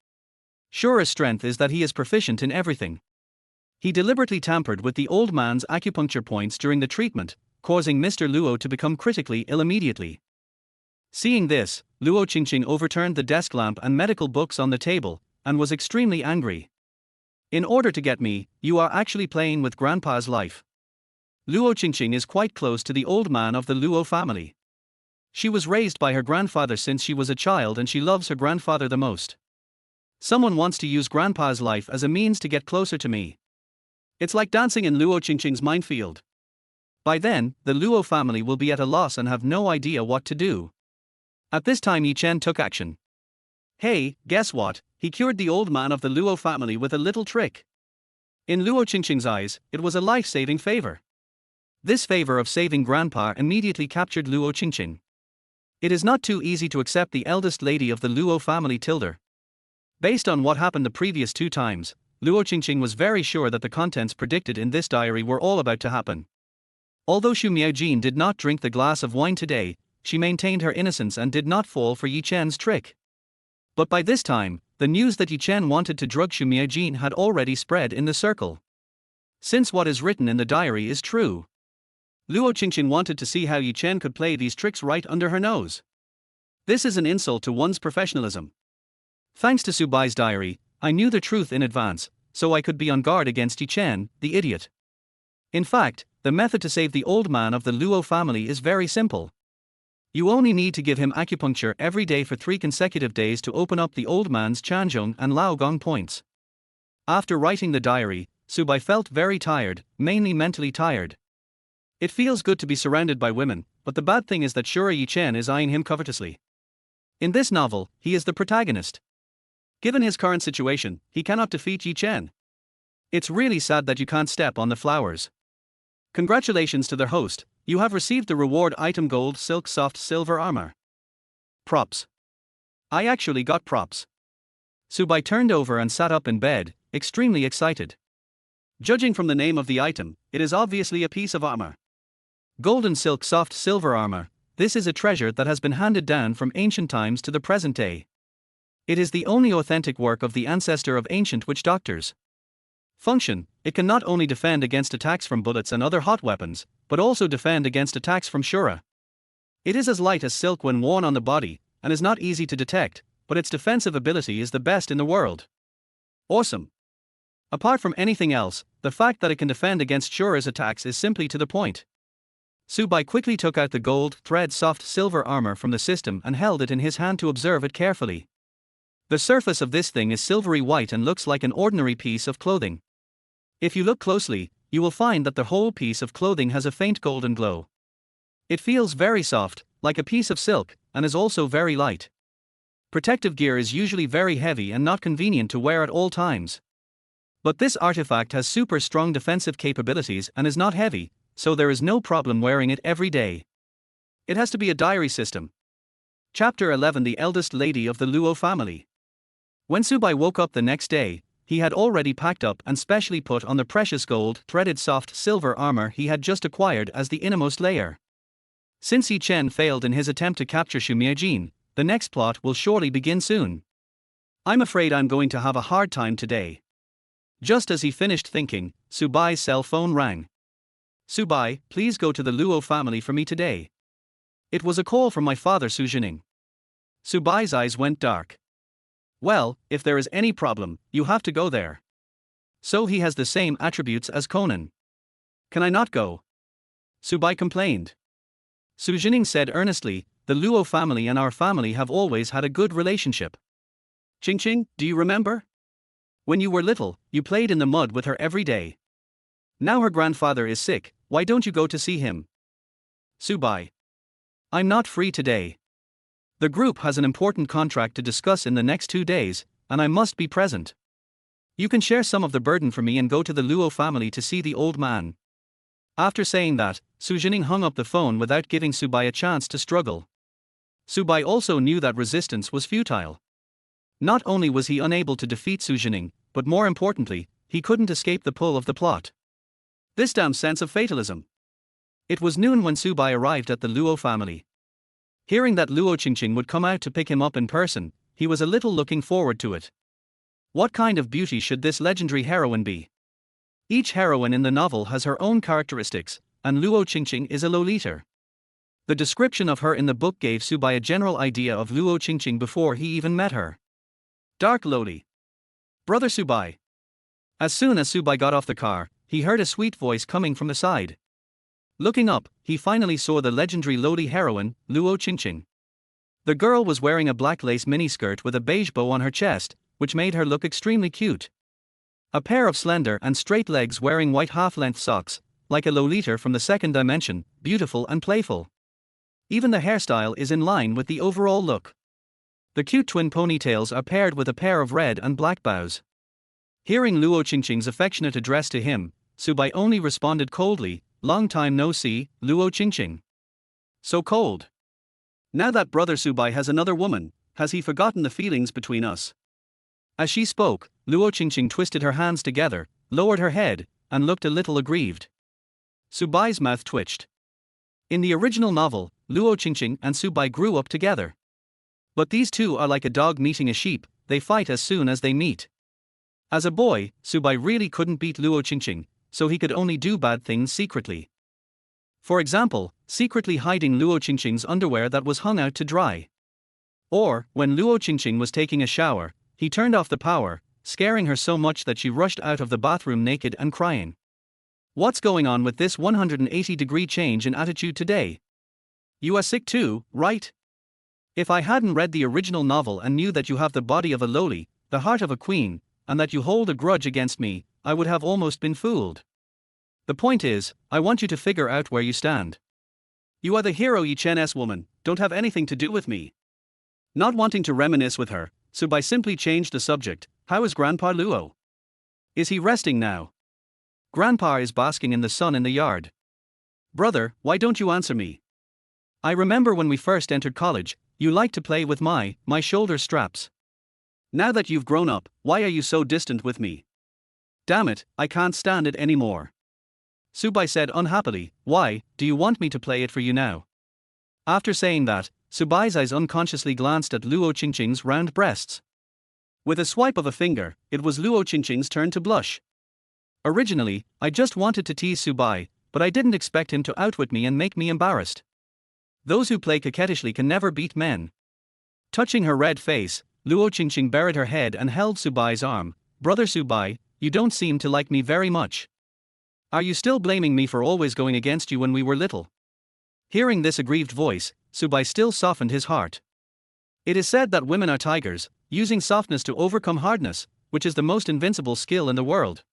Sure's strength is that he is proficient in everything. He deliberately tampered with the old man's acupuncture points during the treatment, causing Mr. Luo to become critically ill immediately. Seeing this, Luo Qingqing overturned the desk lamp and medical books on the table, and was extremely angry. In order to get me, you are actually playing with Grandpa's life. Luo Qingqing is quite close to the old man of the Luo family. She was raised by her grandfather since she was a child and she loves her grandfather the most. Someone wants to use Grandpa's life as a means to get closer to me. It's like dancing in Luo Qingqing's minefield. By then, the Luo family will be at a loss and have no idea what to do. At this time Yi Chen took action. Hey, guess what? He cured the old man of the Luo family with a little trick. In Luo Qingqing's eyes, it was a life-saving favor. This favor of saving Grandpa immediately captured Luo Qingqing. It is not too easy to accept the eldest lady of the Luo family tilde. Based on what happened the previous two times, Luo Qingqing was very sure that the contents predicted in this diary were all about to happen. Although Xu Miaojin did not drink the glass of wine today, she maintained her innocence and did not fall for Yi Chen's trick. But by this time, the news that Yi Chen wanted to drug Xu Miaojin had already spread in the circle. Since what is written in the diary is true, Luo Qingqing wanted to see how Yi Chen could play these tricks right under her nose. This is an insult to one's professionalism. Thanks to Subai's diary, I knew the truth in advance, so I could be on guard against Yi Chen, the idiot. In fact, the method to save the old man of the Luo family is very simple. You only need to give him acupuncture every day for 3 consecutive days to open up the old man's Chanzhong and Laogong points. After writing the diary, Subai felt very tired, mainly mentally tired. It feels good to be surrounded by women, but the bad thing is that Sure Yi Chen is eyeing him covetously. In this novel, he is the protagonist. Given his current situation, he cannot defeat Yi Chen. It's really sad that you can't step on the flowers. Congratulations to their host, you have received the reward item gold silk soft silver armor. Props. I actually got props. Subai turned over and sat up in bed, extremely excited. Judging from the name of the item, it is obviously a piece of armor. Golden silk soft silver armor, this is a treasure that has been handed down from ancient times to the present day. It is the only authentic work of the ancestor of ancient witch doctors. Function, it can not only defend against attacks from bullets and other hot weapons, but also defend against attacks from Shura. It is as light as silk when worn on the body, and is not easy to detect, but its defensive ability is the best in the world. Awesome. Apart from anything else, the fact that it can defend against Shura's attacks is simply to the point. Subai quickly took out the gold thread soft silver armor from the system and held it in his hand to observe it carefully. The surface of this thing is silvery white and looks like an ordinary piece of clothing. If you look closely, you will find that the whole piece of clothing has a faint golden glow. It feels very soft, like a piece of silk, and is also very light. Protective gear is usually very heavy and not convenient to wear at all times. But this artifact has super strong defensive capabilities and is not heavy, so there is no problem wearing it every day. It has to be a diary system. Chapter 11 The eldest lady of the Luo family. When Subai woke up the next day, he had already packed up and specially put on the precious gold threaded soft silver armor he had just acquired as the innermost layer. Since Yi Chen failed in his attempt to capture Xu Miejin, the next plot will surely begin soon. I'm afraid I'm going to have a hard time today. Just as he finished thinking, Subai's cell phone rang. Subai, please go to the Luo family for me today. It was a call from my father Su Jining. Subai's eyes went dark. Well, if there is any problem, you have to go there. So he has the same attributes as Conan. Can I not go? Subai complained. Su Jining said earnestly, the Luo family and our family have always had a good relationship. Qingqing, do you remember? When you were little, you played in the mud with her every day. Now her grandfather is sick, why don't you go to see him? Subai. I'm not free today. The group has an important contract to discuss in the next 2 days, and I must be present. You can share some of the burden for me and go to the Luo family to see the old man. After saying that, Su Jining hung up the phone without giving Subai a chance to struggle. Subai also knew that resistance was futile. Not only was he unable to defeat Su Jining, but more importantly, he couldn't escape the pull of the plot. This damn sense of fatalism. It was noon when Subai arrived at the Luo family. Hearing that Luo Qingqing would come out to pick him up in person, he was a little looking forward to it. What kind of beauty should this legendary heroine be? Each heroine in the novel has her own characteristics, and Luo Qingqing is a Lolita. The description of her in the book gave Subai a general idea of Luo Qingqing before he even met her. Dark Loli. Brother Subai. As soon as Subai got off the car, he heard a sweet voice coming from the side. Looking up, he finally saw the legendary Loli heroine, Luo Qingqing. The girl was wearing a black lace miniskirt with a beige bow on her chest, which made her look extremely cute. A pair of slender and straight legs wearing white half-length socks, like a Lolita from the second dimension, beautiful and playful. Even the hairstyle is in line with the overall look. The cute twin ponytails are paired with a pair of red and black bows. Hearing Luo Qingqing's affectionate address to him, Subai only responded coldly, long time no see, Luo Qingqing. So cold. Now that brother Subai has another woman, has he forgotten the feelings between us? As she spoke, Luo Qingqing twisted her hands together, lowered her head, and looked a little aggrieved. Subai's mouth twitched. In the original novel, Luo Qingqing and Subai grew up together. But these two are like a dog meeting a sheep, they fight as soon as they meet. As a boy, Subai really couldn't beat Luo Qingqing, so he could only do bad things secretly. For example, secretly hiding Luo Qingqing's underwear that was hung out to dry. Or, when Luo Qingqing was taking a shower, he turned off the power, scaring her so much that she rushed out of the bathroom naked and crying. What's going on with this 180-degree change in attitude today? You are sick too, right? If I hadn't read the original novel and knew that you have the body of a loli, the heart of a queen, and that you hold a grudge against me, I would have almost been fooled. The point is, I want you to figure out where you stand. You are the hero Yi Chen's woman, don't have anything to do with me. Not wanting to reminisce with her, Subai simply changed the subject. How is Grandpa Luo? Is he resting now? Grandpa is basking in the sun in the yard. Brother, why don't you answer me? I remember when we first entered college, you liked to play with my shoulder straps. Now that you've grown up, why are you so distant with me? Damn it, I can't stand it anymore. Subai said unhappily, why, do you want me to play it for you now? After saying that, Subai's eyes unconsciously glanced at Luo Qingqing's round breasts. With a swipe of a finger, it was Luo Qingqing's turn to blush. Originally, I just wanted to tease Subai, but I didn't expect him to outwit me and make me embarrassed. Those who play coquettishly can never beat men. Touching her red face, Luo Qingqing buried her head and held Subai's arm. Brother Subai, you don't seem to like me very much. Are you still blaming me for always going against you when we were little? Hearing this aggrieved voice, Subai still softened his heart. It is said that women are tigers, using softness to overcome hardness, which is the most invincible skill in the world.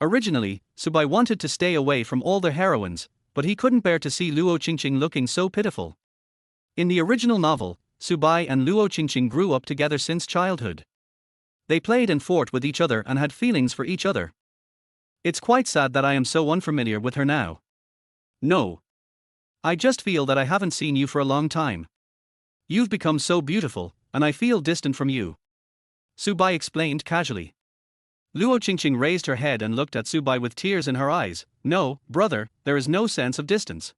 Originally, Subai wanted to stay away from all the heroines, but he couldn't bear to see Luo Qingqing looking so pitiful. In the original novel, Subai and Luo Qingqing grew up together since childhood. They played and fought with each other and had feelings for each other. It's quite sad that I am so unfamiliar with her now. No. I just feel that I haven't seen you for a long time. You've become so beautiful, and I feel distant from you. Subai explained casually. Luo Qingqing raised her head and looked at Subai with tears in her eyes. No, brother, there is no sense of distance.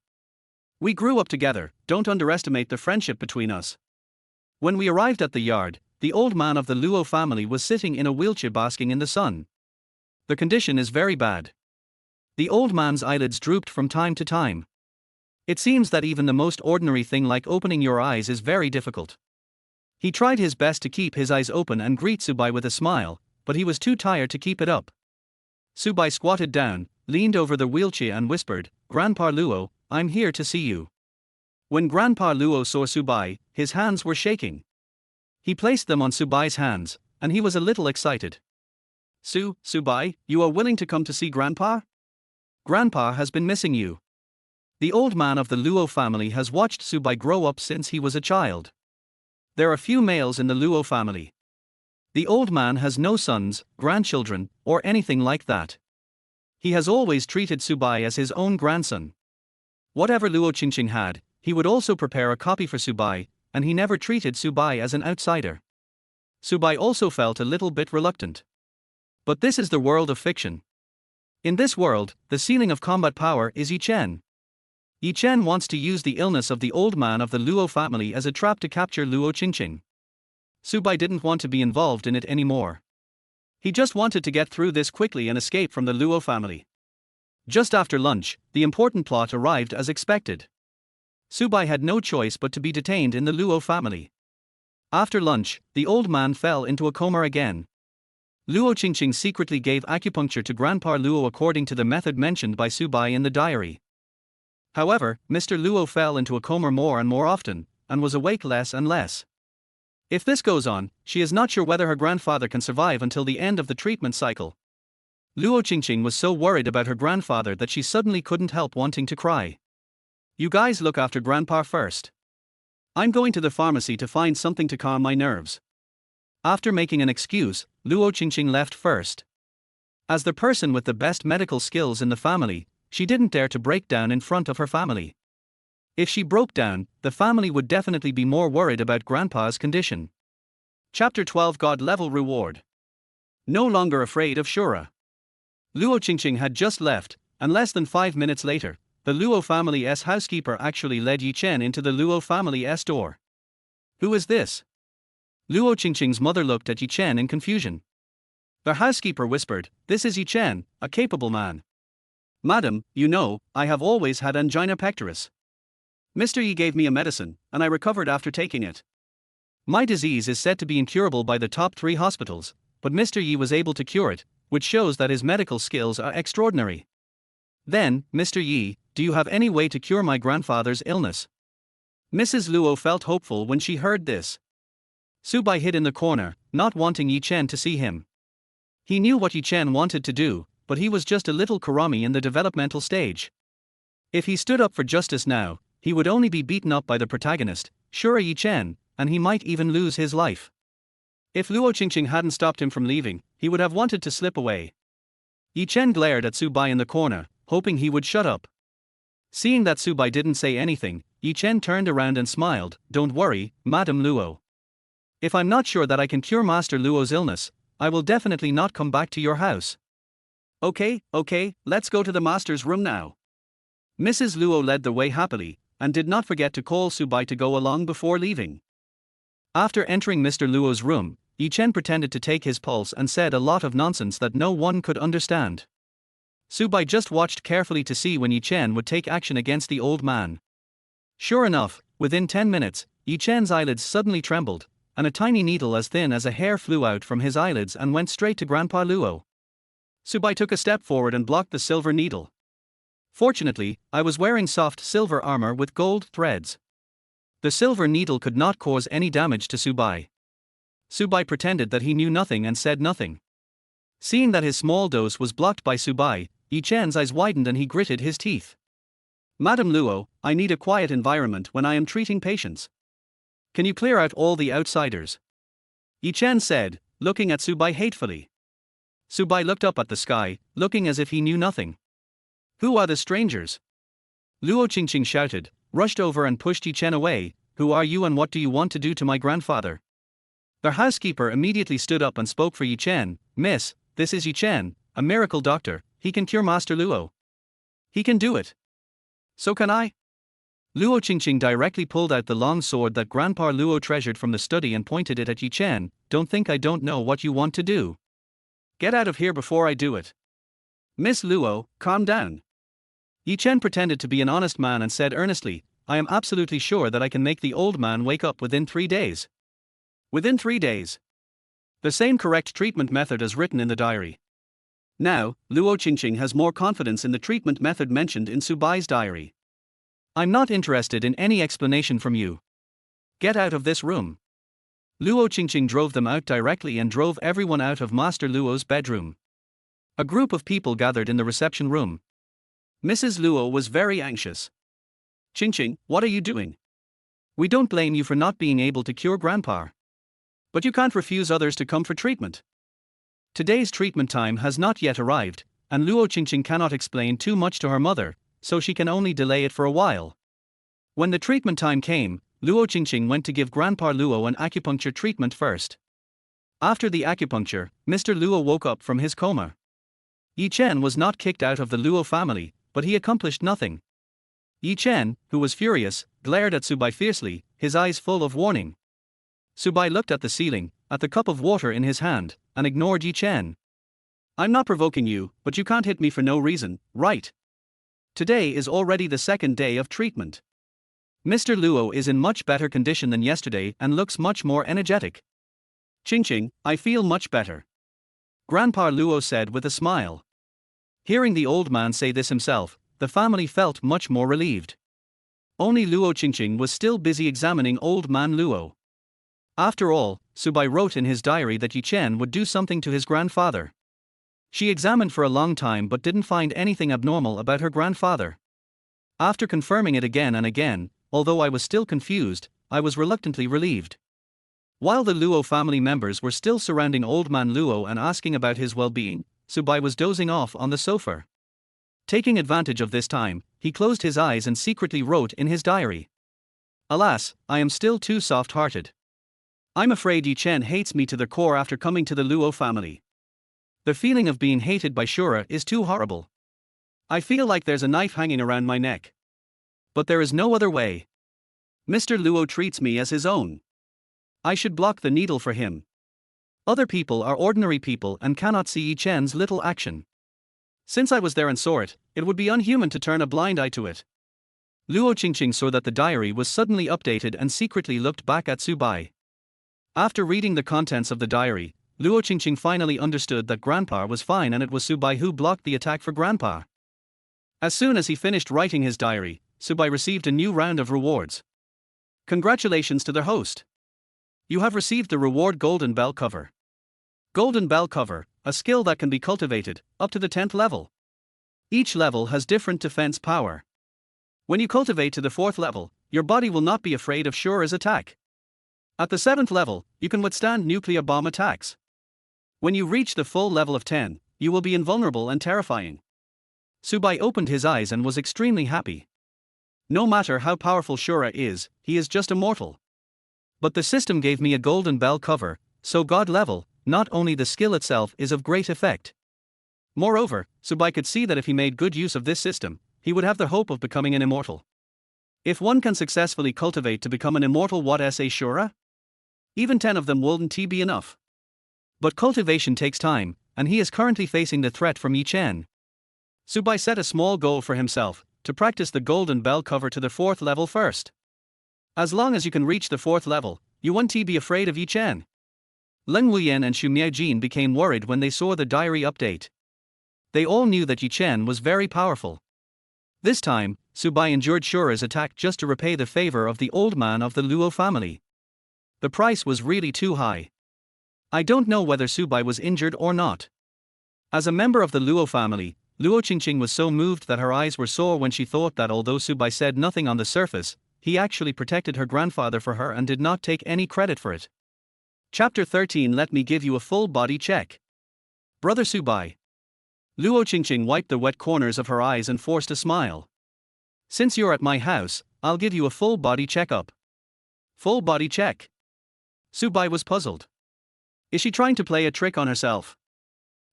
We grew up together, don't underestimate the friendship between us. When we arrived at the yard, the old man of the Luo family was sitting in a wheelchair basking in the sun. The condition is very bad. The old man's eyelids drooped from time to time. It seems that even the most ordinary thing like opening your eyes is very difficult. He tried his best to keep his eyes open and greet Subai with a smile, but he was too tired to keep it up. Subai squatted down, leaned over the wheelchair and whispered, Grandpa Luo, I'm here to see you. When Grandpa Luo saw Subai, his hands were shaking. He placed them on Subai's hands, and he was a little excited. Subai, you are willing to come to see Grandpa? Grandpa has been missing you. The old man of the Luo family has watched Subai grow up since he was a child. There are few males in the Luo family. The old man has no sons, grandchildren, or anything like that. He has always treated Subai as his own grandson. Whatever Luo Qingqing had, he would also prepare a copy for Subai, and he never treated Subai as an outsider. Subai also felt a little bit reluctant. But this is the world of fiction. In this world, the ceiling of combat power is Yi Chen. Yi Chen wants to use the illness of the old man of the Luo family as a trap to capture Luo Qingqing. Subai didn't want to be involved in it anymore. He just wanted to get through this quickly and escape from the Luo family. Just after lunch, the important plot arrived as expected. Subai had no choice but to be detained in the Luo family. After lunch, the old man fell into a coma again. Luo Qingqing secretly gave acupuncture to Grandpa Luo according to the method mentioned by Subai in the diary. However, Mr. Luo fell into a coma more and more often, and was awake less and less. If this goes on, she is not sure whether her grandfather can survive until the end of the treatment cycle. Luo Qingqing was so worried about her grandfather that she suddenly couldn't help wanting to cry. You guys look after Grandpa first. I'm going to the pharmacy to find something to calm my nerves. After making an excuse, Luo Qingqing left first. As the person with the best medical skills in the family, she didn't dare to break down in front of her family. If she broke down, the family would definitely be more worried about Grandpa's condition. Chapter 12 God-level reward. No longer afraid of Shura. Luo Qingqing had just left, and less than 5 minutes later, the Luo family's housekeeper actually led Yi Chen into the Luo family's door. Who is this? Luo Qingqing's mother looked at Yi Chen in confusion. The housekeeper whispered, This is Yi Chen, a capable man. Madam, you know, I have always had angina pectoris. Mr. Yi gave me a medicine, and I recovered after taking it. My disease is said to be incurable by the top 3 hospitals, but Mr. Yi was able to cure it, which shows that his medical skills are extraordinary. Then, Mr. Yi, do you have any way to cure my grandfather's illness? Mrs. Luo felt hopeful when she heard this. Subai hid in the corner, not wanting Yi Chen to see him. He knew what Yi Chen wanted to do, but he was just a little kurami in the developmental stage. If he stood up for justice now, he would only be beaten up by the protagonist, Shura Yi Chen, and he might even lose his life. If Luo Qingqing hadn't stopped him from leaving, he would have wanted to slip away. Yi Chen glared at Subai in the corner, hoping he would shut up. Seeing that Subai didn't say anything, Yi Chen turned around and smiled, Don't worry, Madam Luo. If I'm not sure that I can cure Master Luo's illness, I will definitely not come back to your house. Okay, let's go to the master's room now. Mrs. Luo led the way happily, and did not forget to call Subai to go along before leaving. After entering Mr. Luo's room, Yi Chen pretended to take his pulse and said a lot of nonsense that no one could understand. Subai just watched carefully to see when Yi Chen would take action against the old man. Sure enough, within 10 minutes, Yi Chen's eyelids suddenly trembled, and a tiny needle as thin as a hair flew out from his eyelids and went straight to Grandpa Luo. Subai took a step forward and blocked the silver needle. Fortunately, I was wearing soft silver armor with gold threads. The silver needle could not cause any damage to Subai. Subai pretended that he knew nothing and said nothing. Seeing that his small dose was blocked by Subai, Yi Chen's eyes widened and he gritted his teeth. Madam Luo, I need a quiet environment when I am treating patients. Can you clear out all the outsiders? Yi Chen said, looking at Subai hatefully. Subai looked up at the sky, looking as if he knew nothing. Who are the strangers? Luo Qingqing shouted, rushed over and pushed Yi Chen away. Who are you and what do you want to do to my grandfather? The housekeeper immediately stood up and spoke for Yi Chen. Miss, this is Yi Chen, a miracle doctor. He can cure Master Luo. He can do it. So can I? Luo Qingqing directly pulled out the long sword that Grandpa Luo treasured from the study and pointed it at Yi Chen. Don't think I don't know what you want to do. Get out of here before I do it. Miss Luo, calm down. Yi Chen pretended to be an honest man and said earnestly, I am absolutely sure that I can make the old man wake up within 3 days. Within 3 days. The same correct treatment method as written in the diary. Now, Luo Qingqing has more confidence in the treatment method mentioned in Subai's diary. I'm not interested in any explanation from you. Get out of this room. Luo Qingqing drove them out directly and drove everyone out of Master Luo's bedroom. A group of people gathered in the reception room. Mrs. Luo was very anxious. Qingqing, what are you doing? We don't blame you for not being able to cure Grandpa. But you can't refuse others to come for treatment. Today's treatment time has not yet arrived, and Luo Qingqing cannot explain too much to her mother, so she can only delay it for a while. When the treatment time came, Luo Qingqing went to give Grandpa Luo an acupuncture treatment first. After the acupuncture, Mr. Luo woke up from his coma. Yi Chen was not kicked out of the Luo family, but he accomplished nothing. Yi Chen, who was furious, glared at Subai fiercely, his eyes full of warning. Subai looked at the ceiling, at the cup of water in his hand, and ignored Yi Chen. I'm not provoking you, but you can't hit me for no reason, right? Today is already the 2nd day of treatment. Mr. Luo is in much better condition than yesterday and looks much more energetic. Qingqing, I feel much better. Grandpa Luo said with a smile. Hearing the old man say this himself, the family felt much more relieved. Only Luo Qingqing was still busy examining old man Luo. After all, Subai wrote in his diary that Yi Chen would do something to his grandfather. She examined for a long time but didn't find anything abnormal about her grandfather. After confirming it again and again, although I was still confused, I was reluctantly relieved. While the Luo family members were still surrounding old man Luo and asking about his well-being, Subai was dozing off on the sofa. Taking advantage of this time, he closed his eyes and secretly wrote in his diary. Alas, I am still too soft-hearted. I'm afraid Yi Chen hates me to the core after coming to the Luo family. The feeling of being hated by Shura is too horrible. I feel like there's a knife hanging around my neck. But there is no other way. Mr. Luo treats me as his own. I should block the needle for him. Other people are ordinary people and cannot see Yi Chen's little action. Since I was there and saw it, it would be unhuman to turn a blind eye to it. Luo Qingqing saw that the diary was suddenly updated and secretly looked back at Subai. After reading the contents of the diary, Luo Qingqing finally understood that Grandpa was fine and it was Subai who blocked the attack for Grandpa. As soon as he finished writing his diary, Subai received a new round of rewards. Congratulations to the host. You have received the reward Golden Bell Cover. Golden Bell Cover, a skill that can be cultivated, up to the 10th level. Each level has different defense power. When you cultivate to the 4th level, your body will not be afraid of Shura's attack. At the 7th level, you can withstand nuclear bomb attacks. When you reach the full level of 10, you will be invulnerable and terrifying. Subai opened his eyes and was extremely happy. No matter how powerful Shura is, he is just a mortal. But the system gave me a golden bell cover, so God level, not only the skill itself is of great effect. Moreover, Subai could see that if he made good use of this system, he would have the hope of becoming an immortal. If one can successfully cultivate to become an immortal, what say Shura? Even 10 of them wouldn't be enough. But cultivation takes time, and he is currently facing the threat from Yi Chen. Subai set a small goal for himself, to practice the golden bell cover to the 4th level first. As long as you can reach the 4th level, you won't be afraid of Yi Chen. Leng Wuyan and Xu Miaojin became worried when they saw the diary update. They all knew that Yi Chen was very powerful. This time, Subai endured Shura's attack just to repay the favor of the old man of the Luo family. The price was really too high. I don't know whether Subai was injured or not. As a member of the Luo family, Luo Qingqing was so moved that her eyes were sore when she thought that although Subai said nothing on the surface, he actually protected her grandfather for her and did not take any credit for it. Chapter 13. Let me give you a full body check. Brother Subai. Luo Qingqing wiped the wet corners of her eyes and forced a smile. Since you're at my house, I'll give you a full body checkup. Full body check? Subai was puzzled. Is she trying to play a trick on herself?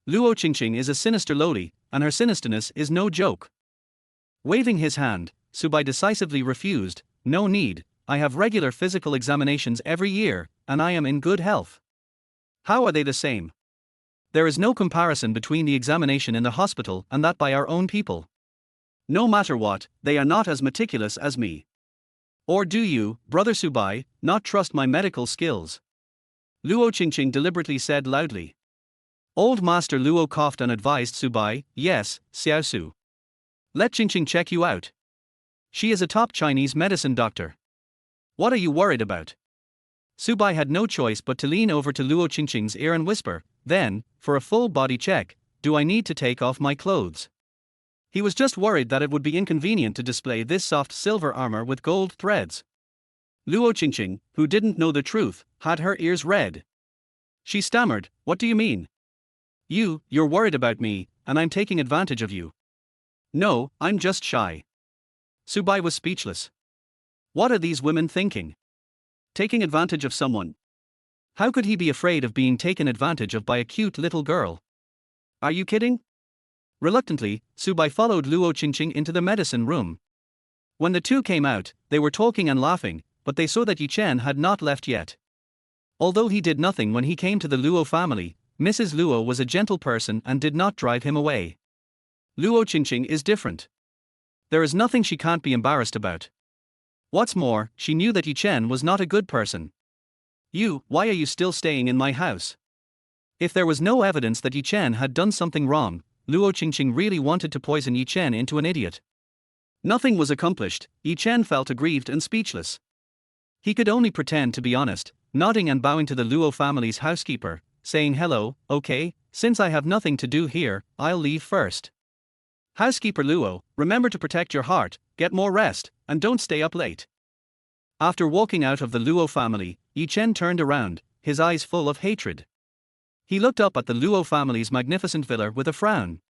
Luo Qingqing is a sinister loli, and her sinisterness is no joke. Waving his hand, Subai decisively refused. No need, I have regular physical examinations every year, and I am in good health. How are they the same? There is no comparison between the examination in the hospital and that by our own people. No matter what, they are not as meticulous as me. Or do you, Brother Subai, not trust my medical skills? Luo Qingqing deliberately said loudly. Old Master Luo coughed and advised Subai, yes, Xiaosu. Let Qingqing check you out. She is a top Chinese medicine doctor. What are you worried about? Subai had no choice but to lean over to Luo Qingqing's ear and whisper, then, for a full body check, do I need to take off my clothes? He was just worried that it would be inconvenient to display this soft silver armor with gold threads. Luo Qingqing, who didn't know the truth, had her ears red. She stammered, what do you mean? You're worried about me, and I'm taking advantage of you. No, I'm just shy. Subai was speechless. What are these women thinking? Taking advantage of someone? How could he be afraid of being taken advantage of by a cute little girl? Are you kidding? Reluctantly, Subai followed Luo Qingqing into the medicine room. When the two came out, they were talking and laughing, but they saw that Yi Chen had not left yet. Although he did nothing when he came to the Luo family, Mrs. Luo was a gentle person and did not drive him away. Luo Qingqing is different. There is nothing she can't be embarrassed about. What's more, she knew that Yi Chen was not a good person. Why are you still staying in my house? If there was no evidence that Yi Chen had done something wrong, Luo Qingqing really wanted to poison Yi Chen into an idiot. Nothing was accomplished. Yi Chen felt aggrieved and speechless. He could only pretend to be honest, nodding and bowing to the Luo family's housekeeper, saying hello, okay, since I have nothing to do here, I'll leave first. Housekeeper Luo, remember to protect your heart, get more rest, and don't stay up late. After walking out of the Luo family, Yi Chen turned around, his eyes full of hatred. He looked up at the Luo family's magnificent villa with a frown.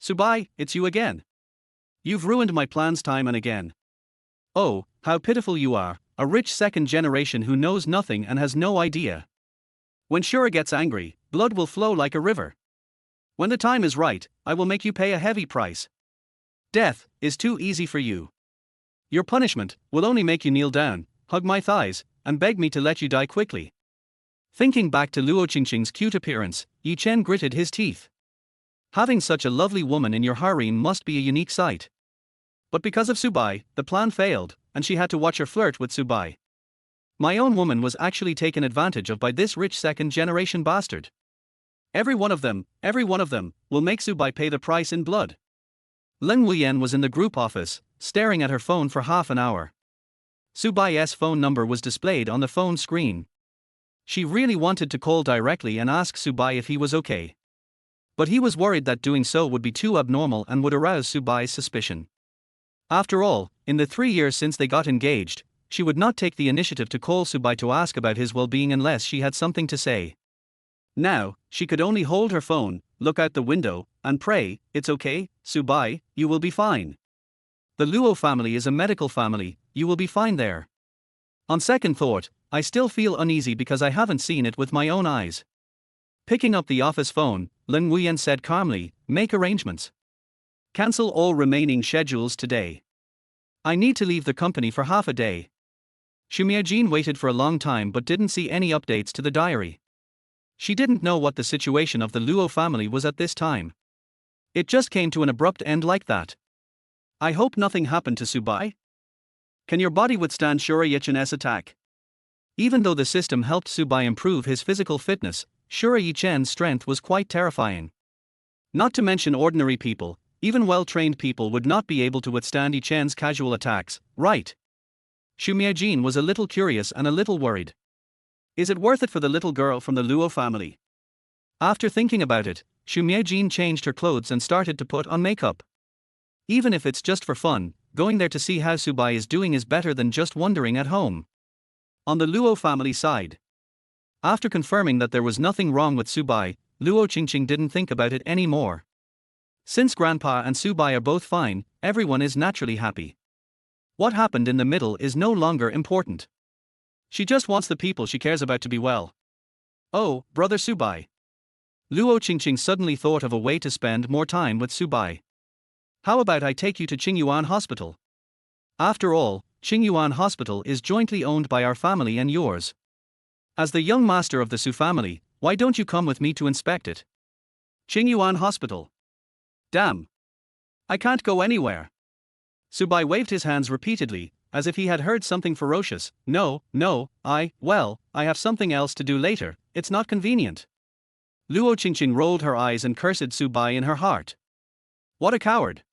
Subai, it's you again. You've ruined my plans time and again. Oh, how pitiful you are, a rich second generation who knows nothing and has no idea. When Shura gets angry, blood will flow like a river. When the time is right, I will make you pay a heavy price. Death is too easy for you. Your punishment will only make you kneel down, hug my thighs, and beg me to let you die quickly. Thinking back to Luo Qingqing's cute appearance, Yi Chen gritted his teeth. Having such a lovely woman in your harem must be a unique sight. But because of Subai, the plan failed, and she had to watch her flirt with Subai. My own woman was actually taken advantage of by this rich second-generation bastard. Every one of them will make Subai pay the price in blood. Leng Wuyan was in the group office, staring at her phone for half an hour. Subai's phone number was displayed on the phone screen. She really wanted to call directly and ask Subai if he was okay. But he was worried that doing so would be too abnormal and would arouse Subai's suspicion. After all, in the 3 years since they got engaged, she would not take the initiative to call Subai to ask about his well-being unless she had something to say. Now, she could only hold her phone, look out the window, and pray, it's okay, Subai, you will be fine. The Luo family is a medical family, you will be fine there. On second thought, I still feel uneasy because I haven't seen it with my own eyes. Picking up the office phone, Lin Nguyen said calmly, make arrangements. Cancel all remaining schedules today. I need to leave the company for half a day. Xu Miajin waited for a long time but didn't see any updates to the diary. She didn't know what the situation of the Luo family was at this time. It just came to an abrupt end like that. I hope nothing happened to Subai. Can your body withstand Shura Yichen's attack? Even though the system helped Subai improve his physical fitness, Shura Yichen's strength was quite terrifying. Not to mention ordinary people, even well-trained people would not be able to withstand Yichen's casual attacks, right? Xu Miajin was a little curious and a little worried. Is it worth it for the little girl from the Luo family? After thinking about it, Xu Miajin changed her clothes and started to put on makeup. Even if it's just for fun, going there to see how Subai is doing is better than just wondering at home. On the Luo family side, after confirming that there was nothing wrong with Subai, Luo Qingqing didn't think about it anymore. Since Grandpa and Subai are both fine, everyone is naturally happy. What happened in the middle is no longer important. She just wants the people she cares about to be well. Oh, brother Subai. Luo Qingqing suddenly thought of a way to spend more time with Subai. How about I take you to Qingyuan Hospital? After all, Qingyuan Hospital is jointly owned by our family and yours. As the young master of the Su family, why don't you come with me to inspect it? Qingyuan Hospital. Damn. I can't go anywhere. Subai waved his hands repeatedly, as if he had heard something ferocious. No, I have something else to do later, it's not convenient. Luo Qingqing rolled her eyes and cursed Subai in her heart. What a coward.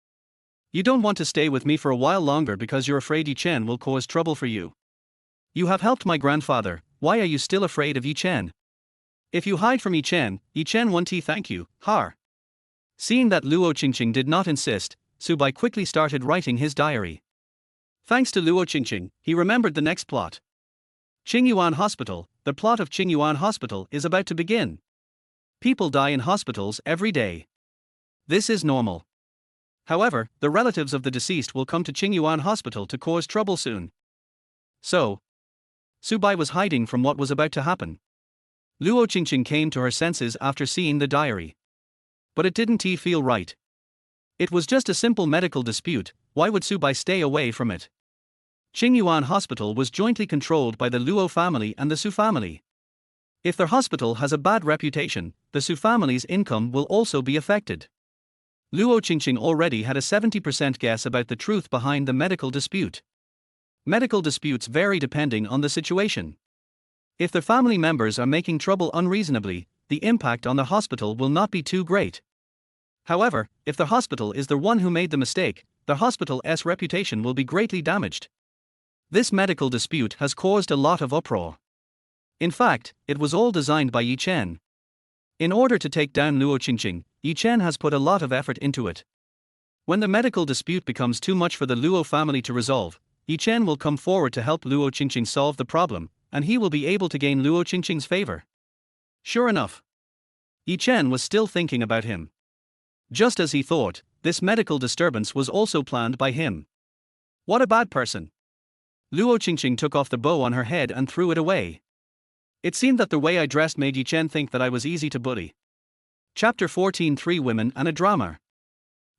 You don't want to stay with me for a while longer because you're afraid Yichen will cause trouble for you. You have helped my grandfather, why are you still afraid of Yichen? If you hide from Yichen won't thank you, har. Seeing that Luo Qingqing did not insist, Subai quickly started writing his diary. Thanks to Luo Qingqing, he remembered the next plot. Qingyuan Hospital, the plot of Qingyuan Hospital is about to begin. People die in hospitals every day. This is normal. However, the relatives of the deceased will come to Qingyuan Hospital to cause trouble soon. So, Subai was hiding from what was about to happen. Luo Qingqing came to her senses after seeing the diary. But it didn't feel right. It was just a simple medical dispute, why would Subai stay away from it? Qingyuan Hospital was jointly controlled by the Luo family and the Su family. If their hospital has a bad reputation, the Su family's income will also be affected. Luo Qingqing already had a 70% guess about the truth behind the medical dispute. Medical disputes vary depending on the situation. If the family members are making trouble unreasonably, the impact on the hospital will not be too great. However, if the hospital is the one who made the mistake, the hospital's reputation will be greatly damaged. This medical dispute has caused a lot of uproar. In fact, it was all designed by Yichen. In order to take down Luo Qingqing, Yichen has put a lot of effort into it. When the medical dispute becomes too much for the Luo family to resolve, Yichen will come forward to help Luo Qingqing solve the problem, and he will be able to gain Luo Qingqing's favor. Sure enough, Yichen was still thinking about him. Just as he thought, this medical disturbance was also planned by him. What a bad person. Luo Qingqing took off the bow on her head and threw it away. It seemed that the way I dressed made Yichen think that I was easy to bully. Chapter 14 3 Women and a Drama.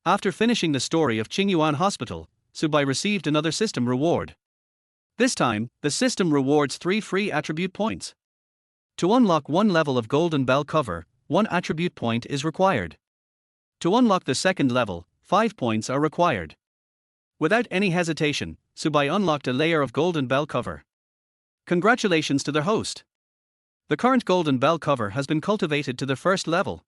After finishing the story of Qingyuan Hospital, Subai received another system reward. This time, the system rewards 3 free attribute points. To unlock one level of Golden Bell cover, 1 attribute point is required. To unlock the second level, 5 points are required. Without any hesitation, Subai unlocked a layer of Golden Bell cover. Congratulations to the host. The current Golden Bell cover has been cultivated to the first level.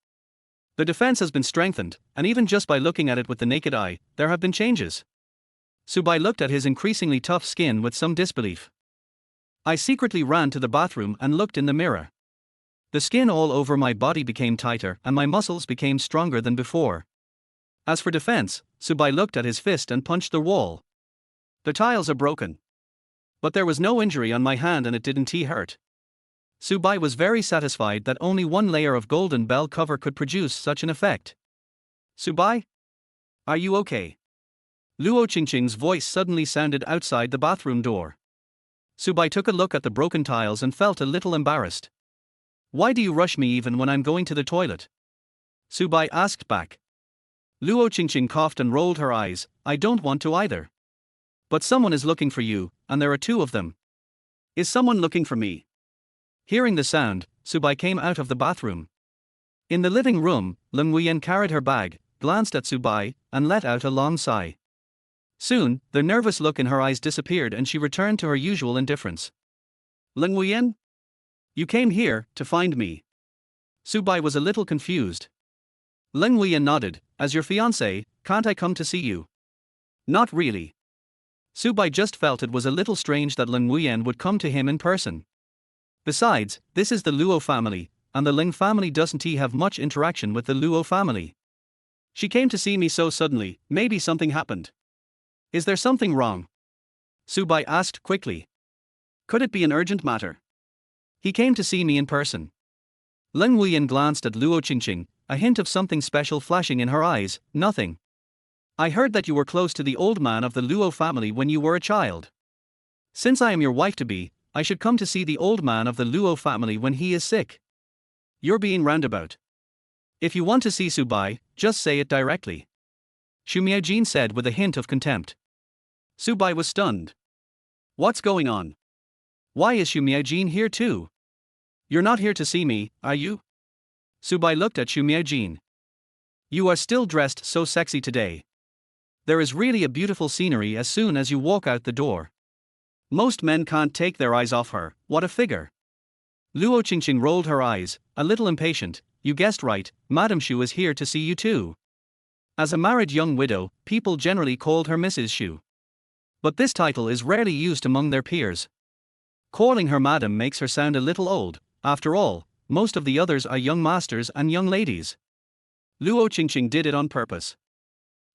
The defense has been strengthened, and even just by looking at it with the naked eye, there have been changes. Subai looked at his increasingly tough skin with some disbelief. I secretly ran to the bathroom and looked in the mirror. The skin all over my body became tighter and my muscles became stronger than before. As for defense, Subai looked at his fist and punched the wall. The tiles are broken. But there was no injury on my hand and it didn't hurt. Subai was very satisfied that only one layer of Golden Bell cover could produce such an effect. Subai? Are you okay? Luo Qingqing's voice suddenly sounded outside the bathroom door. Subai took a look at the broken tiles and felt a little embarrassed. Why do you rush me even when I'm going to the toilet? Subai asked back. Luo Qingqing coughed and rolled her eyes. I don't want to either. But someone is looking for you, and there are two of them. Is someone looking for me? Hearing the sound, Subai came out of the bathroom. In the living room, Leng Wuyan carried her bag, glanced at Subai, and let out a long sigh. Soon, the nervous look in her eyes disappeared and she returned to her usual indifference. Leng Wuyan? You came here to find me. Subai was a little confused. Leng Wuyan nodded. As your fiancée, can't I come to see you? Not really. Subai just felt it was a little strange that Leng Wuyan would come to him in person. Besides, this is the Luo family, and the Ling family doesn't have much interaction with the Luo family. She came to see me so suddenly, maybe something happened. Is there something wrong? Subai asked quickly. Could it be an urgent matter? He came to see me in person. Leng Wuyan glanced at Luo Qingqing, a hint of something special flashing in her eyes. Nothing. I heard that you were close to the old man of the Luo family when you were a child. Since I am your wife-to-be, I should come to see the old man of the Luo family when he is sick. You're being roundabout. If you want to see Subai, just say it directly. Xu Miaojin said with a hint of contempt. Subai was stunned. What's going on? Why is Xu Miaojin here too? You're not here to see me, are you? Subai looked at Xu Miaojin. You are still dressed so sexy today. There is really a beautiful scenery as soon as you walk out the door. Most men can't take their eyes off her. What a figure. Luo Qingqing rolled her eyes, a little impatient. You guessed right, Madame Xu is here to see you too. As a married young widow, people generally called her Mrs. Xu. But this title is rarely used among their peers. Calling her Madam makes her sound a little old. After all, most of the others are young masters and young ladies. Luo Qingqing did it on purpose.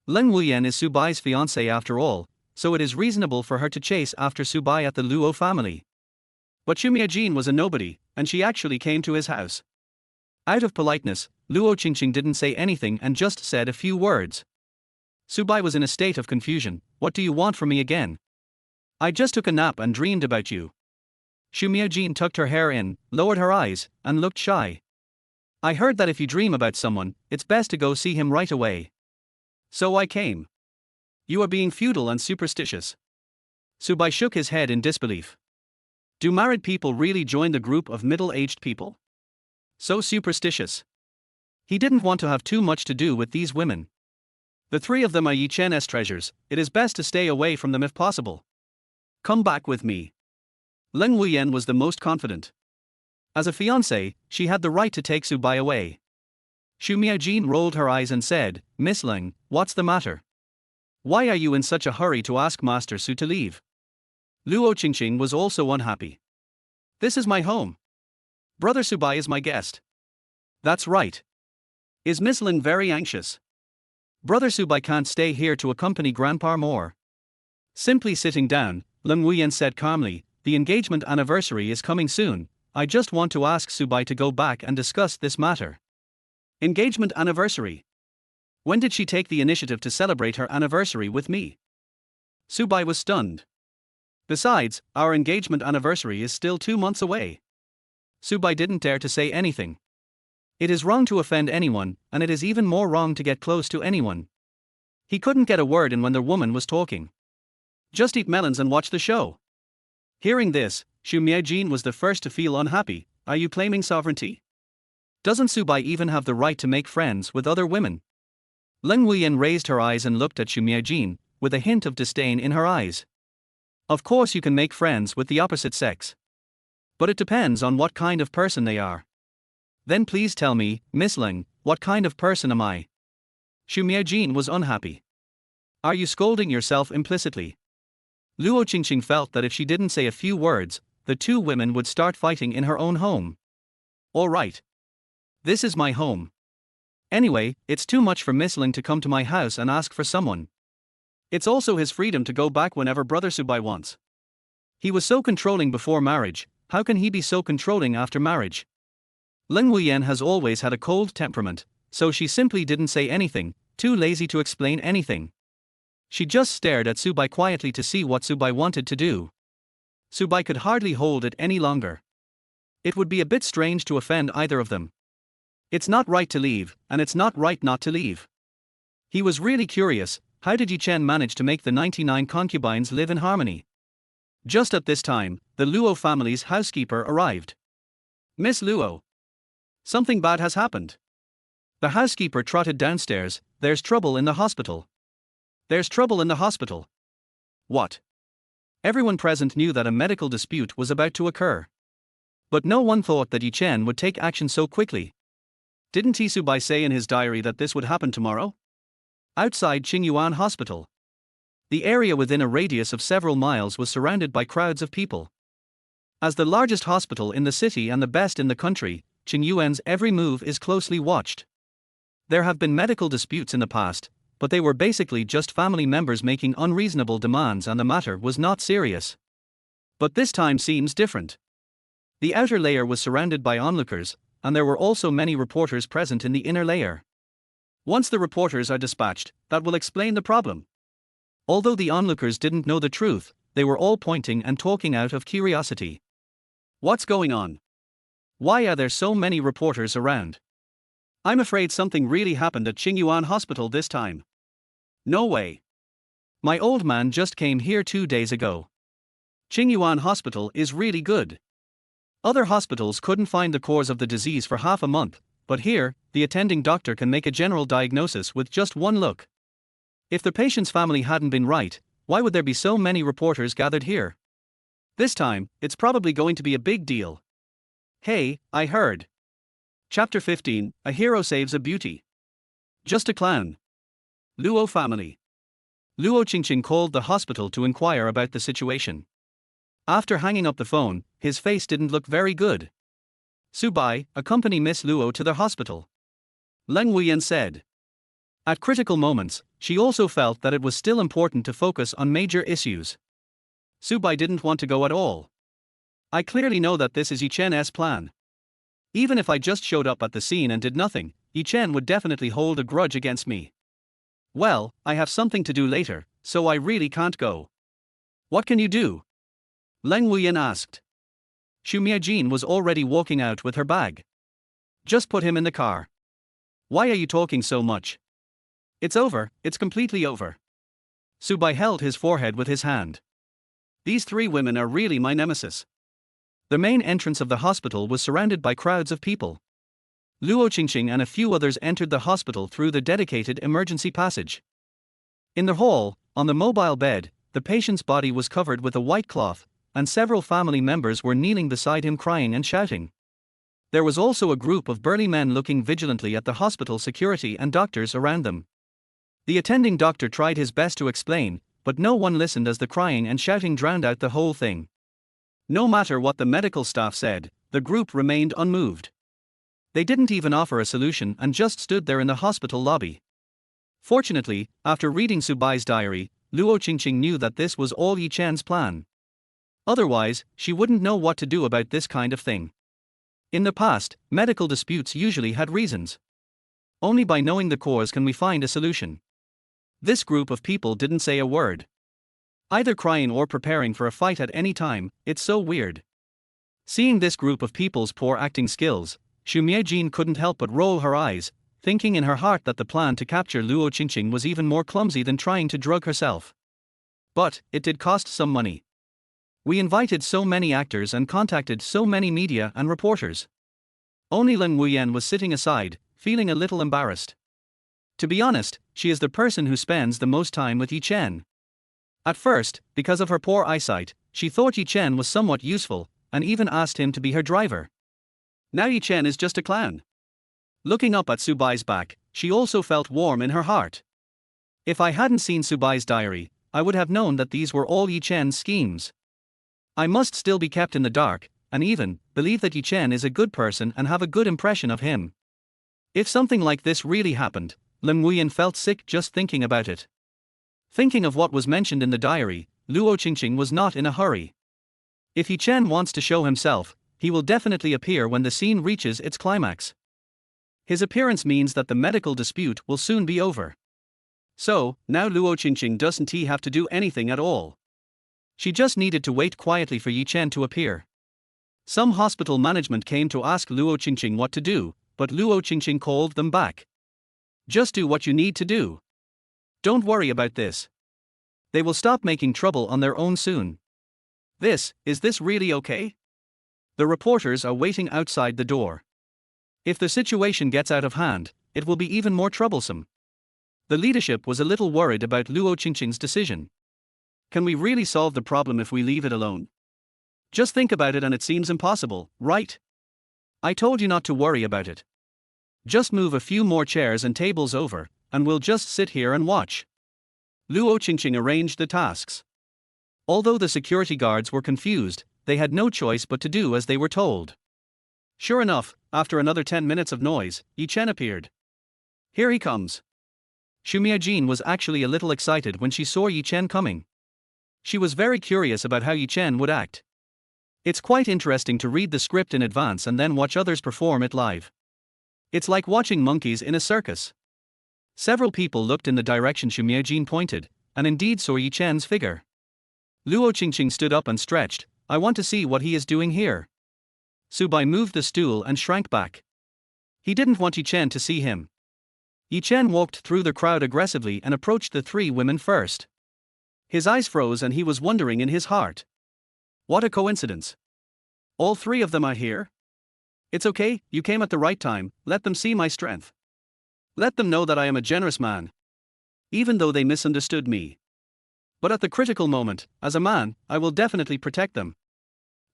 Leng Wuyan is Subai's fiancée after all, so it is reasonable for her to chase after Subai at the Luo family. But Xu Miaojin was a nobody, and she actually came to his house. Out of politeness, Luo Qingqing didn't say anything and just said a few words. Subai was in a state of confusion. What do you want from me again? I just took a nap and dreamed about you. Xu Miaojin tucked her hair in, lowered her eyes, and looked shy. I heard that if you dream about someone, it's best to go see him right away. So I came. You are being feudal and superstitious. Subai shook his head in disbelief. Do married people really join the group of middle-aged people? So superstitious. He didn't want to have too much to do with these women. The three of them are Yi Chen's treasures. It is best to stay away from them if possible. Come back with me. Leng Wuyan was the most confident. As a fiancée, she had the right to take Subai away. Xu Miaojin rolled her eyes and said, Miss Leng, what's the matter? Why are you in such a hurry to ask Master Su to leave? Luo Qingqing was also unhappy. This is my home. Brother Subai is my guest. That's right. Is Miss Leng very anxious? Brother Subai can't stay here to accompany Grandpa more. Simply sitting down, Leng Wuyan said calmly, the engagement anniversary is coming soon. I just want to ask Subai to go back and discuss this matter. Engagement anniversary? When did she take the initiative to celebrate her anniversary with me? Subai was stunned. Besides, our engagement anniversary is still 2 months away. Subai didn't dare to say anything. It is wrong to offend anyone, and it is even more wrong to get close to anyone. He couldn't get a word in when the woman was talking. Just eat melons and watch the show. Hearing this, Xu Miaojin was the first to feel unhappy. Are you claiming sovereignty? Doesn't Subai even have the right to make friends with other women? Leng Wuyan raised her eyes and looked at Xu Miaojin, with a hint of disdain in her eyes. Of course you can make friends with the opposite sex. But it depends on what kind of person they are. Then please tell me, Miss Leng, what kind of person am I? Xu Miaojin was unhappy. Are you scolding yourself implicitly? Luo Qingqing felt that if she didn't say a few words, the two women would start fighting in her own home. All right. This is my home. Anyway, it's too much for Miss Leng to come to my house and ask for someone. It's also his freedom to go back whenever Brother Subai wants. He was so controlling before marriage, how can he be so controlling after marriage? Leng Wuyan has always had a cold temperament, so she simply didn't say anything, too lazy to explain anything. She just stared at Subai quietly to see what Subai wanted to do. Subai could hardly hold it any longer. It would be a bit strange to offend either of them. It's not right to leave, and it's not right not to leave. He was really curious, how did Yi Chen manage to make the 99 concubines live in harmony? Just at this time, the Luo family's housekeeper arrived. Miss Luo. Something bad has happened. The housekeeper trotted downstairs. There's trouble in the hospital. There's trouble in the hospital. What? Everyone present knew that a medical dispute was about to occur. But no one thought that Yi Chen would take action so quickly. Didn't Subai say in his diary that this would happen tomorrow? Outside Qingyuan Hospital. The area within a radius of several miles was surrounded by crowds of people. As the largest hospital in the city and the best in the country, Qingyuan's every move is closely watched. There have been medical disputes in the past, but they were basically just family members making unreasonable demands and the matter was not serious. But this time seems different. The outer layer was surrounded by onlookers, and there were also many reporters present in the inner layer. Once the reporters are dispatched, that will explain the problem. Although the onlookers didn't know the truth, they were all pointing and talking out of curiosity. What's going on? Why are there so many reporters around? I'm afraid something really happened at Qingyuan Hospital this time. No way. My old man just came here 2 days ago. Qingyuan Hospital is really good. Other hospitals couldn't find the cause of the disease for half a month, but here, the attending doctor can make a general diagnosis with just one look. If the patient's family hadn't been right, why would there be so many reporters gathered here? This time, it's probably going to be a big deal. Hey, I heard. Chapter 15, A Hero Saves a Beauty. Just a clown. Luo family. Luo Qingqing called the hospital to inquire about the situation. After hanging up the phone, his face didn't look very good. Subai, accompany Miss Luo to the hospital. Leng Wuyan said. At critical moments, she also felt that it was still important to focus on major issues. Subai didn't want to go at all. I clearly know that this is Yi Chen's plan. Even if I just showed up at the scene and did nothing, Yi Chen would definitely hold a grudge against me. Well, I have something to do later, so I really can't go. What can you do? Leng Wuyan asked. Xu Miajin was already walking out with her bag. Just put him in the car. Why are you talking so much? It's over, it's completely over. Subai held his forehead with his hand. These 3 women are really my nemesis. The main entrance of the hospital was surrounded by crowds of people. Luo Qingqing and a few others entered the hospital through the dedicated emergency passage. In the hall, on the mobile bed, the patient's body was covered with a white cloth, and several family members were kneeling beside him crying and shouting. There was also a group of burly men looking vigilantly at the hospital security and doctors around them. The attending doctor tried his best to explain, but no one listened as the crying and shouting drowned out the whole thing. No matter what the medical staff said, the group remained unmoved. They didn't even offer a solution and just stood there in the hospital lobby. Fortunately, after reading Subai's diary, Luo Qingqing knew that this was all Yi Chen's plan. Otherwise, she wouldn't know what to do about this kind of thing. In the past, medical disputes usually had reasons. Only by knowing the cause can we find a solution. This group of people didn't say a word. Either crying or preparing for a fight at any time, it's so weird. Seeing this group of people's poor acting skills, Xu Miajin couldn't help but roll her eyes, thinking in her heart that the plan to capture Luo Qingqing was even more clumsy than trying to drug herself. But, it did cost some money. We invited so many actors and contacted so many media and reporters. Only Leng Wuyan was sitting aside, feeling a little embarrassed. To be honest, she is the person who spends the most time with Yi Chen. At first, because of her poor eyesight, she thought Yi Chen was somewhat useful, and even asked him to be her driver. Now Yi Chen is just a clown. Looking up at Subai's back, she also felt warm in her heart. If I hadn't seen Subai's diary, I would have known that these were all Yi Chen's schemes. I must still be kept in the dark, and even believe that Yi Chen is a good person and have a good impression of him. If something like this really happened, Leng Wuyan felt sick just thinking about it. Thinking of what was mentioned in the diary, Luo Qingqing was not in a hurry. If Yi Chen wants to show himself, he will definitely appear when the scene reaches its climax. His appearance means that the medical dispute will soon be over. So, now Luo Qingqing doesn't have to do anything at all. She just needed to wait quietly for Yi Chen to appear. Some hospital management came to ask Luo Qingqing what to do, but Luo Qingqing called them back. Just do what you need to do. Don't worry about this. They will stop making trouble on their own soon. Is this really okay? The reporters are waiting outside the door. If the situation gets out of hand, it will be even more troublesome. The leadership was a little worried about Luo Qingqing's decision. Can we really solve the problem if we leave it alone? Just think about it and it seems impossible, right? I told you not to worry about it. Just move a few more chairs and tables over, and we'll just sit here and watch. Luo Qingqing arranged the tasks. Although the security guards were confused, they had no choice but to do as they were told. Sure enough, after another 10 minutes of noise, Yi Chen appeared. Here he comes. Xu Miajin was actually a little excited when she saw Yi Chen coming. She was very curious about how Yi Chen would act. It's quite interesting to read the script in advance and then watch others perform it live. It's like watching monkeys in a circus. Several people looked in the direction Xu Miajin pointed, and indeed saw Yi Chen's figure. Luo Qingqing stood up and stretched. I want to see what he is doing here. Su Bai moved the stool and shrank back. He didn't want Yi Chen to see him. Yi Chen walked through the crowd aggressively and approached the three women first. His eyes froze and he was wondering in his heart. What a coincidence. All three of them are here? It's okay, you came at the right time, let them see my strength. Let them know that I am a generous man. Even though they misunderstood me. But at the critical moment, as a man, I will definitely protect them.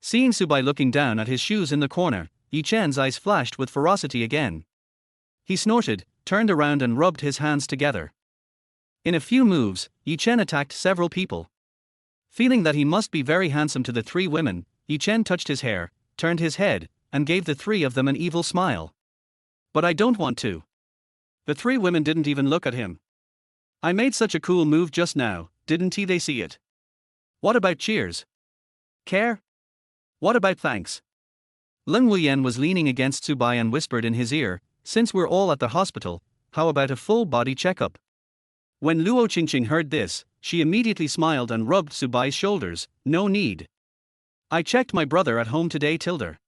Seeing Su Bai looking down at his shoes in the corner, Yi Chen's eyes flashed with ferocity again. He snorted, turned around and rubbed his hands together. In a few moves, Yi Chen attacked several people. Feeling that he must be very handsome to the three women, Yi Chen touched his hair, turned his head, and gave the three of them an evil smile. But I don't want to. The three women didn't even look at him. I made such a cool move just now, didn't they see it? What about cheers? Care? What about thanks? Leng Wuyan was leaning against Su Bai and whispered in his ear, since we're all at the hospital, how about a full body checkup? When Luo Qingqing heard this, she immediately smiled and rubbed Su Bai's shoulders. No need. I checked my brother at home today. Xu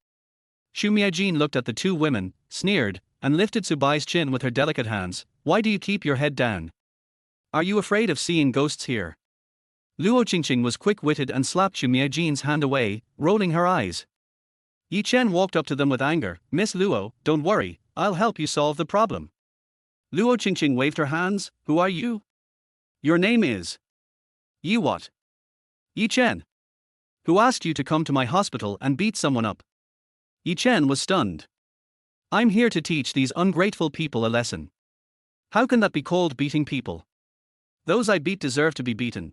Miajin looked at the two women, sneered, and lifted Su Bai's chin with her delicate hands. Why do you keep your head down? Are you afraid of seeing ghosts here? Luo Qingqing was quick-witted and slapped Xu Miajin's hand away, rolling her eyes. Yi Chen walked up to them with anger. Miss Luo, don't worry, I'll help you solve the problem. Luo Qingqing waved her hands. Who are you? Your name is. Yi what? Yi Chen. Who asked you to come to my hospital and beat someone up? Yi Chen was stunned. I'm here to teach these ungrateful people a lesson. How can that be called beating people? Those I beat deserve to be beaten.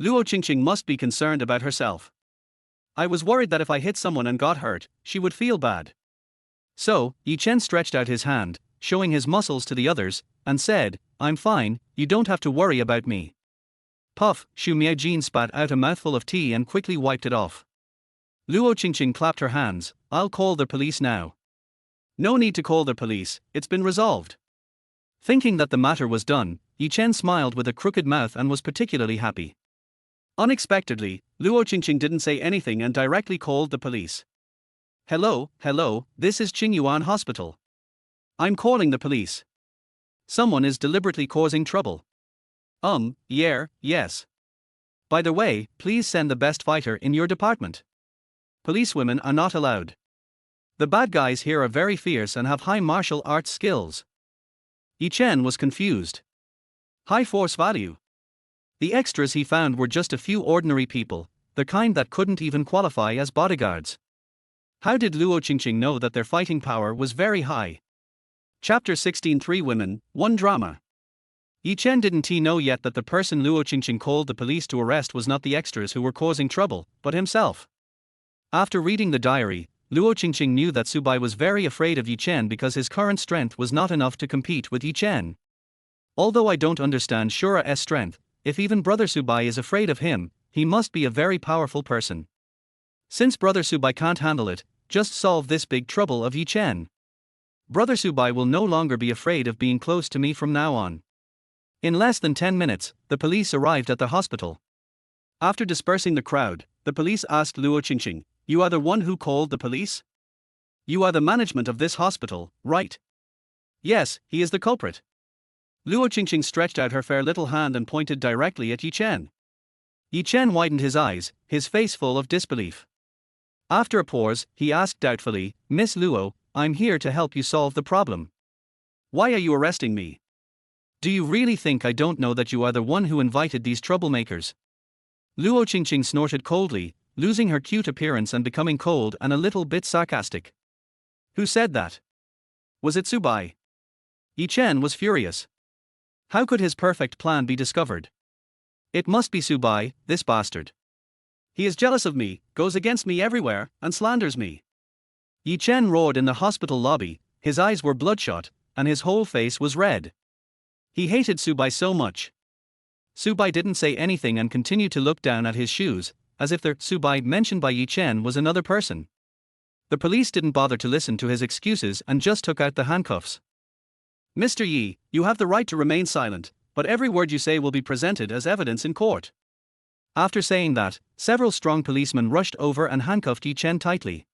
Luo Qingqing must be concerned about herself. I was worried that if I hit someone and got hurt, she would feel bad. So, Yi Chen stretched out his hand, showing his muscles to the others, and said, I'm fine, you don't have to worry about me. Puff, Xu Miajin spat out a mouthful of tea and quickly wiped it off. Luo Qingqing clapped her hands. I'll call the police now. No need to call the police, it's been resolved. Thinking that the matter was done, Yi Chen smiled with a crooked mouth and was particularly happy. Unexpectedly, Luo Qingqing didn't say anything and directly called the police. Hello, this is Qingyuan Hospital. I'm calling the police. Someone is deliberately causing trouble. Yes. By the way, please send the best fighter in your department. Policewomen are not allowed. The bad guys here are very fierce and have high martial arts skills. Yi Chen was confused. High force value. The extras he found were just a few ordinary people, the kind that couldn't even qualify as bodyguards. How did Luo Qingqing know that their fighting power was very high? Chapter 16. 3 Women, 1 Drama. Yi Chen didn't know yet that the person Luo Qingqing called the police to arrest was not the extras who were causing trouble, but himself. After reading the diary, Luo Qingqing knew that Su Bai was very afraid of Yi Chen because his current strength was not enough to compete with Yi Chen. Although I don't understand Shura's strength, if even Brother Su Bai is afraid of him, he must be a very powerful person. Since Brother Su Bai can't handle it, just solve this big trouble of Yi Chen. Brother Su Bai will no longer be afraid of being close to me from now on. In less than 10 minutes, the police arrived at the hospital. After dispersing the crowd, the police asked Luo Qingqing, "You are the one who called the police? You are the management of this hospital, right?" "Yes, he is the culprit." Luo Qingqing stretched out her fair little hand and pointed directly at Yi Chen. Yi Chen widened his eyes, his face full of disbelief. After a pause, he asked doubtfully, "Miss Luo, I'm here to help you solve the problem. Why are you arresting me? Do you really think I don't know that you are the one who invited these troublemakers?" Luo Qingqing snorted coldly, losing her cute appearance and becoming cold and a little bit sarcastic. "Who said that? Was it Subai?" Yi Chen was furious. How could his perfect plan be discovered? It must be Subai, this bastard. He is jealous of me, goes against me everywhere, and slanders me. Yi Chen roared in the hospital lobby, his eyes were bloodshot, and his whole face was red. He hated Subai so much. Subai didn't say anything and continued to look down at his shoes, as if the Subai mentioned by Yi Chen was another person. The police didn't bother to listen to his excuses and just took out the handcuffs. "Mr. Yi, you have the right to remain silent, but every word you say will be presented as evidence in court." After saying that, several strong policemen rushed over and handcuffed Yi Chen tightly.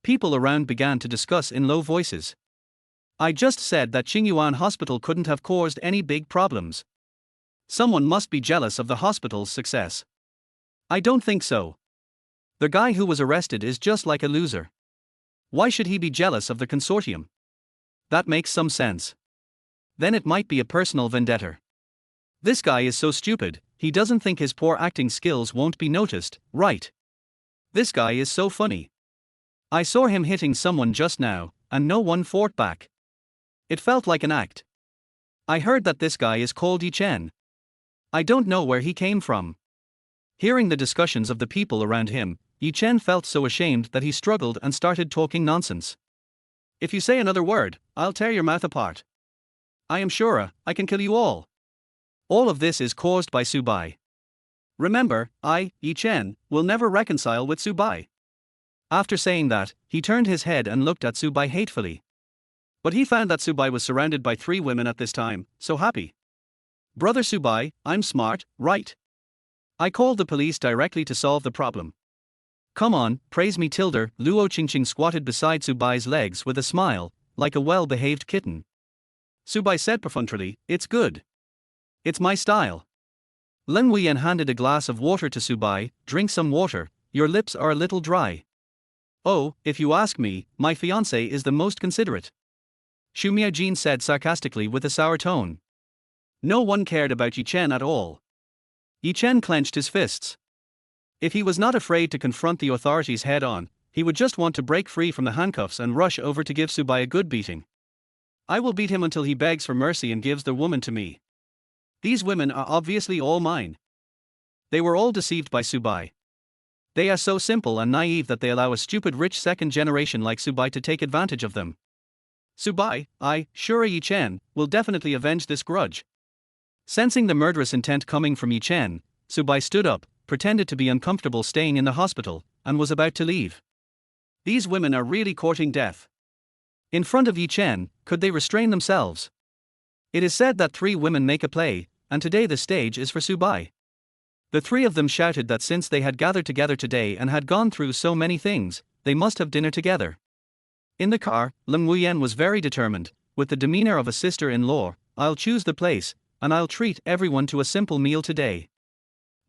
People around began to discuss in low voices. "I just said that Qingyuan Hospital couldn't have caused any big problems. Someone must be jealous of the hospital's success." "I don't think so. The guy who was arrested is just like a loser. Why should he be jealous of the consortium? That makes some sense. Then it might be a personal vendetta. This guy is so stupid, he doesn't think his poor acting skills won't be noticed, right? This guy is so funny. I saw him hitting someone just now, and no one fought back. It felt like an act. I heard that this guy is called Yi Chen. I don't know where he came from." Hearing the discussions of the people around him, Yi Chen felt so ashamed that he struggled and started talking nonsense. "If you say another word, I'll tear your mouth apart. I am sure I can kill you all. All of this is caused by Subai. Remember, I, Yi Chen, will never reconcile with Subai." After saying that, he turned his head and looked at Subai hatefully. But he found that Subai was surrounded by 3 women at this time, so happy. "Brother Subai, I'm smart, right? I called the police directly to solve the problem. Come on, praise me." Luo Qingqing squatted beside Subai's legs with a smile, like a well-behaved kitten. Subai said perfunctorily, "It's good. It's my style." Lin Wuyan handed a glass of water to Subai. "Drink some water, your lips are a little dry." "Oh, if you ask me, my fiancée is the most considerate," Xu Miaojin said sarcastically with a sour tone. No one cared about Yi Chen at all. Yi Chen clenched his fists. If he was not afraid to confront the authorities head-on, he would just want to break free from the handcuffs and rush over to give Subai a good beating. "I will beat him until he begs for mercy and gives the woman to me. These women are obviously all mine." They were all deceived by Subai. They are so simple and naive that they allow a stupid rich second generation like Subai to take advantage of them. Subai, sure Yi Chen, will definitely avenge this grudge. Sensing the murderous intent coming from Yi Chen, Subai stood up, pretended to be uncomfortable staying in the hospital, and was about to leave. These women are really courting death. In front of Yi Chen, could they restrain themselves? It is said that 3 women make a play, and today the stage is for Subai. The 3 of them shouted that since they had gathered together today and had gone through so many things, they must have dinner together. In the car, Lin Wuyan was very determined, with the demeanor of a sister-in-law. "I'll choose the place, and I'll treat everyone to a simple meal today."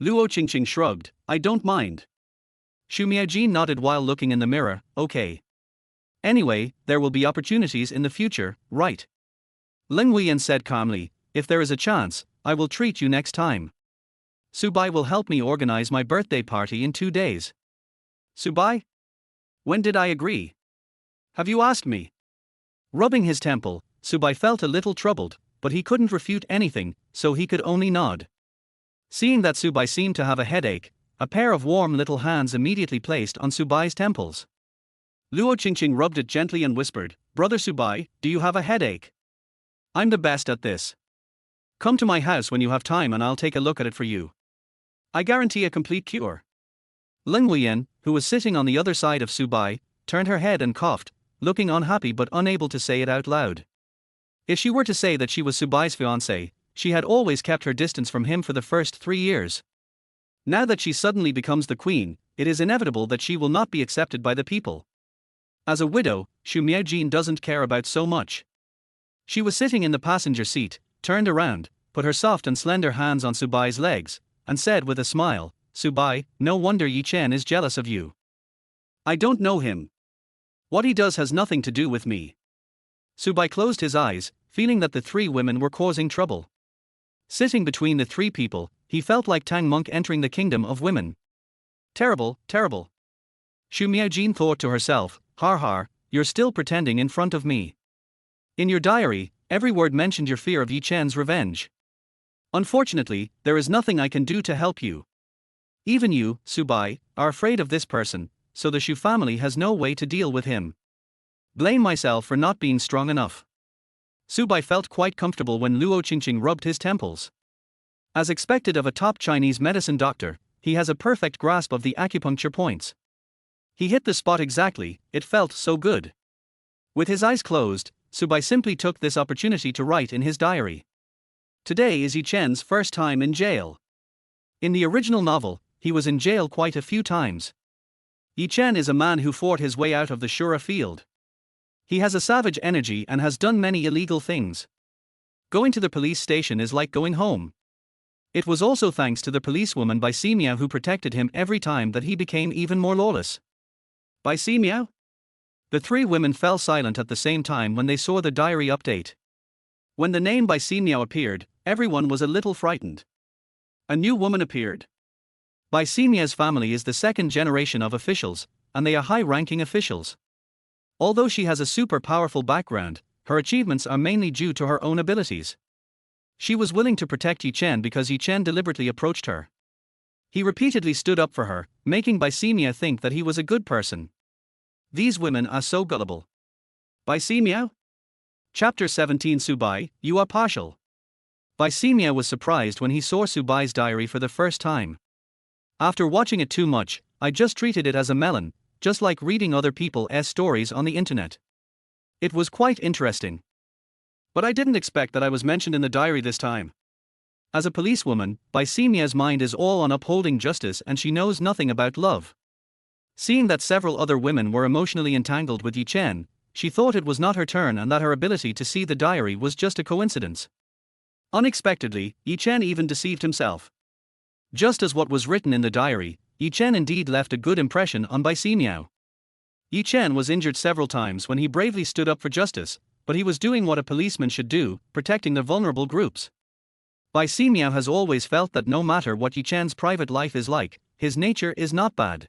Luo Qingqing shrugged, "I don't mind." Xu Miaojin nodded while looking in the mirror, "Okay. Anyway, there will be opportunities in the future, right?" Lin Wuyan said calmly, "If there is a chance, I will treat you next time. Subai will help me organize my birthday party in 2 days." "Subai? When did I agree? Have you asked me?" Rubbing his temple, Subai felt a little troubled, but he couldn't refute anything, so he could only nod. Seeing that Subai seemed to have a headache, a pair of warm little hands immediately placed on Subai's temples. Luo Qingqing rubbed it gently and whispered, "Brother Subai, do you have a headache? I'm the best at this. Come to my house when you have time and I'll take a look at it for you. I guarantee a complete cure." Lin Wuyan, who was sitting on the other side of Subai, turned her head and coughed, looking unhappy but unable to say it out loud. If she were to say that she was Subai's fiancée, she had always kept her distance from him for the first 3 years. Now that she suddenly becomes the queen, it is inevitable that she will not be accepted by the people. As a widow, Xu Miaojin doesn't care about so much. She was sitting in the passenger seat, turned around, put her soft and slender hands on Subai's legs, and said with a smile, "Subai, no wonder Yi Chen is jealous of you. I don't know him. What he does has nothing to do with me." Subai closed his eyes, feeling that the three women were causing trouble. Sitting between the three people, he felt like Tang Monk entering the kingdom of women. Terrible, terrible. Xu Miaojin thought to herself, "Har har, you're still pretending in front of me. In your diary, every word mentioned your fear of Yi Chen's revenge. Unfortunately, there is nothing I can do to help you. Even you, Subai, are afraid of this person, so the Xu family has no way to deal with him. Blame myself for not being strong enough." Subai felt quite comfortable when Luo Qingqing rubbed his temples. As expected of a top Chinese medicine doctor, he has a perfect grasp of the acupuncture points. He hit the spot exactly, it felt so good. With his eyes closed, Subai simply took this opportunity to write in his diary. Today is Yi Chen's first time in jail. In the original novel, he was in jail quite a few times. Yi Chen is a man who fought his way out of the Shura field. He has a savage energy and has done many illegal things. Going to the police station is like going home. It was also thanks to the policewoman Bai Simiao who protected him every time that he became even more lawless. Bai Simiao? The three women fell silent at the same time when they saw the diary update. When the name Bai Simiao appeared, everyone was a little frightened. A new woman appeared. Bai Simiao's family is the second generation of officials, and they are high-ranking officials. Although she has a super powerful background, her achievements are mainly due to her own abilities. She was willing to protect Yi Chen because Yi Chen deliberately approached her. He repeatedly stood up for her, making Bai Simiao think that he was a good person. These women are so gullible. Bai Simiao? Chapter 17 Subai, you are partial. Bai Simiao was surprised when he saw Subai's diary for the first time. After watching it too much, I just treated it as a melon, just like reading other people's stories on the internet. It was quite interesting. But I didn't expect that I was mentioned in the diary this time. As a policewoman, Bai Simiao's mind is all on upholding justice and she knows nothing about love. Seeing that several other women were emotionally entangled with Yi Chen, she thought it was not her turn and that her ability to see the diary was just a coincidence. Unexpectedly, Yi Chen even deceived himself. Just as what was written in the diary, Yi Chen indeed left a good impression on Bai Simiao. Yi Chen was injured several times when he bravely stood up for justice, but he was doing what a policeman should do, protecting the vulnerable groups. Bai Simiao has always felt that no matter what Yi Chen's private life is like, his nature is not bad.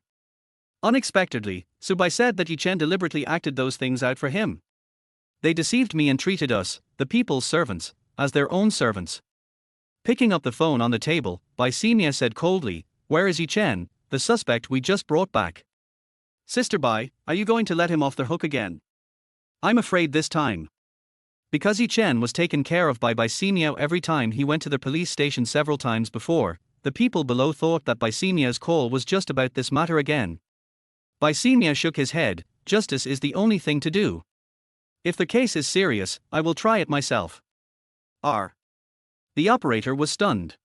Unexpectedly, Subai said that Yi Chen deliberately acted those things out for him. They deceived me and treated us, the people's servants, as their own servants. Picking up the phone on the table, Bai Simiao said coldly, "Where is Yi Chen, the suspect we just brought back? Sister Bai, are you going to let him off the hook again?" "I'm afraid this time." Because Yi Chen was taken care of by Bai Simiao every time he went to the police station several times before, the people below thought that Bai Simiao's call was just about this matter again. Bai Simiao shook his head, "Justice is the only thing to do. If the case is serious, I will try it myself." The operator was stunned.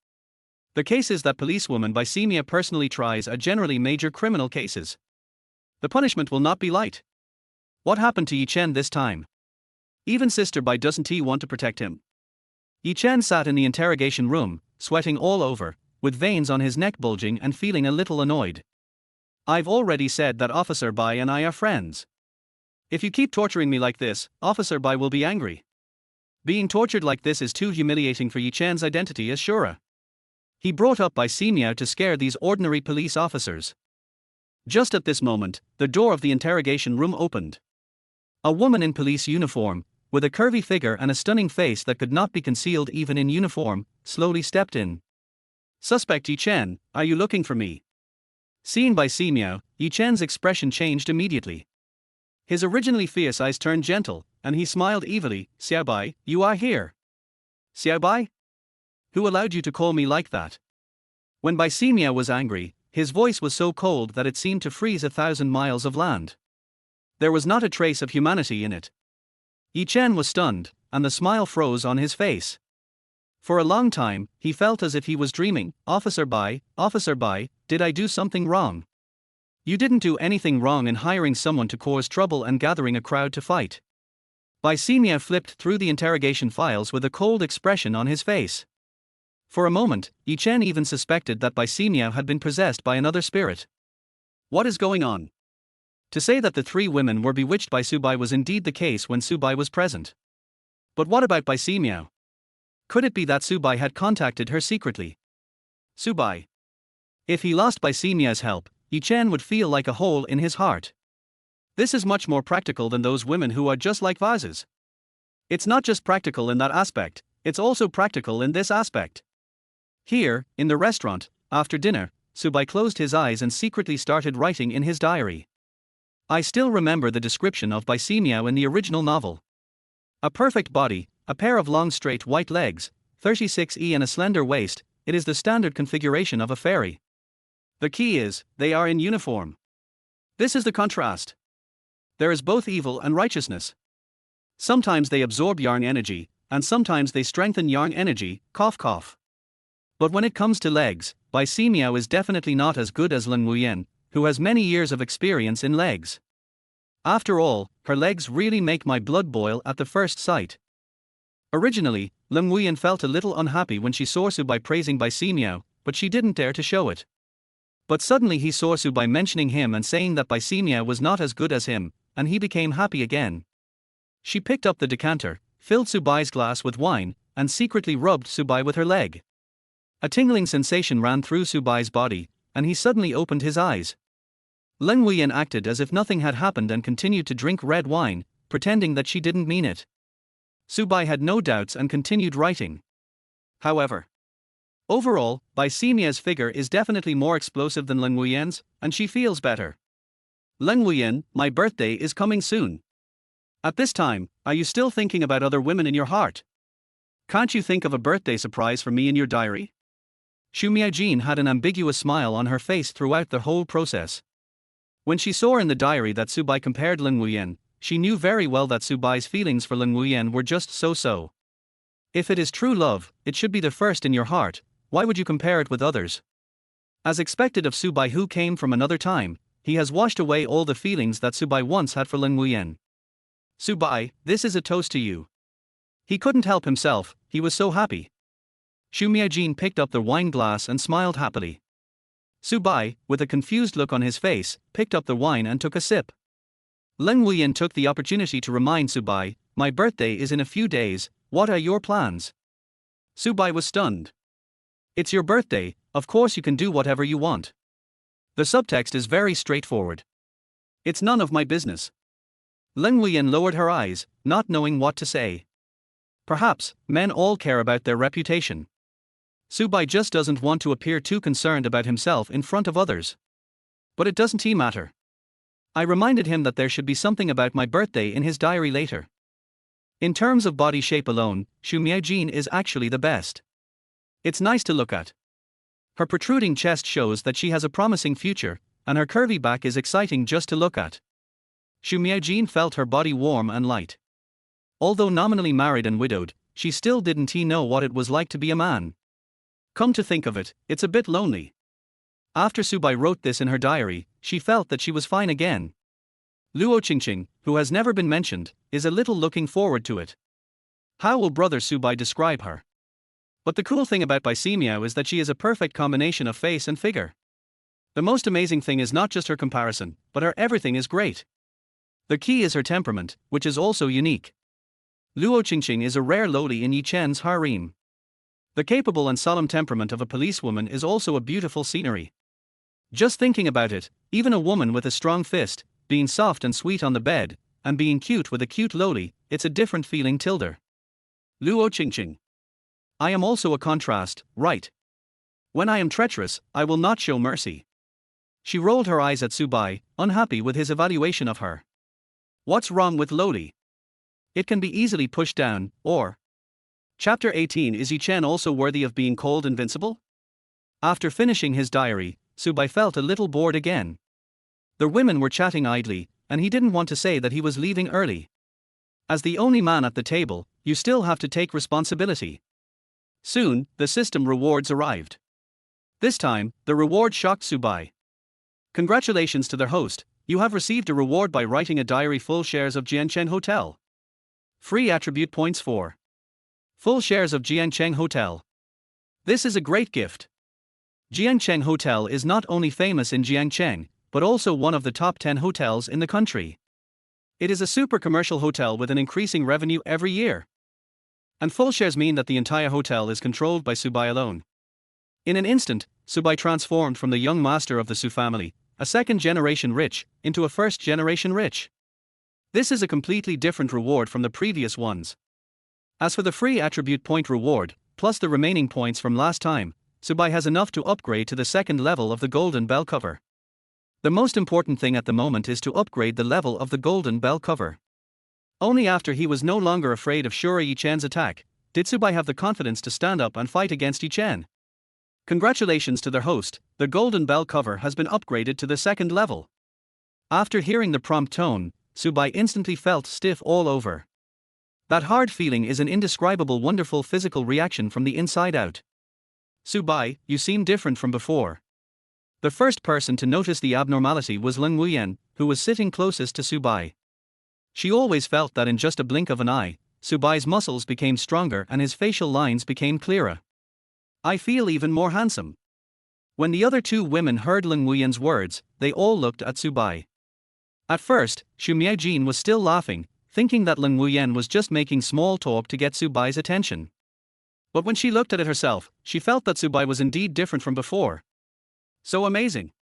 The cases that policewoman Bai Simiao personally tries are generally major criminal cases. The punishment will not be light. What happened to Yi Chen this time? Even Sister Bai doesn't want to protect him. Yi Chen sat in the interrogation room, sweating all over, with veins on his neck bulging and feeling a little annoyed. "I've already said that Officer Bai and I are friends. If you keep torturing me like this, Officer Bai will be angry. Being tortured like this is too humiliating for Yi Chen's identity as Shura." He brought up Bai Simiao to scare these ordinary police officers. Just at this moment, the door of the interrogation room opened. A woman in police uniform, with a curvy figure and a stunning face that could not be concealed even in uniform, slowly stepped in. "Suspect Yi Chen, are you looking for me?" Seeing Bai Simiao, Yi Chen's expression changed immediately. His originally fierce eyes turned gentle, and he smiled evilly. "Xiao Bai, you are here." "Xiao Bai? Who allowed you to call me like that?" When Bai Simiao was angry, his voice was so cold that it seemed to freeze 1,000 miles of land. There was not a trace of humanity in it. Yi Chen was stunned, and the smile froze on his face. For a long time, he felt as if he was dreaming. Officer Bai, did I do something wrong? You didn't do anything wrong in hiring someone to cause trouble and gathering a crowd to fight. Bai Ximiao flipped through the interrogation files with a cold expression on his face. For a moment, Yi Chen even suspected that Bai Ximiao had been possessed by another spirit. What is going on? To say that the three women were bewitched by Su Bai was indeed the case when Su Bai was present. But what about Bai Ximiao? Could it be that Su Bai had contacted her secretly? Su Bai. If he lost Bai Ximiao's help, Yi Chen would feel like a hole in his heart. This is much more practical than those women who are just like vases. It's not just practical in that aspect, it's also practical in this aspect. Here, in the restaurant, after dinner, Su Bai closed his eyes and secretly started writing in his diary. I still remember the description of Bai Ximiao in the original novel. A perfect body, a pair of long straight white legs, 36E and a slender waist, it is the standard configuration of a fairy. The key is, they are in uniform. This is the contrast. There is both evil and righteousness. Sometimes they absorb yang energy, and sometimes they strengthen yang energy, cough cough. But when it comes to legs, Bai Ximiao is definitely not as good as Leng Wuyan, who has many years of experience in legs. After all, her legs really make my blood boil at the first sight. Originally, Leng Wuyan felt a little unhappy when she saw Su Bai praising Bai Ximiao, but she didn't dare to show it. But suddenly he saw Su Bai mentioning him and saying that Bai Ximiao was not as good as him, and he became happy again. She picked up the decanter, filled Su Bai's glass with wine, and secretly rubbed Su Bai with her leg. A tingling sensation ran through Su Bai's body, and he suddenly opened his eyes. Leng Wuyan acted as if nothing had happened and continued to drink red wine, pretending that she didn't mean it. Su Bai had no doubts and continued writing. However, overall, Bai Ximiao's figure is definitely more explosive than Leng Wuyan's, and she feels better. Leng Wuyan, my birthday is coming soon. At this time, are you still thinking about other women in your heart? Can't you think of a birthday surprise for me in your diary? Xu Miaojin had an ambiguous smile on her face throughout the whole process. When she saw in the diary that Su Bai compared Leng Wuyan, she knew very well that Su Bai's feelings for Leng Wuyan were just so-so. If it is true love, it should be the first in your heart, why would you compare it with others? As expected of Su Bai, who came from another time, he has washed away all the feelings that Su Bai once had for Leng Wuyan. Su Bai, this is a toast to you. He couldn't help himself, he was so happy. Xu Miaojin picked up the wine glass and smiled happily. Su Bai, with a confused look on his face, picked up the wine and took a sip. Leng Wuyan took the opportunity to remind Su Bai, my birthday is in a few days, what are your plans? Su Bai was stunned. It's your birthday, of course you can do whatever you want. The subtext is very straightforward. It's none of my business. Leng Wuyan lowered her eyes, not knowing what to say. Perhaps, men all care about their reputation. Su Bai just doesn't want to appear too concerned about himself in front of others. But it doesn't matter. I reminded him that there should be something about my birthday in his diary later. In terms of body shape alone, Xu Miaojin is actually the best. It's nice to look at. Her protruding chest shows that she has a promising future, and her curvy back is exciting just to look at. Xu Miaojin felt her body warm and light. Although nominally married and widowed, she still didn't know what it was like to be a man. Come to think of it, it's a bit lonely. After Su Bai wrote this in her diary, she felt that she was fine again. Luo Qingqing, who has never been mentioned, is a little looking forward to it. How will brother Su Bai describe her? But the cool thing about Bai Ximiao is that she is a perfect combination of face and figure. The most amazing thing is not just her comparison, but her everything is great. The key is her temperament, which is also unique. Luo Qingqing is a rare loli in Yi Chen's harem. The capable and solemn temperament of a policewoman is also a beautiful scenery. Just thinking about it, even a woman with a strong fist, being soft and sweet on the bed, and being cute with a cute loli, it's a different feeling. Luo Qingqing. I am also a contrast, right? When I am treacherous, I will not show mercy. She rolled her eyes at Su Bai, unhappy with his evaluation of her. What's wrong with loli? It can be easily pushed down, or... Chapter 18. Is Yi Chen also worthy of being called invincible? After finishing his diary, Su Bai felt a little bored again. The women were chatting idly, and he didn't want to say that he was leaving early. As the only man at the table, you still have to take responsibility. Soon, the system rewards arrived. This time, the reward shocked Subai. Congratulations to their host, you have received a reward by writing a diary full shares of Jiancheng Hotel. Free attribute points for full shares of Jiancheng Hotel. This is a great gift. Jiancheng Hotel is not only famous in Jiangcheng, but also one of the top 10 hotels in the country. It is a super commercial hotel with an increasing revenue every year. And full shares mean that the entire hotel is controlled by Subai alone. In an instant, Subai transformed from the young master of the Su family, a second-generation rich, into a first-generation rich. This is a completely different reward from the previous ones. As for the free attribute point reward, plus the remaining points from last time, Subai has enough to upgrade to the second level of the golden bell cover. The most important thing at the moment is to upgrade the level of the golden bell cover. Only after he was no longer afraid of Shura Yichen's attack, did Subai have the confidence to stand up and fight against Yichen. Congratulations to their host, the golden bell cover has been upgraded to the second level. After hearing the prompt tone, Subai instantly felt stiff all over. That hard feeling is an indescribable wonderful physical reaction from the inside out. Subai, you seem different from before. The first person to notice the abnormality was Leng Wuyan, who was sitting closest to Subai. She always felt that in just a blink of an eye, Subai's muscles became stronger and his facial lines became clearer. I feel even more handsome. When the other two women heard Leng Wuyan's words, they all looked at Subai. At first, Xu Miaojin was still laughing, thinking that Leng Wuyan was just making small talk to get Subai's attention. But when she looked at it herself, she felt that Subai was indeed different from before. So amazing.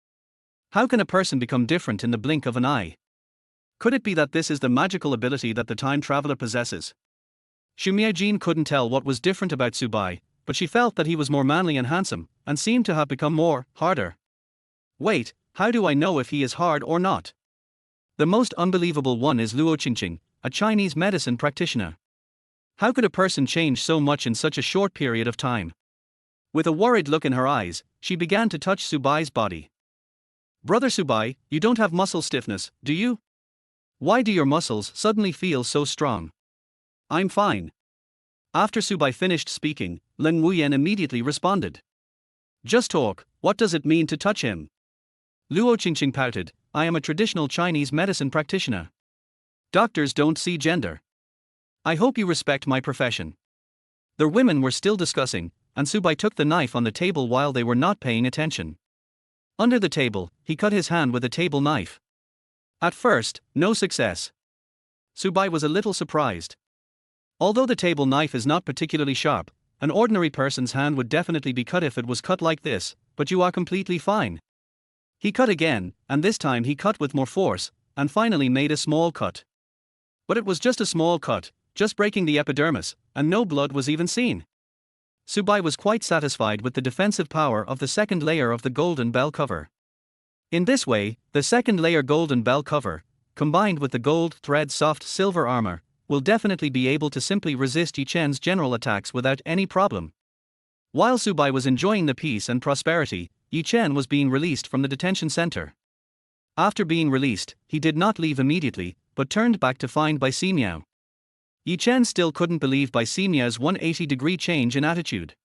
How can a person become different in the blink of an eye? Could it be that this is the magical ability that the time traveler possesses? Xu Miaojin couldn't tell what was different about Subai, but she felt that he was more manly and handsome, and seemed to have become harder. Wait, how do I know if he is hard or not? The most unbelievable one is Luo Qingqing, a Chinese medicine practitioner. How could a person change so much in such a short period of time? With a worried look in her eyes, she began to touch Subai's body. Brother Subai, you don't have muscle stiffness, do you? Why do your muscles suddenly feel so strong? I'm fine. After Subai finished speaking, Leng Wuyan immediately responded. Just talk, what does it mean to touch him? Luo Qingqing pouted, I am a traditional Chinese medicine practitioner. Doctors don't see gender. I hope you respect my profession. The women were still discussing, and Subai took the knife on the table while they were not paying attention. Under the table, he cut his hand with a table knife. At first, no success. Subai was a little surprised. Although the table knife is not particularly sharp, an ordinary person's hand would definitely be cut if it was cut like this, but you are completely fine. He cut again, and this time he cut with more force, and finally made a small cut. But it was just a small cut, just breaking the epidermis, and no blood was even seen. Subai was quite satisfied with the defensive power of the second layer of the golden bell cover. In this way, the second layer golden bell cover, combined with the gold thread soft silver armor, will definitely be able to simply resist Yichen's general attacks without any problem. While Subai was enjoying the peace and prosperity, Yichen was being released from the detention center. After being released, he did not leave immediately, but turned back to find Bai Simiao. Yichen still couldn't believe Bai Simiao's 180-degree change in attitude.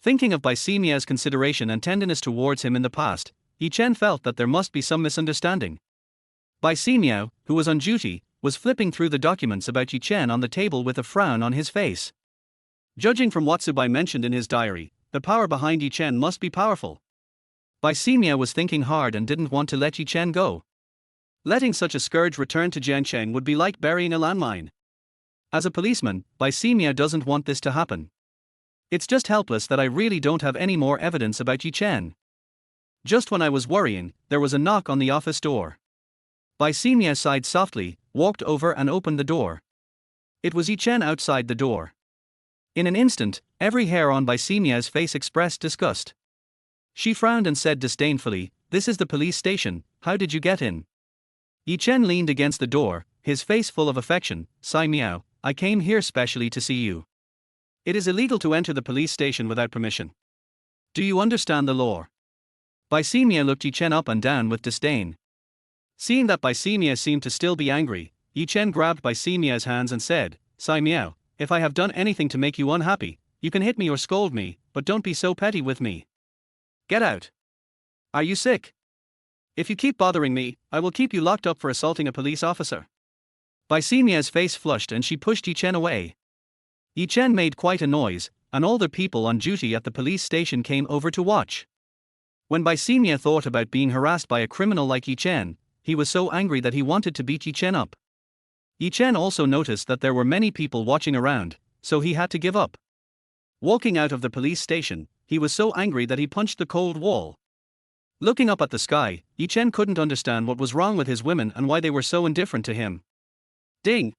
Thinking of Bai Simiao's consideration and tenderness towards him in the past, Yichen felt that there must be some misunderstanding. Bai Simiao, who was on duty, was flipping through the documents about Yichen on the table with a frown on his face. Judging from what Subai mentioned in his diary, the power behind Yichen must be powerful. Bai Simiao was thinking hard and didn't want to let Yichen go. Letting such a scourge return to Jiancheng would be like burying a landmine. As a policeman, Bai Simiao doesn't want this to happen. It's just helpless that I really don't have any more evidence about Yichen. Just when I was worrying, there was a knock on the office door. Bai Simiao sighed softly, walked over and opened the door. It was Yichen outside the door. In an instant, every hair on Bai Simiao's face expressed disgust. She frowned and said disdainfully, "This is the police station, how did you get in?" Yichen leaned against the door, his face full of affection. "Sai Miao, I came here specially to see you. It is illegal to enter the police station without permission. Do you understand the law?" Bai Simiao looked Yichen up and down with disdain. Seeing that Bai Simiao seemed to still be angry, Yichen grabbed Bai Simiao's hands and said, "Sai Miao, if I have done anything to make you unhappy, you can hit me or scold me, but don't be so petty with me. Get out. Are you sick? If you keep bothering me, I will keep you locked up for assaulting a police officer. Bai Ximia's face flushed and she pushed Yi Chen away. Yi Chen made quite a noise, and all the people on duty at the police station came over to watch. When Bai Ximia thought about being harassed by a criminal like Yi Chen, he was so angry that he wanted to beat Yi Chen up. Yi Chen also noticed that there were many people watching around, so he had to give up. Walking out of the police station, he was so angry that he punched the cold wall. Looking up at the sky, Yi Chen couldn't understand what was wrong with his women and why they were so indifferent to him. Ding!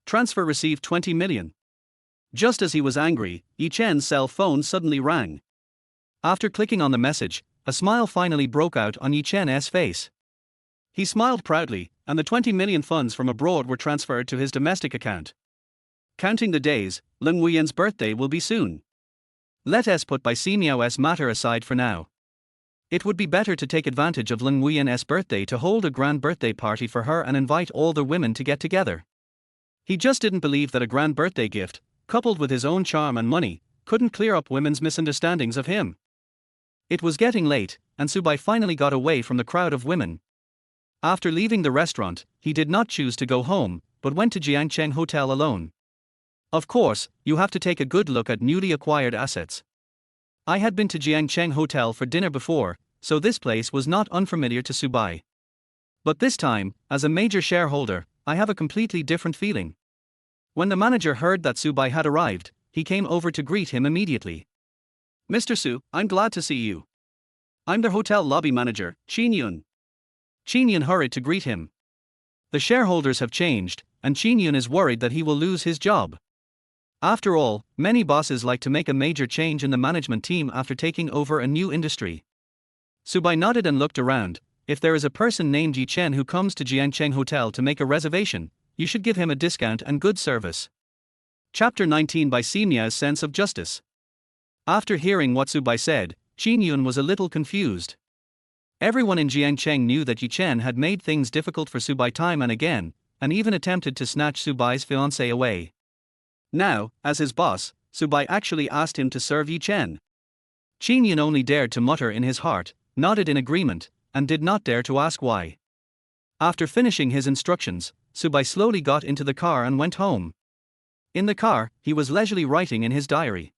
Transfer received 20 million. Just as he was angry, Yi Chen's cell phone suddenly rang. After clicking on the message, a smile finally broke out on Yi Chen's face. He smiled proudly, and the 20 million funds from abroad were transferred to his domestic account. Counting the days, Lin Wuyan's birthday will be soon. Let us put Bai Ximiao's matter aside for now. It would be better to take advantage of Lin Wuyan's birthday to hold a grand birthday party for her and invite all the women to get together. He just didn't believe that a grand birthday gift, coupled with his own charm and money, couldn't clear up women's misunderstandings of him. It was getting late, and Subai finally got away from the crowd of women. After leaving the restaurant, he did not choose to go home, but went to Jiangcheng Hotel alone. Of course, you have to take a good look at newly acquired assets. I had been to Jiangcheng Hotel for dinner before, so this place was not unfamiliar to Subai. But this time, as a major shareholder, I have a completely different feeling. When the manager heard that Subai had arrived, he came over to greet him immediately. Mr. Su, I'm glad to see you. I'm the hotel lobby manager, Qin Yun. Qin Yun hurried to greet him. The shareholders have changed, and Qin Yun is worried that he will lose his job. After all, many bosses like to make a major change in the management team after taking over a new industry. Subai nodded and looked around. If there is a person named Yi Chen who comes to Jiangcheng Hotel to make a reservation, you should give him a discount and good service. Chapter 19 Bai Ximia's sense of justice. After hearing what Subai said, Qin Yun was a little confused. Everyone in Jiangcheng knew that Yi Chen had made things difficult for Subai time and again, and even attempted to snatch Subai's fiancée away. Now, as his boss, Subai actually asked him to serve Yi Chen. Qin Yun only dared to mutter in his heart, nodded in agreement, and did not dare to ask why. After finishing his instructions, Subai slowly got into the car and went home. In the car, he was leisurely writing in his diary.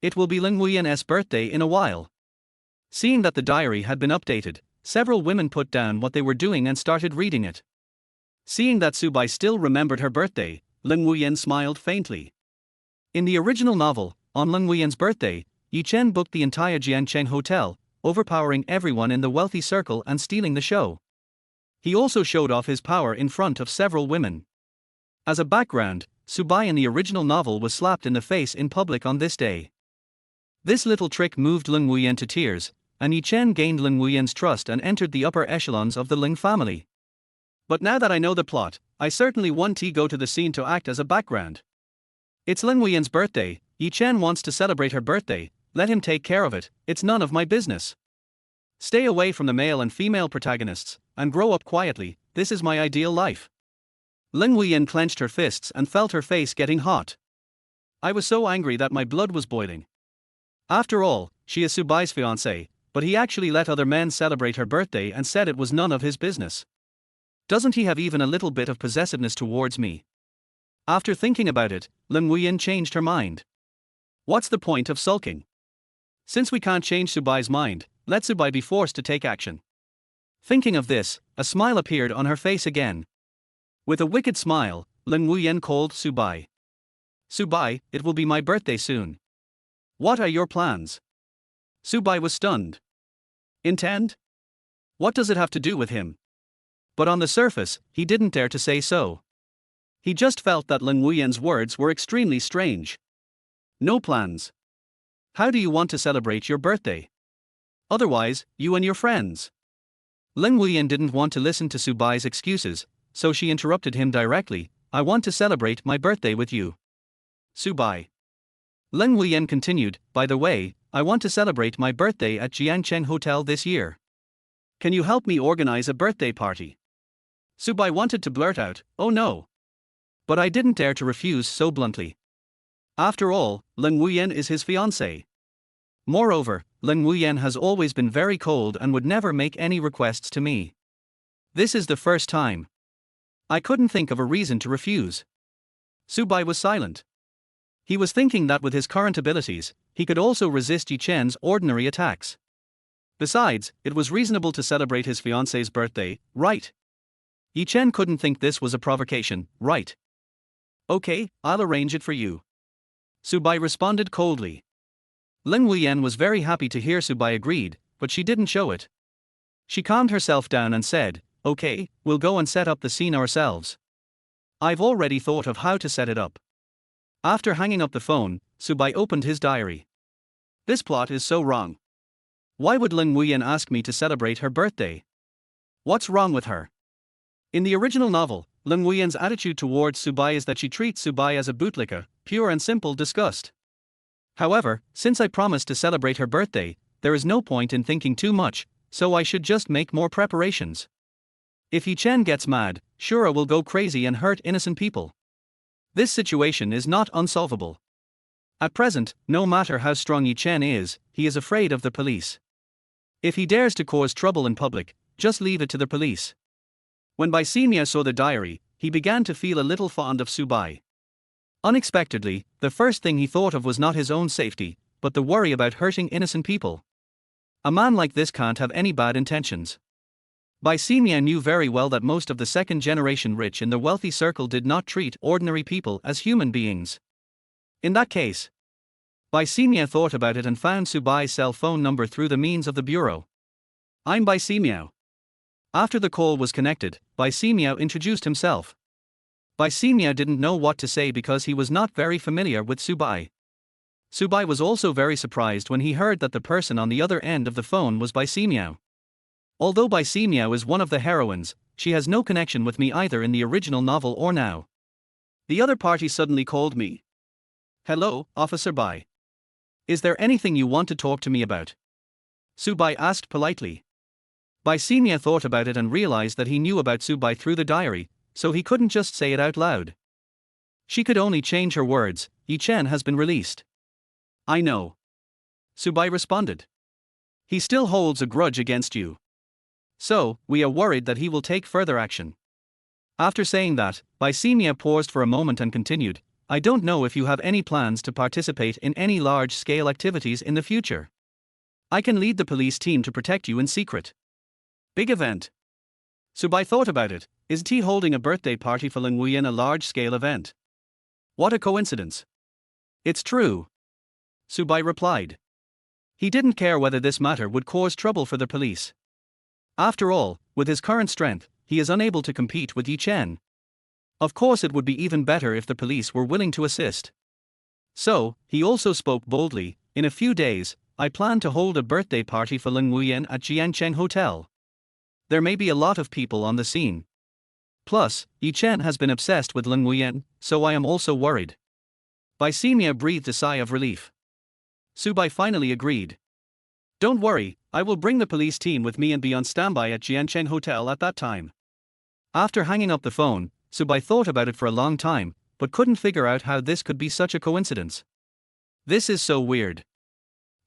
It will be Lin Wuyan's birthday in a while. Seeing that the diary had been updated, several women put down what they were doing and started reading it. Seeing that Subai still remembered her birthday, Lin Wuyan smiled faintly. In the original novel, on Lin Wuyan's birthday, Yi Chen booked the entire Jiangcheng Hotel, overpowering everyone in the wealthy circle and stealing the show. He also showed off his power in front of several women. As a background, Subai in the original novel was slapped in the face in public on this day. This little trick moved Lin Wuyan to tears, and Yi Chen gained Lin Wuyan's trust and entered the upper echelons of the Ling family. But now that I know the plot, I certainly want to go to the scene to act as a background. It's Lin Wuyan's birthday, Yi Chen wants to celebrate her birthday, let him take care of it, it's none of my business. Stay away from the male and female protagonists, and grow up quietly, this is my ideal life. Lin Wuyan clenched her fists and felt her face getting hot. I was so angry that my blood was boiling. After all, she is Subai's fiancée, but he actually let other men celebrate her birthday and said it was none of his business. Doesn't he have even a little bit of possessiveness towards me? After thinking about it, Lin Wuyan changed her mind. What's the point of sulking? Since we can't change Subai's mind, let Subai be forced to take action. Thinking of this, a smile appeared on her face again. With a wicked smile, Lin Wuyan called Subai. Subai, it will be my birthday soon. What are your plans? Subai was stunned. Intend? What does it have to do with him? But on the surface, he didn't dare to say so. He just felt that Lin Wuyan's words were extremely strange. No plans. How do you want to celebrate your birthday? Otherwise, you and your friends. Lin Wuyan didn't want to listen to Subai's excuses, so she interrupted him directly. I want to celebrate my birthday with you. Subai. Lin Wuyan continued, by the way, I want to celebrate my birthday at Jiangcheng Hotel this year. Can you help me organize a birthday party? Subai wanted to blurt out, oh no. But I didn't dare to refuse so bluntly. After all, Lin Wuyan is his fiancée. Moreover, Lin Wuyan has always been very cold and would never make any requests to me. This is the first time. I couldn't think of a reason to refuse. Subai was silent. He was thinking that with his current abilities, he could also resist Yi Chen's ordinary attacks. Besides, it was reasonable to celebrate his fiancée's birthday, right? Yi Chen couldn't think this was a provocation, right? Okay, I'll arrange it for you. Subai responded coldly. Lin Wuyan was very happy to hear Subai agreed, but she didn't show it. She calmed herself down and said, okay, we'll go and set up the scene ourselves. I've already thought of how to set it up. After hanging up the phone, Subai opened his diary. This plot is so wrong. Why would Lin Wuyan ask me to celebrate her birthday? What's wrong with her? In the original novel, Lin Wuyan's attitude towards Subai is that she treats Subai as a bootlicker, pure and simple disgust. However, since I promised to celebrate her birthday, there is no point in thinking too much, so I should just make more preparations. If Yi Chen gets mad, Shura will go crazy and hurt innocent people. This situation is not unsolvable. At present, no matter how strong Yi Chen is, he is afraid of the police. If he dares to cause trouble in public, just leave it to the police. When Bai Ximia saw the diary, he began to feel a little fond of Subai. Unexpectedly, the first thing he thought of was not his own safety, but the worry about hurting innocent people. A man like this can't have any bad intentions. Bai Ximia knew very well that most of the second-generation rich in the wealthy circle did not treat ordinary people as human beings. In that case, Bai Ximia thought about it and found Subai's cell phone number through the means of the bureau. I'm Bai Ximia. After the call was connected, Bai Ximia introduced himself. Bai Ximia didn't know what to say because he was not very familiar with Subai. Subai was also very surprised when he heard that the person on the other end of the phone was Bai Ximia. Although Bai Ximia is one of the heroines, she has no connection with me either in the original novel or now. The other party suddenly called me. Hello, Officer Bai. Is there anything you want to talk to me about? Subai asked politely. Bai Ximia thought about it and realized that he knew about Subai through the diary, so he couldn't just say it out loud. She could only change her words. Yi Chen has been released. I know. Subai responded. He still holds a grudge against you. So, we are worried that he will take further action. After saying that, Bai Ximia paused for a moment and continued, I don't know if you have any plans to participate in any large-scale activities in the future. I can lead the police team to protect you in secret. Big event. Subai thought about it. Isn't he holding a birthday party for Lin Wuyan, a large-scale event? What a coincidence. It's true. Subai replied. He didn't care whether this matter would cause trouble for the police. After all, with his current strength, he is unable to compete with Yi Chen. Of course it would be even better if the police were willing to assist. So, he also spoke boldly, in a few days, I plan to hold a birthday party for Lin Wuyan at Jiancheng Hotel. There may be a lot of people on the scene. Plus, Yi Chen has been obsessed with Lin Wuyan, so I am also worried. Bai Ximia breathed a sigh of relief. Subai finally agreed. Don't worry, I will bring the police team with me and be on standby at Jiancheng Hotel at that time. After hanging up the phone, Subai thought about it for a long time, but couldn't figure out how this could be such a coincidence. This is so weird.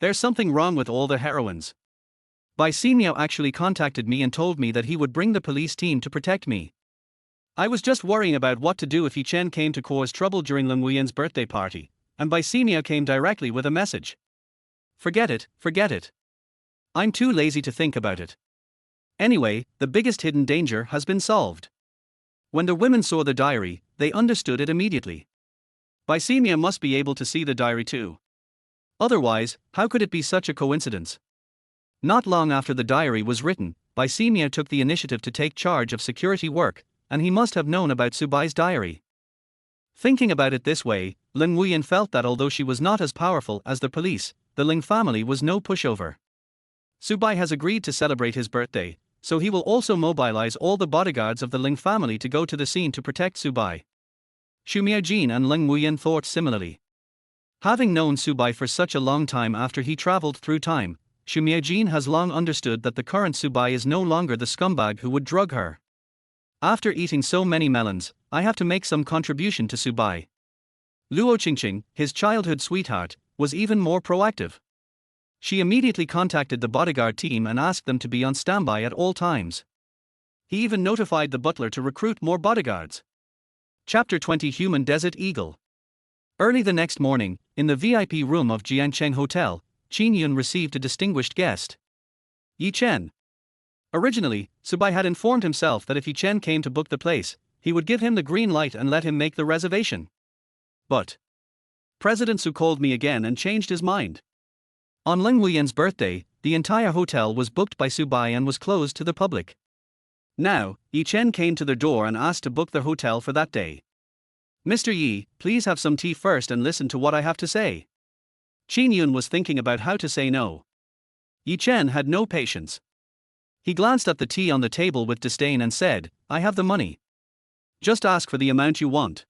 There's something wrong with all the heroines. Bai Ximia actually contacted me and told me that he would bring the police team to protect me. I was just worrying about what to do if Yi Chen came to cause trouble during Lin Wuyan's birthday party, and Bai Ximia came directly with a message. Forget it, forget it. I'm too lazy to think about it. Anyway, the biggest hidden danger has been solved. When the women saw the diary, they understood it immediately. Bai Ximia must be able to see the diary too. Otherwise, how could it be such a coincidence? Not long after the diary was written, Bai Ximia took the initiative to take charge of security work, and he must have known about Subai's diary. Thinking about it this way, Lin Wuyan felt that although she was not as powerful as the police, the Ling family was no pushover. Subai has agreed to celebrate his birthday, so he will also mobilize all the bodyguards of the Ling family to go to the scene to protect Subai. Xu Miaojin and Lin Wuyan thought similarly. Having known Subai for such a long time after he traveled through time, Xu Miaojin has long understood that the current Subai is no longer the scumbag who would drug her. After eating so many melons, I have to make some contribution to Subai. Luo Qingqing, his childhood sweetheart, was even more proactive. She immediately contacted the bodyguard team and asked them to be on standby at all times. He even notified the butler to recruit more bodyguards. Chapter 20 Human Desert Eagle. Early the next morning, in the VIP room of Jiancheng Hotel, Qin Yun received a distinguished guest. Yi Chen. Originally, Subai had informed himself that if Yi Chen came to book the place, he would give him the green light and let him make the reservation. But President Su called me again and changed his mind. On Leng Wuyan's birthday, the entire hotel was booked by Subai and was closed to the public. Now, Yi Chen came to their door and asked to book their hotel for that day. Mr. Yi, please have some tea first and listen to what I have to say. Qin Yun was thinking about how to say no. Yi Chen had no patience. He glanced at the tea on the table with disdain and said, I have the money. Just ask for the amount you want.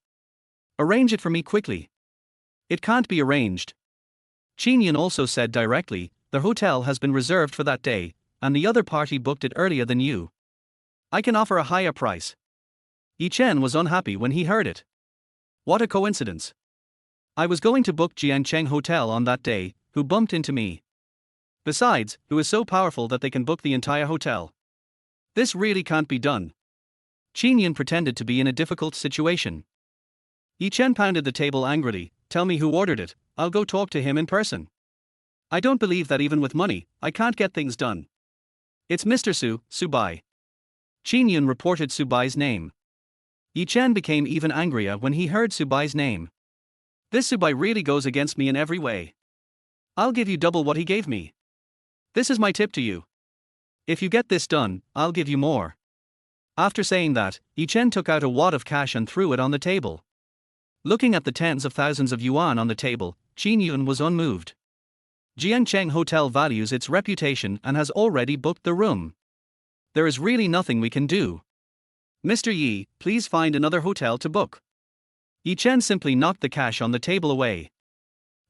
Arrange it for me quickly. It can't be arranged. Qin Yun also said directly, the hotel has been reserved for that day, and the other party booked it earlier than you. I can offer a higher price. Yi Chen was unhappy when he heard it. What a coincidence. I was going to book Jiancheng Hotel on that day, who bumped into me. Besides, who is so powerful that they can book the entire hotel? This really can't be done. Qin Yun pretended to be in a difficult situation. Yi Chen pounded the table angrily, tell me who ordered it, I'll go talk to him in person. I don't believe that even with money, I can't get things done. It's Mr. Subai. Qin Yun reported Subai's name. Yi Chen became even angrier when he heard Subai's name. This Subai really goes against me in every way. I'll give you double what he gave me. This is my tip to you. If you get this done, I'll give you more. After saying that, Yi Chen took out a wad of cash and threw it on the table. Looking at the tens of thousands of yuan on the table, Qin Yun was unmoved. Jiancheng Hotel values its reputation and has already booked the room. There is really nothing we can do. Mr. Yi, please find another hotel to book. Yi Chen simply knocked the cash on the table away.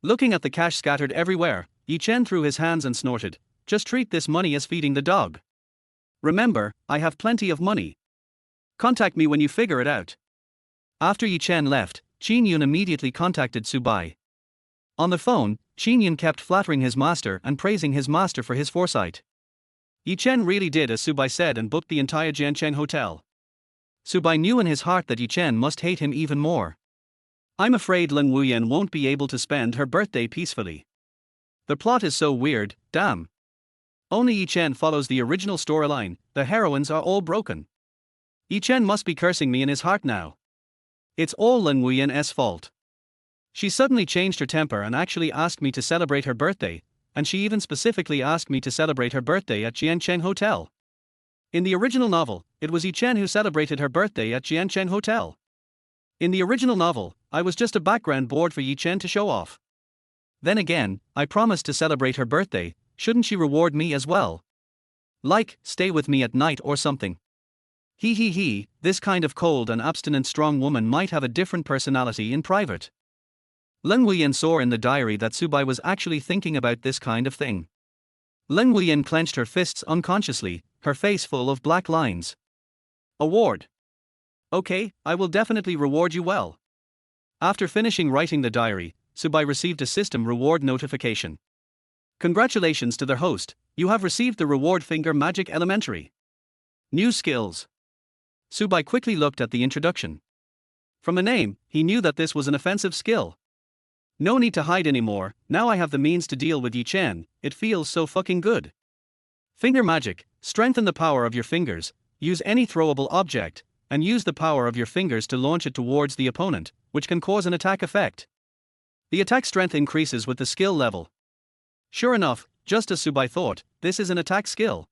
Looking at the cash scattered everywhere, Yi Chen threw his hands and snorted, just treat this money as feeding the dog. Remember, I have plenty of money. Contact me when you figure it out. After Yi Chen left, Qin Yun immediately contacted Subai. On the phone, Qin Yun kept flattering his master and praising his master for his foresight. Yi Chen really did as Subai said and booked the entire Jiancheng Hotel. Subai knew in his heart that Yi Chen must hate him even more. I'm afraid Leng Wuyan won't be able to spend her birthday peacefully. The plot is so weird, damn. Only Yi Chen follows the original storyline, the heroines are all broken. Yi Chen must be cursing me in his heart now. It's all Leng Wuyan's fault. She suddenly changed her temper and actually asked me to celebrate her birthday, and she even specifically asked me to celebrate her birthday at Jiancheng Hotel. In the original novel, it was Yi Chen who celebrated her birthday at Jiancheng Hotel. In the original novel, I was just a background board for Yi Chen to show off. Then again, I promised to celebrate her birthday, shouldn't she reward me as well? Like, stay with me at night or something. He, this kind of cold and abstinent strong woman might have a different personality in private. Leng Wuyan saw in the diary that Subai was actually thinking about this kind of thing. Leng Wuyan clenched her fists unconsciously, her face full of black lines. Award. Okay, I will definitely reward you well. After finishing writing the diary, Subai received a system reward notification. Congratulations to their host, you have received the reward Finger Magic Elementary. New skills. Subai quickly looked at the introduction. From the name, he knew that this was an offensive skill. No need to hide anymore, now I have the means to deal with Yi Chen, it feels so fucking good. Finger Magic, strengthen the power of your fingers, use any throwable object, and use the power of your fingers to launch it towards the opponent, which can cause an attack effect. The attack strength increases with the skill level. Sure enough, just as Subai thought, this is an attack skill.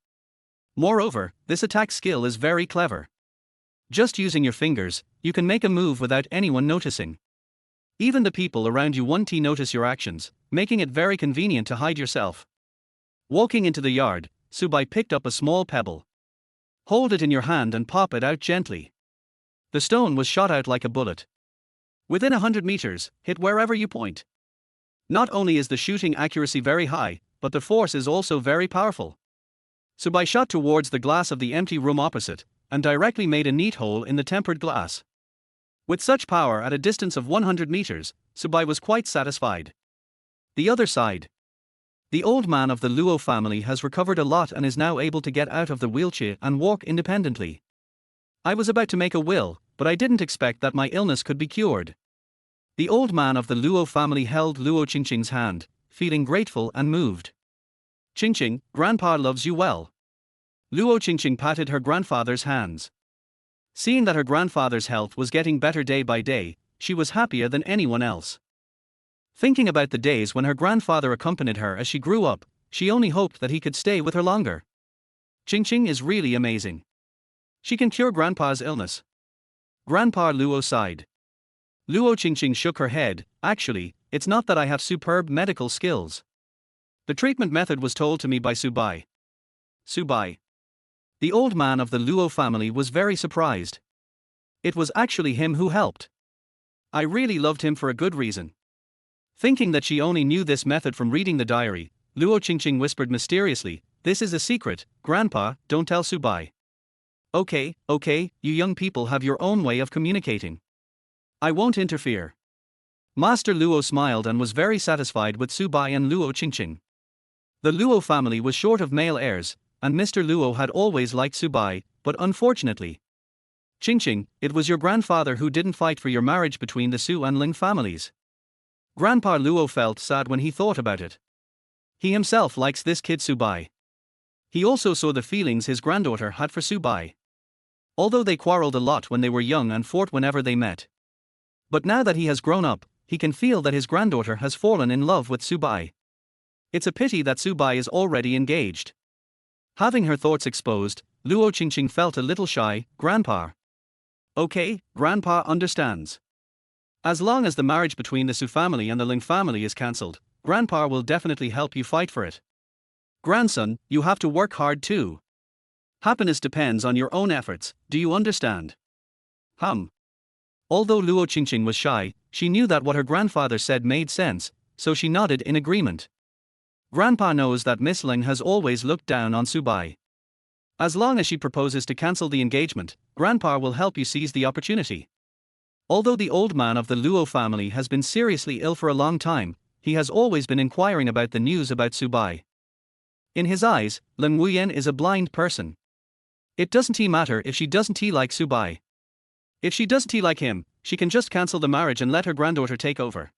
Moreover, this attack skill is very clever. Just using your fingers, you can make a move without anyone noticing. Even the people around you won't notice your actions, making it very convenient to hide yourself. Walking into the yard, Subai picked up a small pebble. Hold it in your hand and pop it out gently. The stone was shot out like a bullet. Within 100 meters, hit wherever you point. Not only is the shooting accuracy very high, but the force is also very powerful. Subai shot towards the glass of the empty room opposite, and directly made a neat hole in the tempered glass. With such power at a distance of 100 meters, Subai was quite satisfied. The other side. The old man of the Luo family has recovered a lot and is now able to get out of the wheelchair and walk independently. I was about to make a will, but I didn't expect that my illness could be cured. The old man of the Luo family held Luo Qingqing's hand, feeling grateful and moved. Qingqing, Grandpa loves you well. Luo Qingqing patted her grandfather's hands. Seeing that her grandfather's health was getting better day by day, she was happier than anyone else. Thinking about the days when her grandfather accompanied her as she grew up, she only hoped that he could stay with her longer. Qingqing is really amazing. She can cure Grandpa's illness. Grandpa Luo sighed. Luo Qingqing shook her head. Actually, it's not that I have superb medical skills. The treatment method was told to me by Subai. Subai. The old man of the Luo family was very surprised. It was actually him who helped. I really loved him for a good reason. Thinking that she only knew this method from reading the diary, Luo Qingqing whispered mysteriously, "This is a secret, Grandpa, don't tell Subai." Okay, you young people have your own way of communicating. I won't interfere. Master Luo smiled and was very satisfied with Subai and Luo Qingqing. The Luo family was short of male heirs, and Mr. Luo had always liked Subai, but unfortunately. Qingqing, it was your grandfather who didn't fight for your marriage between the Su and Ling families. Grandpa Luo felt sad when he thought about it. He himself likes this kid Subai. He also saw the feelings his granddaughter had for Subai. Although they quarreled a lot when they were young and fought whenever they met. But now that he has grown up, he can feel that his granddaughter has fallen in love with Subai. It's a pity that Subai is already engaged. Having her thoughts exposed, Luo Qingqing felt a little shy. Grandpa. Okay, Grandpa understands. As long as the marriage between the Su family and the Ling family is cancelled, Grandpa will definitely help you fight for it. Grandson, you have to work hard too. Happiness depends on your own efforts, do you understand? Although Luo Qingqing was shy, she knew that what her grandfather said made sense, so she nodded in agreement. Grandpa knows that Miss Ling has always looked down on Subai. As long as she proposes to cancel the engagement, Grandpa will help you seize the opportunity. Although the old man of the Luo family has been seriously ill for a long time, he has always been inquiring about the news about Subai. In his eyes, Lin Wuyan is a blind person. It doesn't matter if she doesn't like Subai. If she doesn't like him, she can just cancel the marriage and let her granddaughter take over.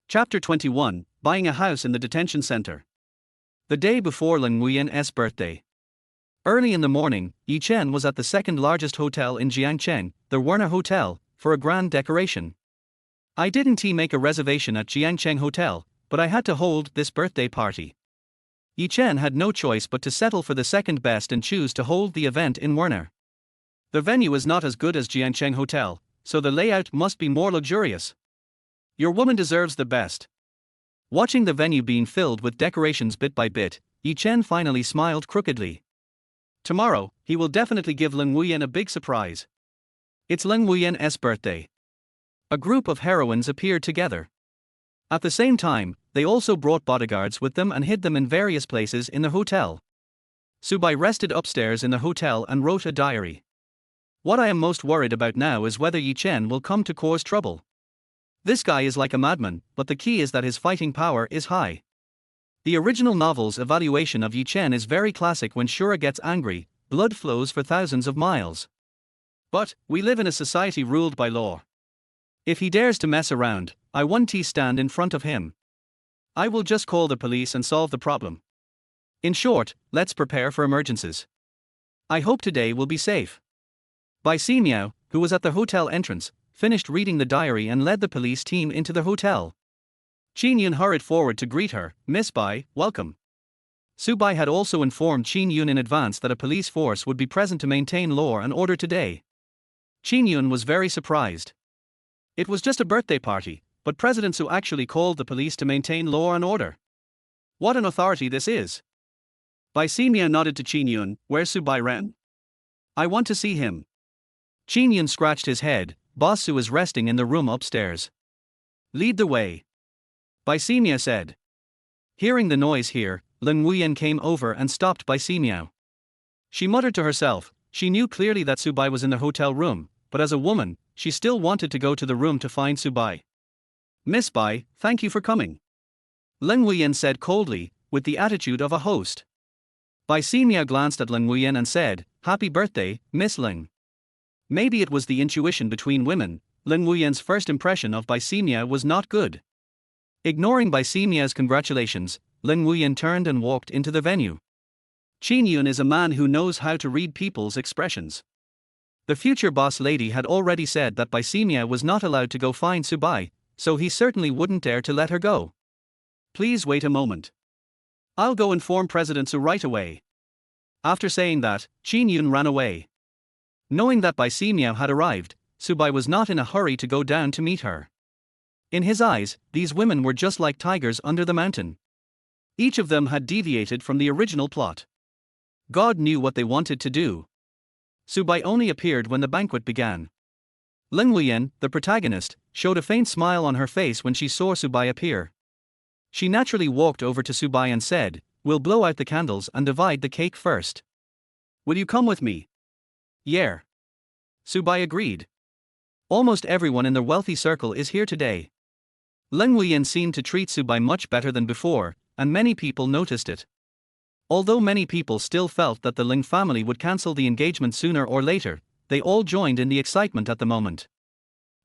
Chapter 21, Buying a House in the Detention Center. The day before Lin Wuyan's birthday. Early in the morning, Yi Chen was at the second largest hotel in Jiangcheng, the Werner Hotel, for a grand decoration. I didn't make a reservation at Jiangcheng Hotel, but I had to hold this birthday party. Yi Chen had no choice but to settle for the second best and choose to hold the event in Werner. The venue is not as good as Jiangcheng Hotel, so the layout must be more luxurious. Your woman deserves the best. Watching the venue being filled with decorations bit by bit, Yi Chen finally smiled crookedly. Tomorrow, he will definitely give Lin Wuyan a big surprise. It's Lin Wuyan's birthday. A group of heroines appeared together. At the same time, they also brought bodyguards with them and hid them in various places in the hotel. Subai rested upstairs in the hotel and wrote a diary. What I am most worried about now is whether Yi Chen will come to cause trouble. This guy is like a madman, but the key is that his fighting power is high. The original novel's evaluation of Yi Chen is very classic. When Shura gets angry, blood flows for thousands of miles. But, we live in a society ruled by law. If he dares to mess around, I won't stand in front of him. I will just call the police and solve the problem. In short, let's prepare for emergencies. I hope today will be safe. Bai Ximiao, who was at the hotel entrance, finished reading the diary and led the police team into the hotel. Qin Yun hurried forward to greet her. Miss Bai, welcome. Subai had also informed Qin Yun in advance that a police force would be present to maintain law and order today. Qin Yun was very surprised. It was just a birthday party, but President Su actually called the police to maintain law and order. What an authority this is. Bai Ximiao nodded to Qin Yun. Where's Subai Ren? I want to see him. Qin Yun scratched his head. Boss Su is resting in the room upstairs. Lead the way. Bai Ximiao said. Hearing the noise here, Lin Wuyan came over and stopped Bai Ximiao. She muttered to herself. She knew clearly that Subai was in the hotel room, but as a woman, she still wanted to go to the room to find Subai. "Miss Bai, thank you for coming," Lin Wuyan said coldly, with the attitude of a host. Bai Ximia glanced at Lin Wuyan and said, "Happy birthday, Miss Ling." Maybe it was the intuition between women. Lin Wuyan's first impression of Bai Ximia was not good. Ignoring Bai Ximia's congratulations, Lin Wuyan turned and walked into the venue. Qin Yun is a man who knows how to read people's expressions. The future boss lady had already said that Bai Ximia was not allowed to go find Subai, so he certainly wouldn't dare to let her go. "Please wait a moment. I'll go inform President Su right away." After saying that, Qin Yun ran away. Knowing that Bai Ximia had arrived, Subai was not in a hurry to go down to meet her. In his eyes, these women were just like tigers under the mountain. Each of them had deviated from the original plot. God knew what they wanted to do. Subai only appeared when the banquet began. Lin Wuyan, the protagonist, showed a faint smile on her face when she saw Subai appear. She naturally walked over to Subai and said, "We'll blow out the candles and divide the cake first. Will you come with me?" "Yeah." Subai agreed. "Almost everyone in the wealthy circle is here today." Lin Wuyan seemed to treat Subai much better than before, and many people noticed it. Although many people still felt that the Ling family would cancel the engagement sooner or later, they all joined in the excitement at the moment.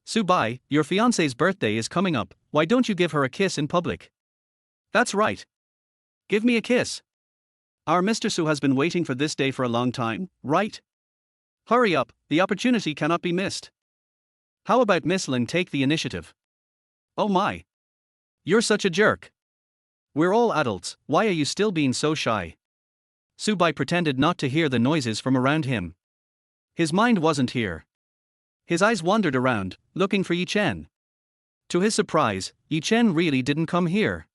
"Subai, your fiancée's birthday is coming up, why don't you give her a kiss in public?" "That's right. Give me a kiss. Our Mr. Su has been waiting for this day for a long time, right? Hurry up, the opportunity cannot be missed." "How about Miss Ling take the initiative?" "Oh my. You're such a jerk. We're all adults, why are you still being so shy?" Subai pretended not to hear the noises from around him. His mind wasn't here. His eyes wandered around, looking for Yi Chen. To his surprise, Yi Chen really didn't come here.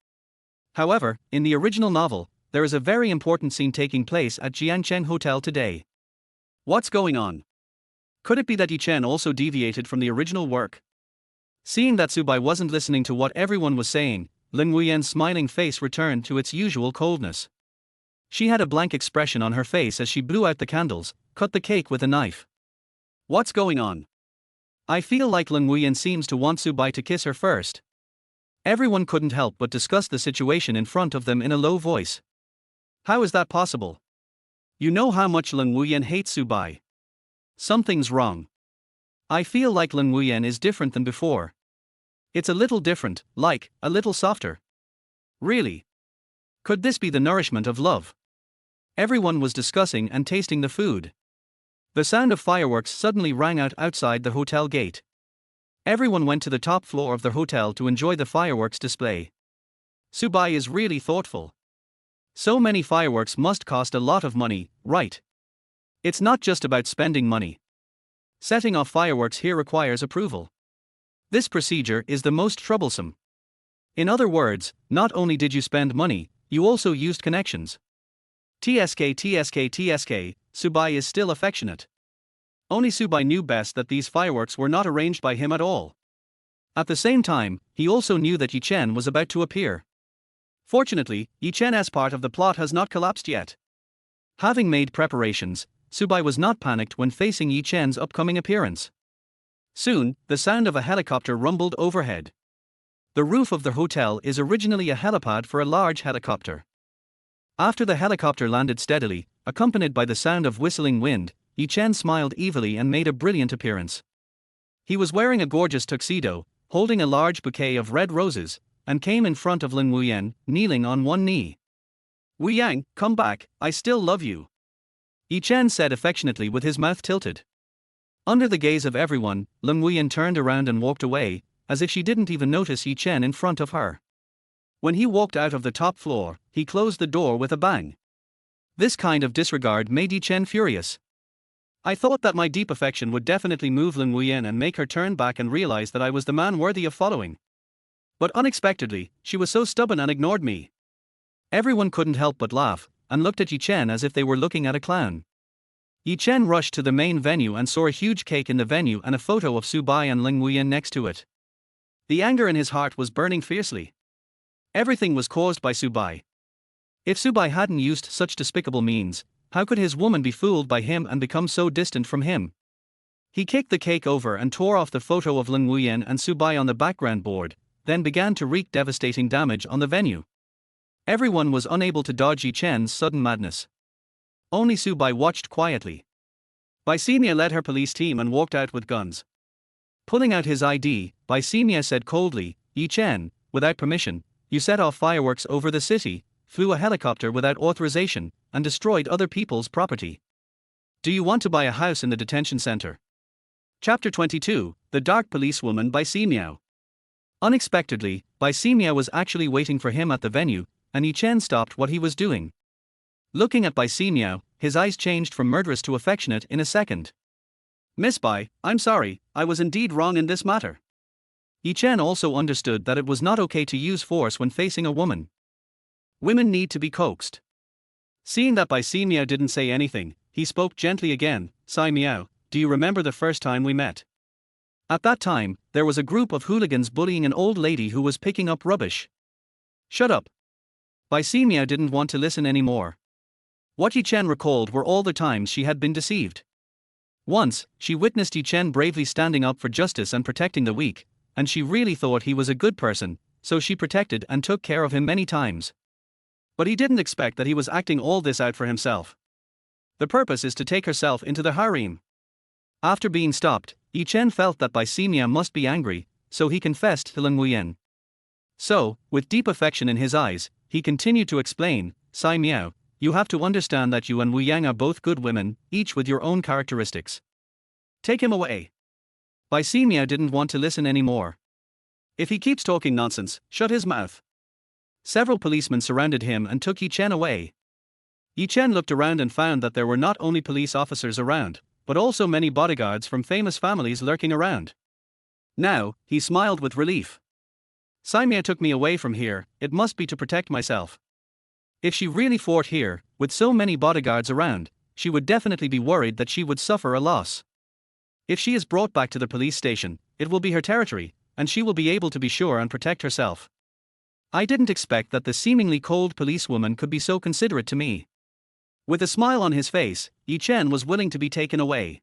However, in the original novel, there is a very important scene taking place at Jiancheng Hotel today. What's going on? Could it be that Yi Chen also deviated from the original work? Seeing that Subai wasn't listening to what everyone was saying, Lin Wuyan's smiling face returned to its usual coldness. She had a blank expression on her face as she blew out the candles, cut the cake with a knife. What's going on? I feel like Lin Wuyan seems to want Subai to kiss her first. Everyone couldn't help but discuss the situation in front of them in a low voice. How is that possible? You know how much Lin Wuyan hates Subai. Something's wrong. I feel like Lin Wuyan is different than before. It's a little different, like, a little softer. Really? Could this be the nourishment of love? Everyone was discussing and tasting the food. The sound of fireworks suddenly rang out outside the hotel gate. Everyone went to the top floor of the hotel to enjoy the fireworks display. Subai is really thoughtful. So many fireworks must cost a lot of money, right? It's not just about spending money. Setting off fireworks here requires approval. This procedure is the most troublesome. In other words, not only did you spend money, you also used connections. TSK, Subai is still affectionate. Only Subai knew best that these fireworks were not arranged by him at all. At the same time, he also knew that Yi Chen was about to appear. Fortunately, Yi Chen as part of the plot has not collapsed yet. Having made preparations, Subai was not panicked when facing Yi Chen's upcoming appearance. Soon, the sound of a helicopter rumbled overhead. The roof of the hotel is originally a helipad for a large helicopter. After the helicopter landed steadily, accompanied by the sound of whistling wind, Yi Chen smiled evilly and made a brilliant appearance. He was wearing a gorgeous tuxedo, holding a large bouquet of red roses, and came in front of Lin Wuyan, kneeling on one knee. "Wuyang, come back, I still love you," Yi Chen said affectionately with his mouth tilted. Under the gaze of everyone, Lin Wuyan turned around and walked away, as if she didn't even notice Yi Chen in front of her. When he walked out of the top floor, he closed the door with a bang. This kind of disregard made Yi Chen furious. "I thought that my deep affection would definitely move Lin Wuyan and make her turn back and realize that I was the man worthy of following. But unexpectedly, she was so stubborn and ignored me." Everyone couldn't help but laugh, and looked at Yi Chen as if they were looking at a clown. Yi Chen rushed to the main venue and saw a huge cake in the venue and a photo of Subai and Lin Wuyan next to it. The anger in his heart was burning fiercely. Everything was caused by Subai. If Subai hadn't used such despicable means, how could his woman be fooled by him and become so distant from him? He kicked the cake over and tore off the photo of Lin Wuyan and Subai on the background board, then began to wreak devastating damage on the venue. Everyone was unable to dodge Yi Chen's sudden madness. Only Subai watched quietly. Baisimia led her police team and walked out with guns. Pulling out his ID, Baisimia said coldly, "Yi Chen, without permission, you set off fireworks over the city, flew a helicopter without authorization, and destroyed other people's property. Do you want to buy a house in the detention center?" Chapter 22, The Dark Policewoman by Simiao. Unexpectedly, Baisimia was actually waiting for him at the venue, and Yi Chen stopped what he was doing. Looking at Baisimia, his eyes changed from murderous to affectionate in a second. "Miss Bai, I'm sorry, I was indeed wrong in this matter." Yi Chen also understood that it was not okay to use force when facing a woman. Women need to be coaxed. Seeing that Baisimia didn't say anything, he spoke gently again. "Sai Miao, do you remember the first time we met? At that time, there was a group of hooligans bullying an old lady who was picking up rubbish." "Shut up." Baisimia didn't want to listen anymore. What Yi Chen recalled were all the times she had been deceived. Once, she witnessed Yi Chen bravely standing up for justice and protecting the weak, and she really thought he was a good person, so she protected and took care of him many times. But he didn't expect that he was acting all this out for himself. The purpose is to take herself into the harem. After being stopped, Yi Chen felt that Baisimia must be angry, so he confessed to Lin Wuyan. So, with deep affection in his eyes, he continued to explain, "Sai Miao, you have to understand that you and Wu Yang are both good women, each with your own characteristics. Take him away." Baisimia didn't want to listen anymore. "If he keeps talking nonsense, shut his mouth." Several policemen surrounded him and took Yi Chen away. Yi Chen looked around and found that there were not only police officers around, but also many bodyguards from famous families lurking around. Now, he smiled with relief. "Saimia took me away from here, it must be to protect myself. If she really fought here, with so many bodyguards around, she would definitely be worried that she would suffer a loss. If she is brought back to the police station, it will be her territory, and she will be able to be sure and protect herself. I didn't expect that the seemingly cold policewoman could be so considerate to me." With a smile on his face, Yi Chen was willing to be taken away.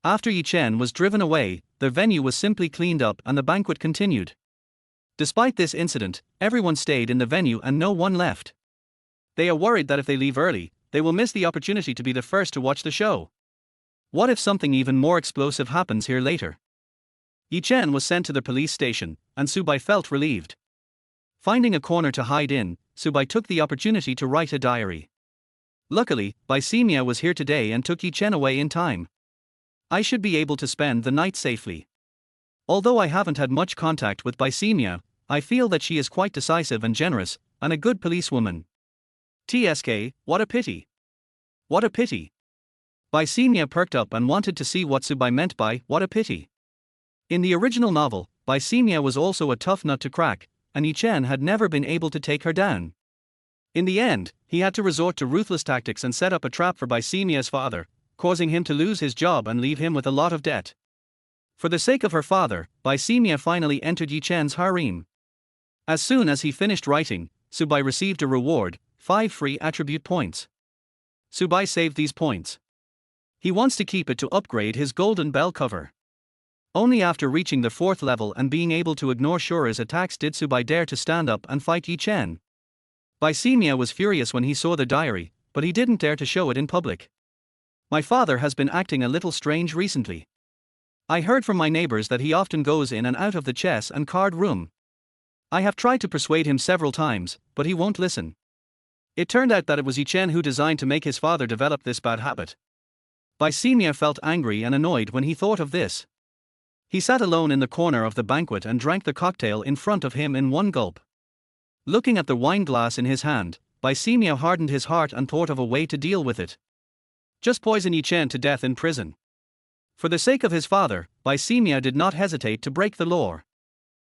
After Yi Chen was driven away, the venue was simply cleaned up and the banquet continued. Despite this incident, everyone stayed in the venue and no one left. They are worried that if they leave early, they will miss the opportunity to be the first to watch the show. What if something even more explosive happens here later? Yi Chen was sent to the police station, and Subai felt relieved. Finding a corner to hide in, Subai took the opportunity to write a diary. Luckily, Baisimia was here today and took Yi Chen away in time. I should be able to spend the night safely. Although I haven't had much contact with Baisimia, I feel that she is quite decisive and generous, and a good policewoman. TSK, what a pity. What a pity. Baisimia perked up and wanted to see what Subai meant by "what a pity." In the original novel, Baisimia was also a tough nut to crack, and Yi Chen had never been able to take her down. In the end, he had to resort to ruthless tactics and set up a trap for Baisimia's father, causing him to lose his job and leave him with a lot of debt. For the sake of her father, Baisimia finally entered Yi Chen's harem. As soon as he finished writing, Subai received a reward, 5 free attribute points. Subai saved these points. He wants to keep it to upgrade his golden bell cover. Only after reaching the 4th level and being able to ignore Shura's attacks did Subai dare to stand up and fight Yi Chen. Baisimia was furious when he saw the diary, but he didn't dare to show it in public. "My father has been acting a little strange recently. I heard from my neighbors that he often goes in and out of the chess and card room. I have tried to persuade him several times, but he won't listen." It turned out that it was Yi Chen who designed to make his father develop this bad habit. Baisimia felt angry and annoyed when he thought of this. He sat alone in the corner of the banquet and drank the cocktail in front of him in one gulp. Looking at the wine glass in his hand, Baisimia hardened his heart and thought of a way to deal with it. Just poison Yi Chen to death in prison. For the sake of his father, Baisimia did not hesitate to break the law.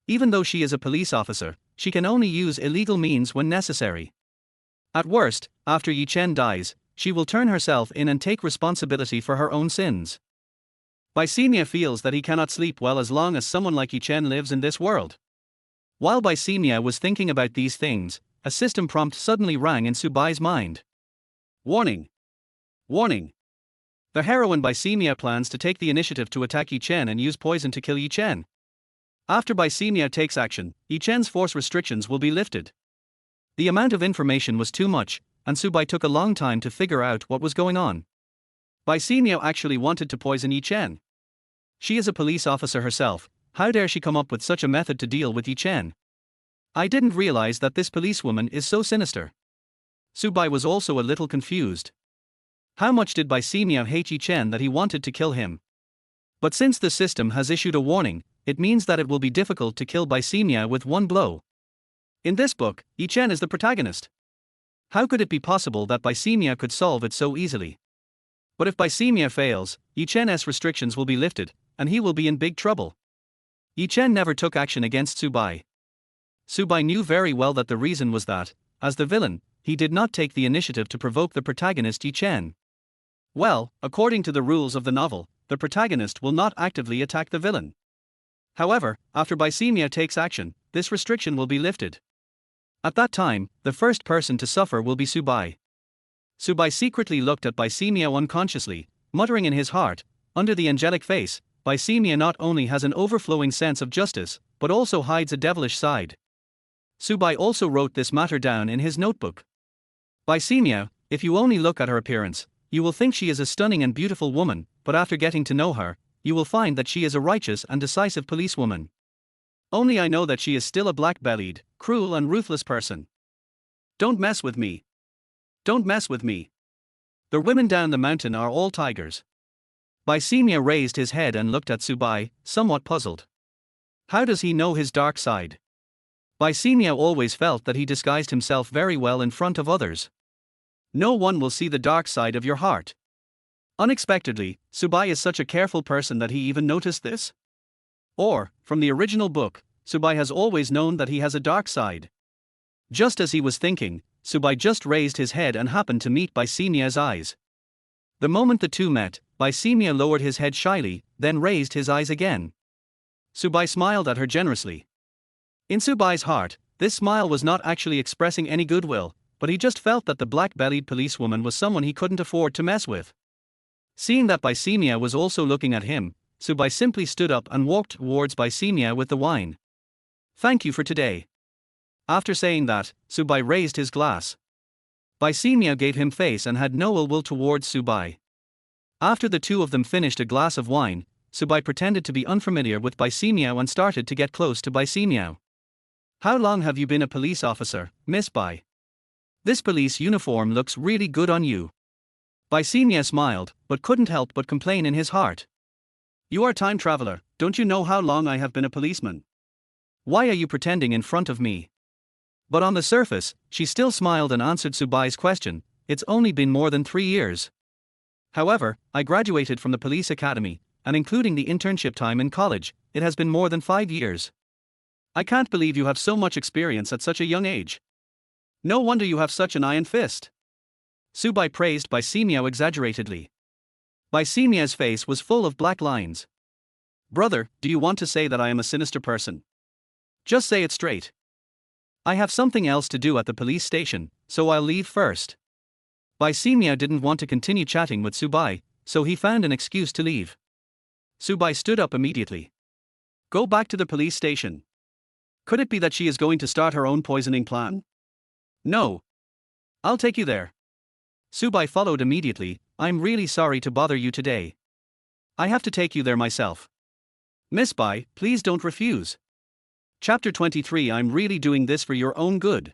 Even though she is a police officer, she can only use illegal means when necessary. At worst, after Yi Chen dies, she will turn herself in and take responsibility for her own sins. Baisimia feels that he cannot sleep well as long as someone like Yi Chen lives in this world. While Baisimia was thinking about these things, a system prompt suddenly rang in Subai's mind. "Warning! Warning! The heroine Bysemia plans to take the initiative to attack Yi Chen and use poison to kill Yi Chen. After Bysemia takes action, Yi Chen's force restrictions will be lifted. The amount of information was too much, and Subai took a long time to figure out what was going on. Bysemia actually wanted to poison Yi Chen. She is a police officer herself, how dare she come up with such a method to deal with Yi Chen? I didn't realize that this policewoman is so sinister. Subai was also a little confused. How much did Bysemia hate Yi Chen that he wanted to kill him? But since the system has issued a warning, it means that it will be difficult to kill Bysemia with one blow. In this book, Yi Chen is the protagonist. How could it be possible that Bysemia could solve it so easily? But if Bysemia fails, Yi Chen's restrictions will be lifted, and he will be in big trouble. Yi Chen never took action against Subai. Subai knew very well that the reason was that, as the villain, he did not take the initiative to provoke the protagonist Yi Chen. Well, according to the rules of the novel, the protagonist will not actively attack the villain. However, after Bysemia takes action, this restriction will be lifted. At that time, the first person to suffer will be Subai. Subai secretly looked at Bysemia unconsciously, muttering in his heart, under the angelic face, Bysemia not only has an overflowing sense of justice, but also hides a devilish side. Subai also wrote this matter down in his notebook. Bysemia, if you only look at her appearance, you will think she is a stunning and beautiful woman, but after getting to know her, you will find that she is a righteous and decisive policewoman. Only I know that she is still a black-bellied, cruel and ruthless person. Don't mess with me. Don't mess with me. The women down the mountain are all tigers. Bysemia raised his head and looked at Subai, somewhat puzzled. How does he know his dark side? Bysemia always felt that he disguised himself very well in front of others. No one will see the dark side of your heart. Unexpectedly, Subai is such a careful person that he even noticed this? Or, from the original book, Subai has always known that he has a dark side. Just as he was thinking, Subai just raised his head and happened to meet Bysemia's eyes. The moment the two met, Bysemia lowered his head shyly, then raised his eyes again. Subai smiled at her generously. In Subai's heart, this smile was not actually expressing any goodwill, but he just felt that the black-bellied policewoman was someone he couldn't afford to mess with. Seeing that Bysemia was also looking at him, Subai simply stood up and walked towards Bysemia with the wine. Thank you for today. After saying that, Subai raised his glass. Bysemia gave him face and had no ill will towards Subai. After the two of them finished a glass of wine, Subai pretended to be unfamiliar with Bysemia and started to get close to Bysemia. How long have you been a police officer, Miss By? This police uniform looks really good on you. Bysemia smiled, but couldn't help but complain in his heart. You are a time traveler, don't you know how long I have been a policeman? Why are you pretending in front of me? But on the surface, she still smiled and answered Subai's question, it's only been more than 3 years. However, I graduated from the police academy, and including the internship time in college, it has been more than 5 years. I can't believe you have so much experience at such a young age. No wonder you have such an iron fist. Subai praised Bysemia exaggeratedly. Bysemia's face was full of black lines. Brother, do you want to say that I am a sinister person? Just say it straight. I have something else to do at the police station, so I'll leave first. Bysemia didn't want to continue chatting with Subai, so he found an excuse to leave. Subai stood up immediately. Go back to the police station. Could it be that she is going to start her own poisoning plan? No. I'll take you there. Subai followed immediately. I'm really sorry to bother you today. I have to take you there myself. Miss Bai, please don't refuse. Chapter 23. I'm really doing this for your own good.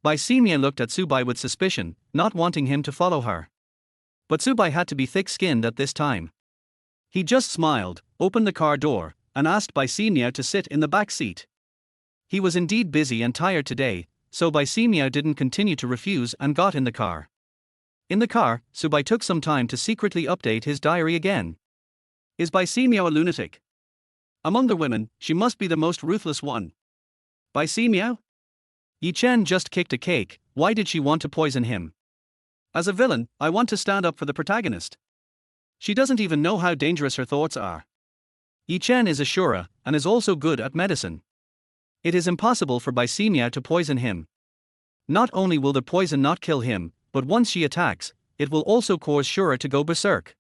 Bysemia looked at Subai with suspicion, not wanting him to follow her. But Subai had to be thick-skinned at this time. He just smiled, opened the car door, and asked Bysemia to sit in the back seat. He was indeed busy and tired today, so Bysemia didn't continue to refuse and got in the car. In the car, Subai took some time to secretly update his diary again. Is Bysemia a lunatic? Among the women, she must be the most ruthless one. Bysemia? Yi Chen just kicked a cake, why did she want to poison him? As a villain, I want to stand up for the protagonist. She doesn't even know how dangerous her thoughts are. Yi Chen is a Shura, and is also good at medicine. It is impossible for Bysemia to poison him. Not only will the poison not kill him, but once she attacks, it will also cause Shura to go berserk.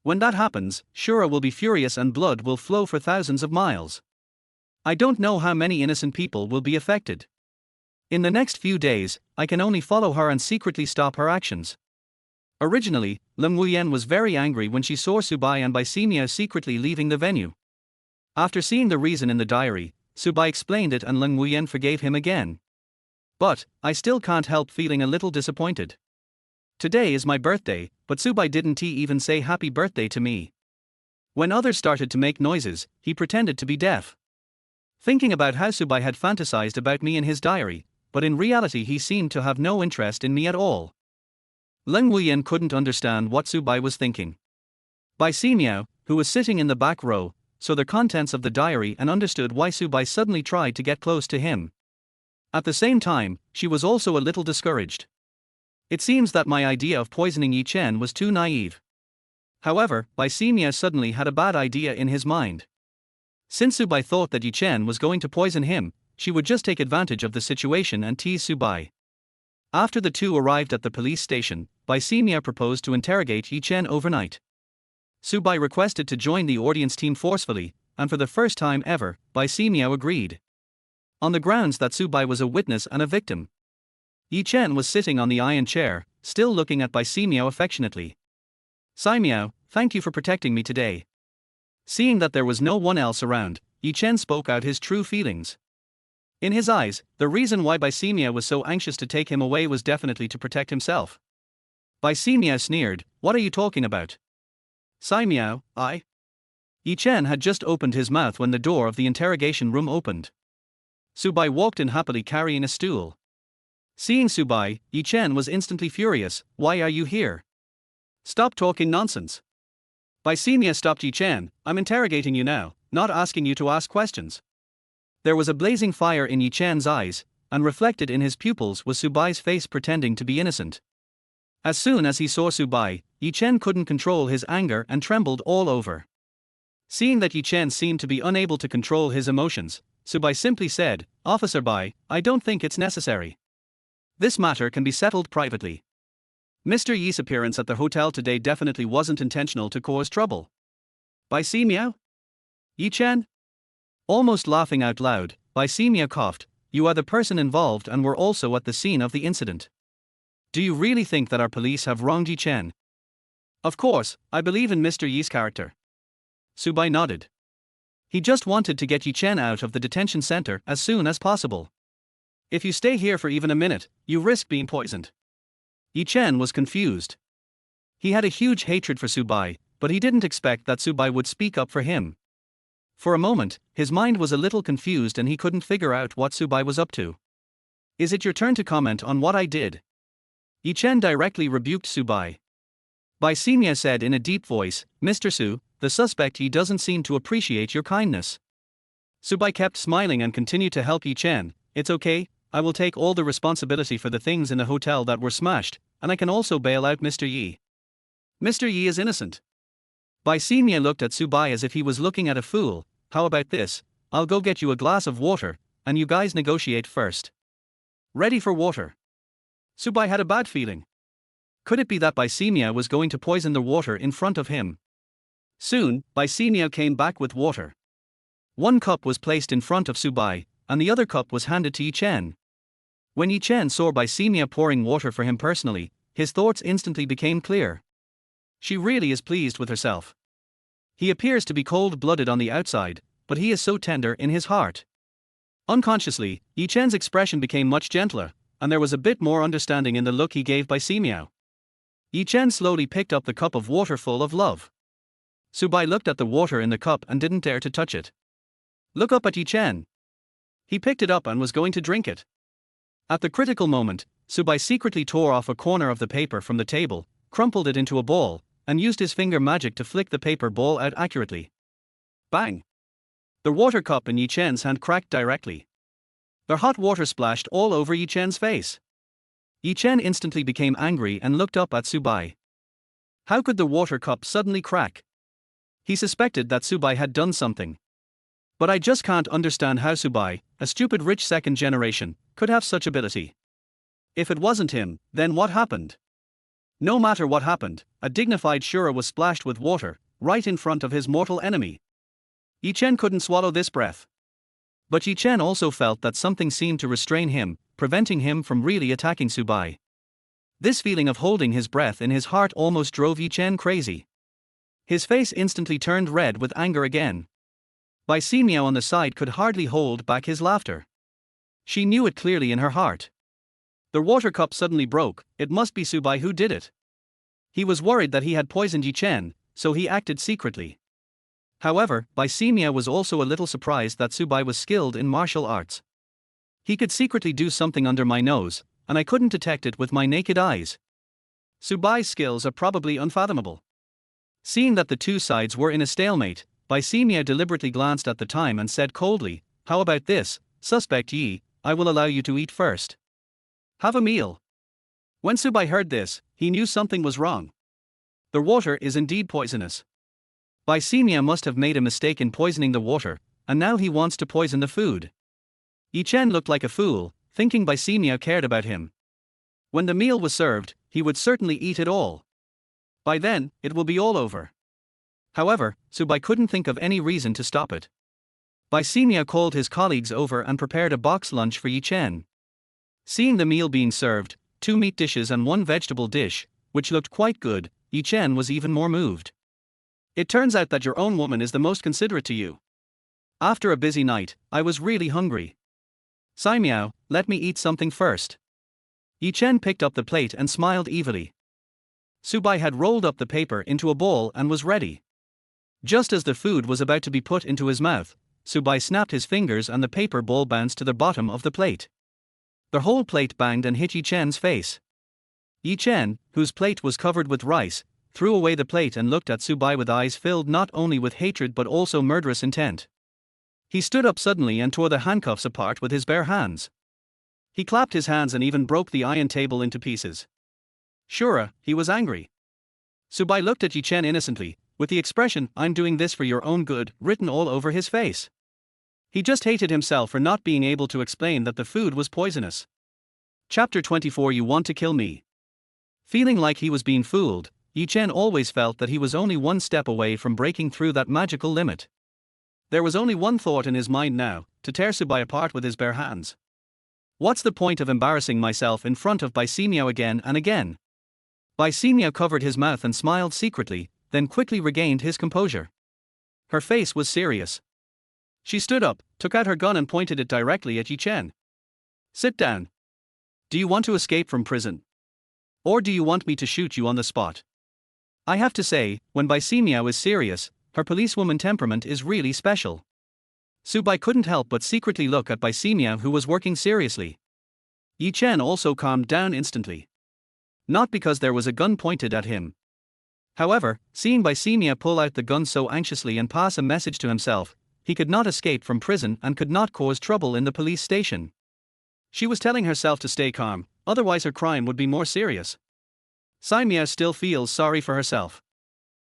When that happens, Shura will be furious and blood will flow for thousands of miles. I don't know how many innocent people will be affected. In the next few days, I can only follow her and secretly stop her actions. Originally, Leng Wuyan was very angry when she saw Subai and Baisimia secretly leaving the venue. After seeing the reason in the diary, Subai explained it and Leng Wuyan forgave him again. But, I still can't help feeling a little disappointed. Today is my birthday, but Subai didn't even say happy birthday to me. When others started to make noises, he pretended to be deaf. Thinking about how Subai had fantasized about me in his diary, but in reality he seemed to have no interest in me at all. Leng Wuyan couldn't understand what Subai was thinking. Bai Ximiao, who was sitting in the back row, saw the contents of the diary and understood why Subai suddenly tried to get close to him. At the same time, she was also a little discouraged. It seems that my idea of poisoning Yi Chen was too naive. However, Bai Ximiao suddenly had a bad idea in his mind. Since Subai thought that Yi Chen was going to poison him, she would just take advantage of the situation and tease Subai. After the two arrived at the police station, Bai Ximiao proposed to interrogate Yi Chen overnight. Subai requested to join the audience team forcefully, and for the first time ever, Bai Ximiao agreed. On the grounds that Subai was a witness and a victim. Yi Chen was sitting on the iron chair, still looking at Bai Ximiao affectionately. "Ximiao, thank you for protecting me today." Seeing that there was no one else around, Yi Chen spoke out his true feelings. In his eyes, the reason why Bai Ximiao was so anxious to take him away was definitely to protect himself. Bai Ximiao sneered, "What are you talking about?" "Ximiao, I..." Yi Chen had just opened his mouth when the door of the interrogation room opened. Subai walked in happily carrying a stool. Seeing Subai, Yi Chen was instantly furious. "Why are you here? Stop talking nonsense." Bai Ximiao stopped Yi Chen. "I'm interrogating you now, not asking you to ask questions." There was a blazing fire in Yi Chen's eyes, and reflected in his pupils was Subai's face pretending to be innocent. As soon as he saw Subai, Yi Chen couldn't control his anger and trembled all over. Seeing that Yi Chen seemed to be unable to control his emotions, Subai simply said, "Officer Bai, I don't think it's necessary. This matter can be settled privately. Mr. Yi's appearance at the hotel today definitely wasn't intentional to cause trouble." "Bai Ximiao? Yi Chen?" Almost laughing out loud, Bai Ximiao coughed, "You are the person involved and were also at the scene of the incident. Do you really think that our police have wronged Yi Chen?" "Of course, I believe in Mr. Yi's character." Subai nodded. He just wanted to get Yi Chen out of the detention center as soon as possible. "If you stay here for even a minute, you risk being poisoned." Yi Chen was confused. He had a huge hatred for Subai, but he didn't expect that Subai would speak up for him. For a moment, his mind was a little confused and he couldn't figure out what Subai was up to. "Is it your turn to comment on what I did?" Yi Chen directly rebuked Subai. Bai Ximiao said in a deep voice, "Mr. Su, the suspect he doesn't seem to appreciate your kindness." Subai kept smiling and continued to help Yi Chen. "It's okay, I will take all the responsibility for the things in the hotel that were smashed, and I can also bail out Mr. Yi. Mr. Yi is innocent." Bai Ximiao looked at Subai as if he was looking at a fool. "How about this? I'll go get you a glass of water, and you guys negotiate first." "Ready for water." Subai had a bad feeling. Could it be that Bai Ximiao was going to poison the water in front of him? Soon, Bai Ximiao came back with water. One cup was placed in front of Subai, and the other cup was handed to Yi Chen. When Yi Chen saw Bai Ximiao pouring water for him personally, his thoughts instantly became clear. She really is pleased with herself. He appears to be cold-blooded on the outside, but he is so tender in his heart. Unconsciously, Yi Chen's expression became much gentler, and there was a bit more understanding in the look he gave Bai Ximiao. Yi Chen slowly picked up the cup of water full of love. Subai looked at the water in the cup and didn't dare to touch it. "Look up at Yi Chen." He picked it up and was going to drink it. At the critical moment, Subai secretly tore off a corner of the paper from the table, crumpled it into a ball, and used his finger magic to flick the paper ball out accurately. Bang! The water cup in Yi Chen's hand cracked directly. The hot water splashed all over Yi Chen's face. Yi Chen instantly became angry and looked up at Subai. How could the water cup suddenly crack? He suspected that Subai had done something. But I just can't understand how Subai, a stupid rich second generation, could have such ability. If it wasn't him, then what happened? No matter what happened, a dignified Shura was splashed with water, right in front of his mortal enemy. Yi Chen couldn't swallow this breath. But Yi Chen also felt that something seemed to restrain him, preventing him from really attacking Subai. This feeling of holding his breath in his heart almost drove Yi Chen crazy. His face instantly turned red with anger again. Bai Ximiao on the side could hardly hold back his laughter. She knew it clearly in her heart. The water cup suddenly broke. It must be Subai who did it. He was worried that he had poisoned Yi Chen, so he acted secretly. However, Bai Ximiao was also a little surprised that Subai was skilled in martial arts. He could secretly do something under my nose, and I couldn't detect it with my naked eyes. Subai's skills are probably unfathomable. Seeing that the two sides were in a stalemate, Bai Ximiao deliberately glanced at the time and said coldly, "How about this, suspect Yi, I will allow you to eat first. Have a meal." When Subai heard this, he knew something was wrong. The water is indeed poisonous. Bai Ximiao must have made a mistake in poisoning the water, and now he wants to poison the food. Yi Chen looked like a fool, thinking Bai Ximiao cared about him. When the meal was served, he would certainly eat it all. By then, it will be all over. However, Subai couldn't think of any reason to stop it. Bai Ximiao called his colleagues over and prepared a box lunch for Yi Chen. Seeing the meal being served, 2 meat dishes and 1 vegetable dish, which looked quite good, Yi Chen was even more moved. It turns out that your own woman is the most considerate to you. After a busy night, I was really hungry. Ximiao, let me eat something first. Yi Chen picked up the plate and smiled evilly. Subai had rolled up the paper into a ball and was ready. Just as the food was about to be put into his mouth, Subai snapped his fingers and the paper ball bounced to the bottom of the plate. The whole plate banged and hit Yi Chen's face. Yi Chen, whose plate was covered with rice, threw away the plate and looked at Subai with eyes filled not only with hatred but also murderous intent. He stood up suddenly and tore the handcuffs apart with his bare hands. He clapped his hands and even broke the iron table into pieces. Sure, he was angry. Subai looked at Yi Chen innocently, with the expression, "I'm doing this for your own good," written all over his face. He just hated himself for not being able to explain that the food was poisonous. Chapter 24. You want to kill me? Feeling like he was being fooled, Yi Chen always felt that he was only one step away from breaking through that magical limit. There was only one thought in his mind now, to tear Subai apart with his bare hands. What's the point of embarrassing myself in front of Bai Ximiao again and again? Bai Ximiao covered his mouth and smiled secretly, then quickly regained his composure. Her face was serious. She stood up, took out her gun and pointed it directly at Yi Chen. "Sit down. Do you want to escape from prison? Or do you want me to shoot you on the spot?" I have to say, when Bai Ximiao is serious, her policewoman temperament is really special. Subai couldn't help but secretly look at Bai Ximiao, who was working seriously. Yi Chen also calmed down instantly. Not because there was a gun pointed at him. However, seeing Bai Ximiao pull out the gun so anxiously and pass a message to himself, he could not escape from prison and could not cause trouble in the police station. She was telling herself to stay calm, otherwise her crime would be more serious. Ximiao still feels sorry for herself.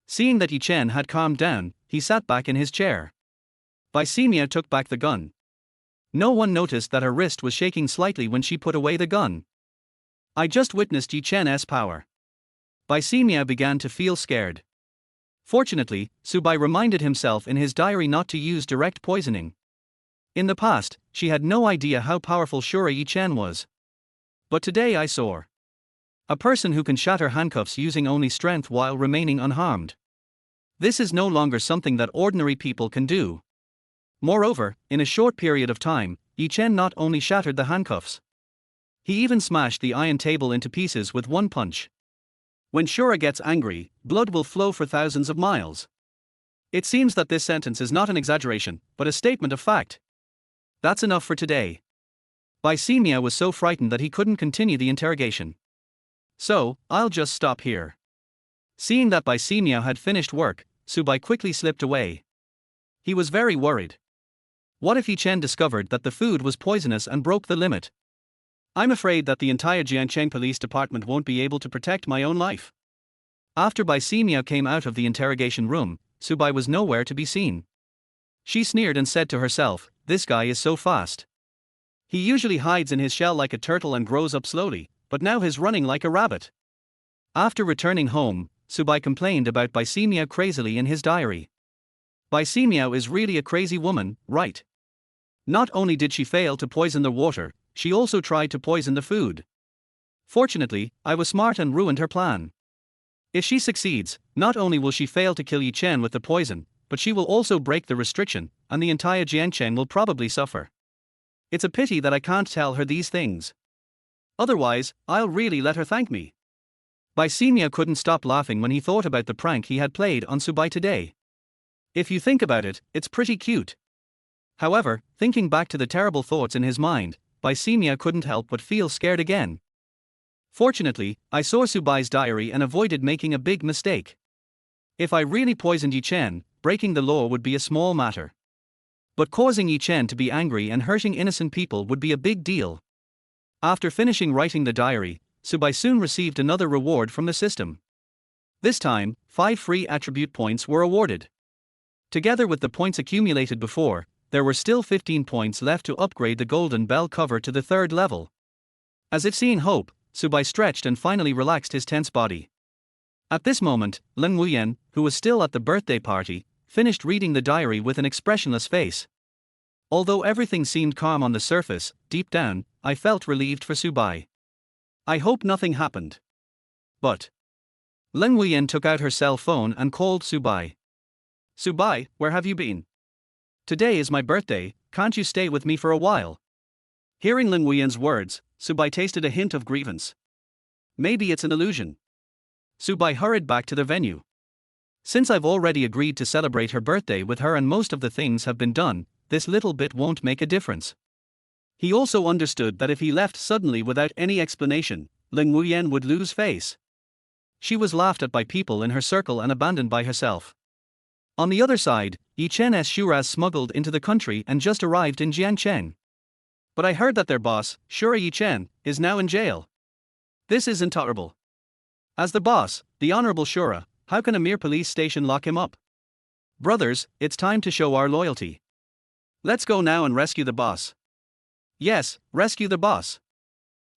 Seeing that Yi Chen had calmed down, he sat back in his chair. Bai Ximiao took back the gun. No one noticed that her wrist was shaking slightly when she put away the gun. I just witnessed Yi Chen's power. Bai Ximiao began to feel scared. Fortunately, Subai reminded himself in his diary not to use direct poisoning. In the past, she had no idea how powerful Shura Yi Chen was. But today I saw a person who can shatter handcuffs using only strength while remaining unharmed. This is no longer something that ordinary people can do. Moreover, in a short period of time, Yi Chen not only shattered the handcuffs. He even smashed the iron table into pieces with one punch. When Shura gets angry, blood will flow for thousands of miles. It seems that this sentence is not an exaggeration, but a statement of fact. That's enough for today. Bai Ximiao was so frightened that he couldn't continue the interrogation. So, I'll just stop here. Seeing that Bai Ximiao had finished work, Subai quickly slipped away. He was very worried. What if Yi Chen discovered that the food was poisonous and broke the limit? I'm afraid that the entire Jiangcheng Police Department won't be able to protect my own life. After Bai Ximiao came out of the interrogation room, Subai was nowhere to be seen. She sneered and said to herself, "This guy is so fast. He usually hides in his shell like a turtle and grows up slowly, but now he's running like a rabbit." After returning home, Subai complained about Bai Simiao crazily in his diary. Bai Simiao is really a crazy woman, right? Not only did she fail to poison the water, she also tried to poison the food. Fortunately, I was smart and ruined her plan. If she succeeds, not only will she fail to kill Yi Chen with the poison, but she will also break the restriction, and the entire Jiancheng will probably suffer. It's a pity that I can't tell her these things. Otherwise, I'll really let her thank me. Bai Simiao couldn't stop laughing when he thought about the prank he had played on Subai today. If you think about it, it's pretty cute. However, thinking back to the terrible thoughts in his mind, Bai Simiao couldn't help but feel scared again. Fortunately, I saw Subai's diary and avoided making a big mistake. If I really poisoned Yi Chen, breaking the law would be a small matter. But causing Yi Chen to be angry and hurting innocent people would be a big deal. After finishing writing the diary, Subai soon received another reward from the system. This time, 5 free attribute points were awarded. Together with the points accumulated before, there were still 15 points left to upgrade the golden bell cover to the 3rd level. As if seeing hope, Subai stretched and finally relaxed his tense body. At this moment, Leng Wuyan, who was still at the birthday party, finished reading the diary with an expressionless face. Although everything seemed calm on the surface, deep down, I felt relieved for Subai. I hope nothing happened. But Leng Wuyan took out her cell phone and called Subai. Subai, where have you been? Today is my birthday, can't you stay with me for a while? Hearing Leng Wuyan's words, Subai tasted a hint of grievance. Maybe it's an illusion. Subai hurried back to the venue. Since I've already agreed to celebrate her birthday with her and most of the things have been done, this little bit won't make a difference. He also understood that if he left suddenly without any explanation, Leng Wuyan would lose face. She was laughed at by people in her circle and abandoned by herself. On the other side, Yi Chen's Shuras smuggled into the country and just arrived in Jiancheng. But I heard that their boss, Shura Yi Chen, is now in jail. This is intolerable. As the boss, the Honorable Shura, how can a mere police station lock him up? Brothers, it's time to show our loyalty. Let's go now and rescue the boss. Yes, rescue the boss.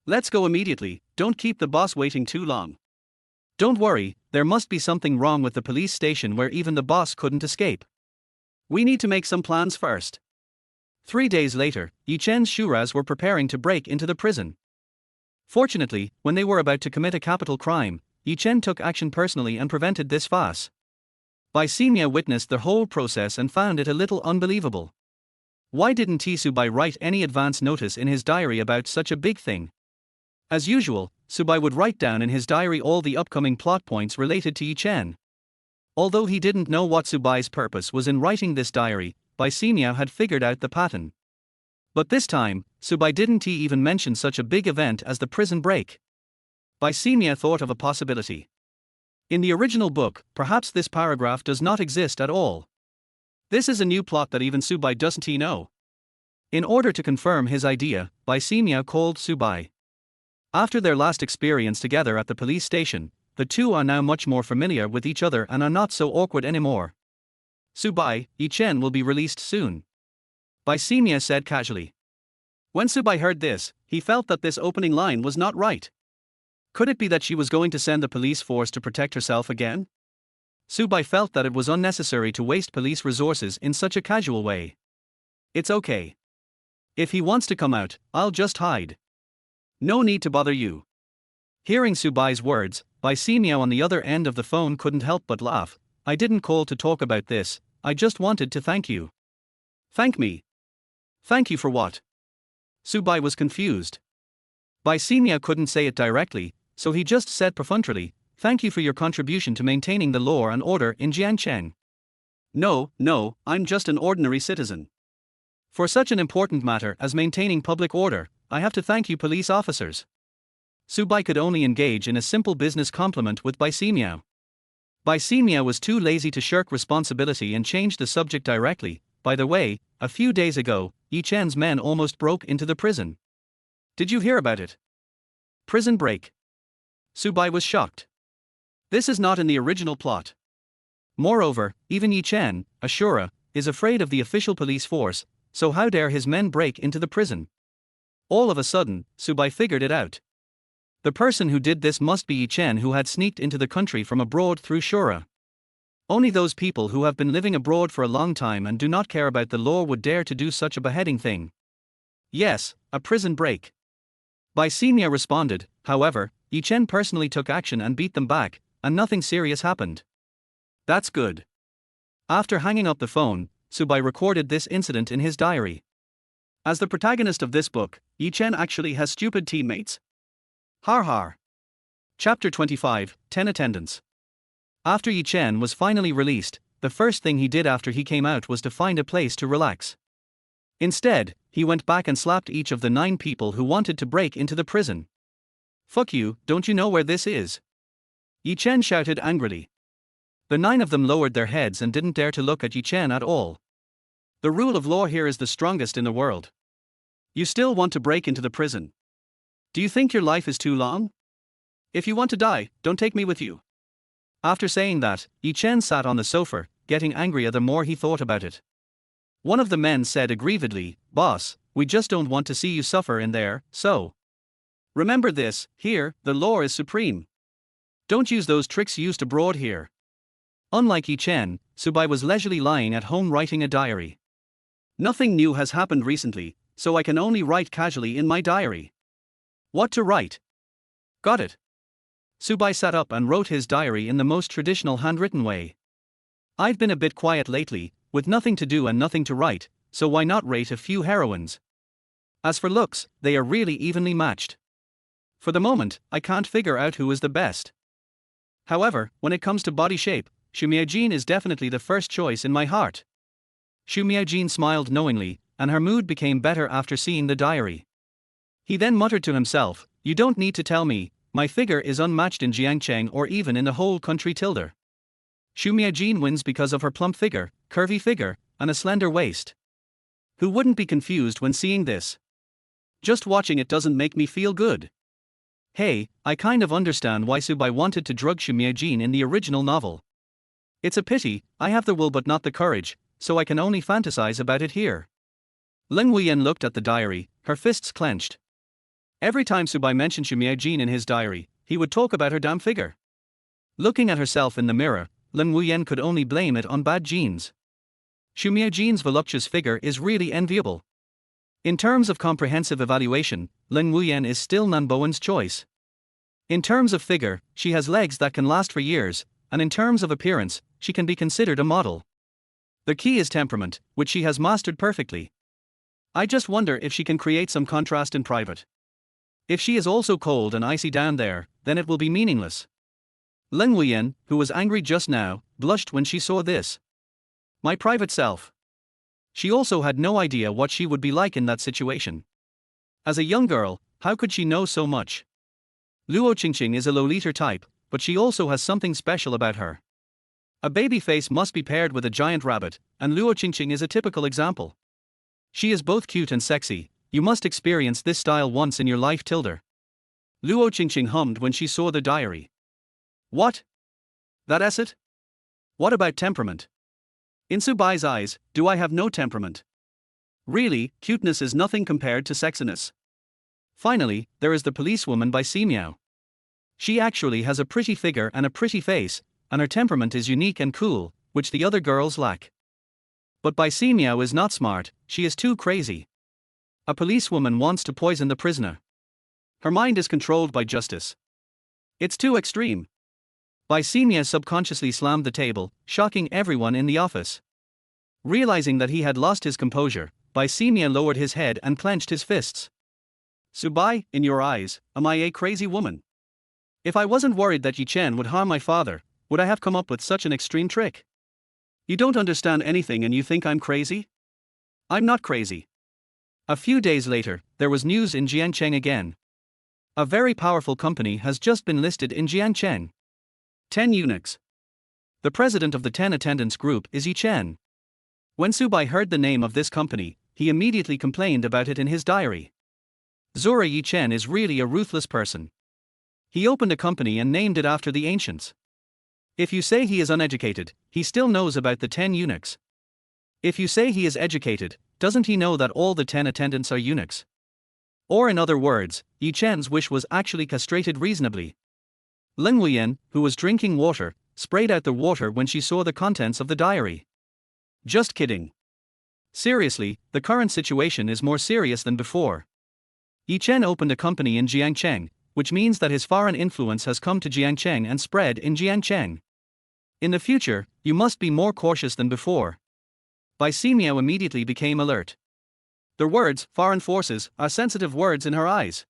Let's go immediately, don't keep the boss waiting too long. Don't worry, there must be something wrong with the police station where even the boss couldn't escape. We need to make some plans first. 3 days later, Yi Chen's Shuras were preparing to break into the prison. Fortunately, when they were about to commit a capital crime, Yi Chen took action personally and prevented this farce. Bai Simiao witnessed the whole process and found it a little unbelievable. Why didn't Subai write any advance notice in his diary about such a big thing? As usual, Subai would write down in his diary all the upcoming plot points related to Yi Chen. Although he didn't know what Subai's purpose was in writing this diary, Bai Simiao had figured out the pattern. But this time, Subai didn't even mention such a big event as the prison break. Bai Simiao thought of a possibility. In the original book, perhaps this paragraph does not exist at all. This is a new plot that even Subai doesn't know. In order to confirm his idea, Bai Simiao called Subai. After their last experience together at the police station, the two are now much more familiar with each other and are not so awkward anymore. Subai, Yi Chen will be released soon. Bai Simiao said casually. When Subai heard this, he felt that this opening line was not right. Could it be that she was going to send the police force to protect herself again? Subai felt that it was unnecessary to waste police resources in such a casual way. It's okay. If he wants to come out, I'll just hide. No need to bother you. Hearing Subai's words, Bai Simiao on the other end of the phone couldn't help but laugh. I didn't call to talk about this, I just wanted to thank you. Thank me? Thank you for what? Subai was confused. Bai Simiao couldn't say it directly, so he just said perfunctorily, thank you for your contribution to maintaining the law and order in Jiancheng. No, I'm just an ordinary citizen. For such an important matter as maintaining public order, I have to thank you police officers. Subai could only engage in a simple business compliment with Bai Simiao. Bai Simiao was too lazy to shirk responsibility and changed the subject directly. By the way, a few days ago, Yi Chen's men almost broke into the prison. Did you hear about it? Prison break. Subai was shocked. This is not in the original plot. Moreover, even Yi Chen, Ashura, is afraid of the official police force, so how dare his men break into the prison? All of a sudden, Subai figured it out. The person who did this must be Yi Chen, who had sneaked into the country from abroad through Shura. Only those people who have been living abroad for a long time and do not care about the law would dare to do such a beheading thing. Yes, a prison break. Bai Ximia responded. However, Yi Chen personally took action and beat them back, and nothing serious happened. That's good. After hanging up the phone, Subai recorded this incident in his diary. As the protagonist of this book, Yi Chen actually has stupid teammates. Har har. Chapter 25, 10 Attendants. After Yi Chen was finally released, the first thing he did after he came out was to find a place to relax. Instead, he went back and slapped each of the 9 people who wanted to break into the prison. Fuck you, don't you know where this is? Yi Chen shouted angrily. The 9 of them lowered their heads and didn't dare to look at Yi Chen at all. The rule of law here is the strongest in the world. You still want to break into the prison? Do you think your life is too long? If you want to die, don't take me with you. After saying that, Yi Chen sat on the sofa, getting angrier the more he thought about it. One of the men said aggrievedly, "Boss, we just don't want to see you suffer in there, so. Remember this, here, the law is supreme. Don't use those tricks used abroad here." Unlike Yi Chen, Subai was leisurely lying at home writing a diary. Nothing new has happened recently, so I can only write casually in my diary. What to write? Got it. Subai sat up and wrote his diary in the most traditional handwritten way. I've been a bit quiet lately, with nothing to do and nothing to write, so why not rate a few heroines? As for looks, they are really evenly matched. For the moment, I can't figure out who is the best. However, when it comes to body shape, Xu Miaojin is definitely the first choice in my heart. Xu Miaojin smiled knowingly, and her mood became better after seeing the diary. He then muttered to himself, "You don't need to tell me, my figure is unmatched in Jiangcheng or even in the whole country tilde. Xu Miaojin wins because of her plump figure, curvy figure, and a slender waist. Who wouldn't be confused when seeing this? Just watching it doesn't make me feel good." Hey, I kind of understand why Subai wanted to drug Xu Miaojin in the original novel. It's a pity, I have the will but not the courage, so I can only fantasize about it here. Leng Wuyan looked at the diary, her fists clenched. Every time Subai mentioned Xu Miaojin in his diary, he would talk about her damn figure. Looking at herself in the mirror, Leng Wuyan could only blame it on bad genes. Xu Miaojin's voluptuous figure is really enviable. In terms of comprehensive evaluation, Leng Wuyan is still Nanbowen's choice. In terms of figure, she has legs that can last for years, and in terms of appearance, she can be considered a model. The key is temperament, which she has mastered perfectly. I just wonder if she can create some contrast in private. If she is also cold and icy down there, then it will be meaningless. Leng Wuyan, who was angry just now, blushed when she saw this. My private self. She also had no idea what she would be like in that situation. As a young girl, how could she know so much? Luo Qingqing is a Lolita type, but she also has something special about her. A baby face must be paired with a giant rabbit, and Luo Qingqing is a typical example. She is both cute and sexy. You must experience this style once in your life tilde. Luo Qingqing hummed when she saw the diary. What? That's it? What about temperament? In Subai's eyes, do I have no temperament? Really, cuteness is nothing compared to sexiness. Finally, there is the policewoman Bai Ximiao. She actually has a pretty figure and a pretty face, and her temperament is unique and cool, which the other girls lack. But Bai Ximiao is not smart, she is too crazy. A policewoman wants to poison the prisoner. Her mind is controlled by justice. It's too extreme. Bai Ximiao subconsciously slammed the table, shocking everyone in the office. Realizing that he had lost his composure, Bai Ximiao lowered his head and clenched his fists. Subai, in your eyes, am I a crazy woman? If I wasn't worried that Yi Chen would harm my father, would I have come up with such an extreme trick? You don't understand anything and you think I'm crazy? I'm not crazy. A few days later, there was news in Jiangcheng again. A very powerful company has just been listed in Jiangcheng. 10 eunuchs. The president of the 10 attendants group is Yi Chen. When Subai heard the name of this company, he immediately complained about it in his diary. Zora Yi Chen is really a ruthless person. He opened a company and named it after the ancients. If you say he is uneducated, he still knows about the 10 eunuchs. If you say he is educated, doesn't he know that all the 10 attendants are eunuchs? Or in other words, Yi Chen's wish was actually castrated reasonably. Ling Huiyan, who was drinking water, sprayed out the water when she saw the contents of the diary. Just kidding. Seriously, the current situation is more serious than before. Yi Chen opened a company in Jiangcheng, which means that his foreign influence has come to Jiangcheng and spread in Jiangcheng. In the future, you must be more cautious than before. Bai Simiao immediately became alert. The words, foreign forces, are sensitive words in her eyes.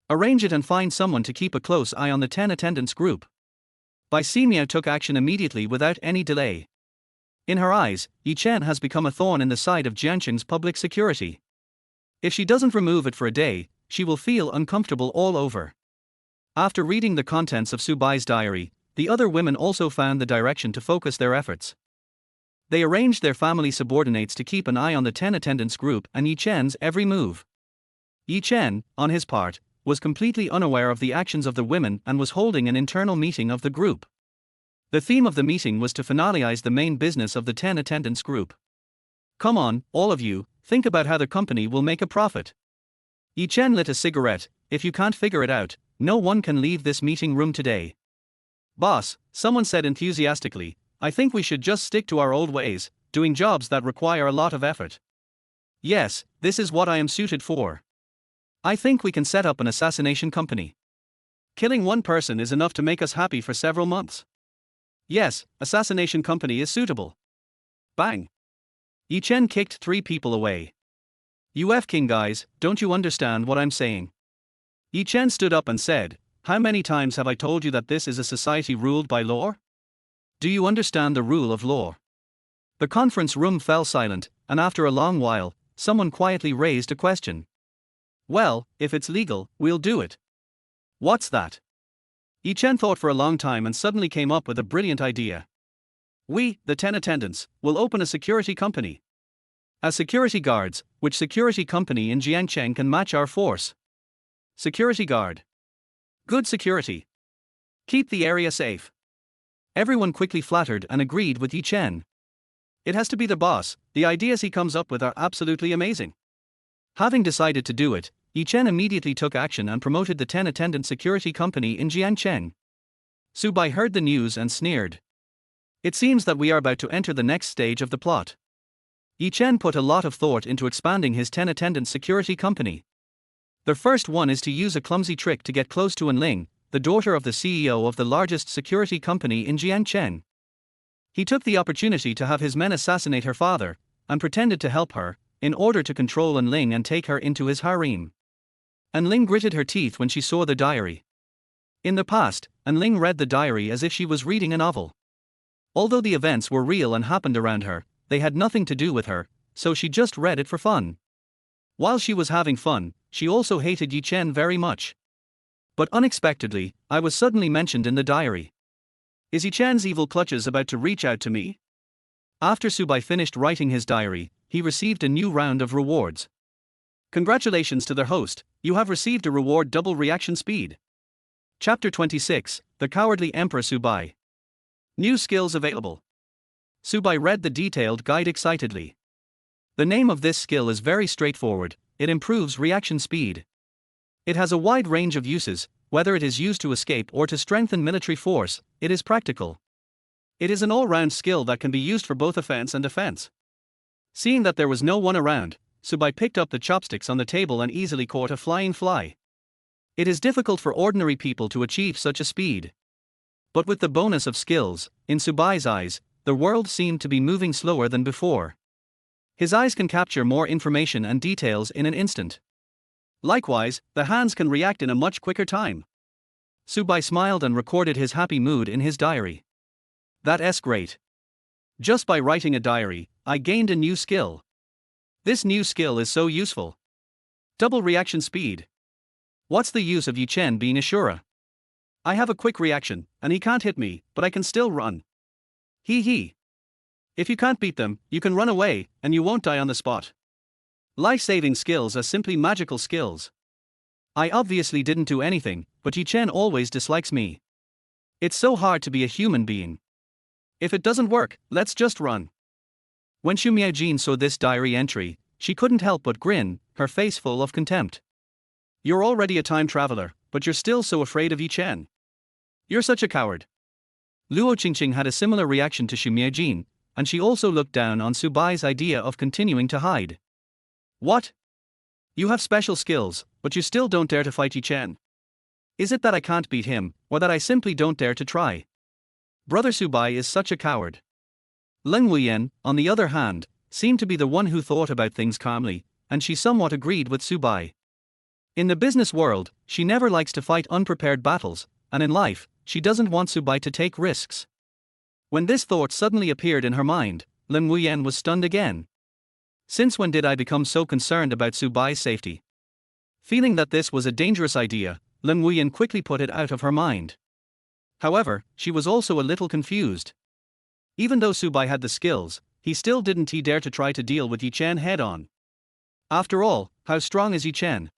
Arrange it and find someone to keep a close eye on the 10 attendants group. Bai Simiao took action immediately without any delay. In her eyes, Yi Chen has become a thorn in the side of Jiangcheng's public security. If she doesn't remove it for a day, she will feel uncomfortable all over. After reading the contents of Su Bai's diary, the other women also found the direction to focus their efforts. They arranged their family subordinates to keep an eye on the 10 attendants group and Yi Chen's every move. Yi Chen, on his part, was completely unaware of the actions of the women and was holding an internal meeting of the group. The theme of the meeting was to finalize the main business of the 10 attendants group. Come on, all of you, think about how the company will make a profit. Yi Chen lit a cigarette. If you can't figure it out, no one can leave this meeting room today. Boss, someone said enthusiastically, I think we should just stick to our old ways, doing jobs that require a lot of effort. Yes, this is what I am suited for. I think we can set up an assassination company. Killing one person is enough to make us happy for several months. Yes, assassination company is suitable. Bang! Yi Chen kicked 3 people away. You F-king guys, don't you understand what I'm saying? Yi Chen stood up and said, how many times have I told you that this is a society ruled by law? Do you understand the rule of law? The conference room fell silent, and after a long while, someone quietly raised a question. Well, if it's legal, we'll do it. What's that? Yi Chen thought for a long time and suddenly came up with a brilliant idea. We, the 10 attendants, will open a security company. As security guards, which security company in Jiangcheng can match our force? Security guard. Good security. Keep the area safe. Everyone quickly flattered and agreed with Yi Chen. It has to be the boss, the ideas he comes up with are absolutely amazing. Having decided to do it, Yi Chen immediately took action and promoted the 10 attendant security company in Jiangcheng. Su Bai heard the news and sneered. It seems that we are about to enter the next stage of the plot. Yi Chen put a lot of thought into expanding his 10 attendant security company. The first one is to use a clumsy trick to get close to Ling, the daughter of the CEO of the largest security company in Jiangcheng. He took the opportunity to have his men assassinate her father, and pretended to help her, in order to control Ling and take her into his harem. Ling gritted her teeth when she saw the diary. In the past, Ling read the diary as if she was reading a novel. Although the events were real and happened around her, they had nothing to do with her, so she just read it for fun. While she was having fun, she also hated Yi Chen very much. But unexpectedly, I was suddenly mentioned in the diary. Is Yi Chen's evil clutches about to reach out to me? After Su Bai finished writing his diary, he received a new round of rewards. Congratulations to their host, you have received a reward double reaction speed. Chapter 26, The Cowardly Emperor Su Bai. New skills available. Su Bai read the detailed guide excitedly. The name of this skill is very straightforward, it improves reaction speed. It has a wide range of uses, whether it is used to escape or to strengthen military force, it is practical. It is an all-round skill that can be used for both offense and defense. Seeing that there was no one around, Su Bai picked up the chopsticks on the table and easily caught a flying fly. It is difficult for ordinary people to achieve such a speed. But with the bonus of skills, in Su Bai's eyes, the world seemed to be moving slower than before. His eyes can capture more information and details in an instant. Likewise, the hands can react in a much quicker time. Su Bai smiled and recorded his happy mood in his diary. That's great. Just by writing a diary, I gained a new skill. This new skill is so useful. Double reaction speed. What's the use of Yi Chen being a Shura? I have a quick reaction, and he can't hit me, but I can still run. Hee. If you can't beat them, you can run away, and you won't die on the spot. Life-saving skills are simply magical skills. I obviously didn't do anything, but Yi Chen always dislikes me. It's so hard to be a human being. If it doesn't work, let's just run. When Xu Miaojin saw this diary entry, she couldn't help but grin, her face full of contempt. You're already a time traveler, but you're still so afraid of Yi Chen. You're such a coward. Luo Qingqing had a similar reaction to Xu Miajin, and she also looked down on Su Bai's idea of continuing to hide. What? You have special skills, but you still don't dare to fight Yi Chen. Is it that I can't beat him, or that I simply don't dare to try? Brother Su Bai is such a coward. Leng Wuyan, on the other hand, seemed to be the one who thought about things calmly, and she somewhat agreed with Su Bai. In the business world, she never likes to fight unprepared battles, and in life, she doesn't want Su Bai to take risks. When this thought suddenly appeared in her mind, Leng Wuyan was stunned again. Since when did I become so concerned about Su Bai's safety? Feeling that this was a dangerous idea, Leng Wuyan quickly put it out of her mind. However, she was also a little confused. Even though Su Bai had the skills, he still didn't dare to try to deal with Yi Chen head-on. After all, how strong is Yi Chen?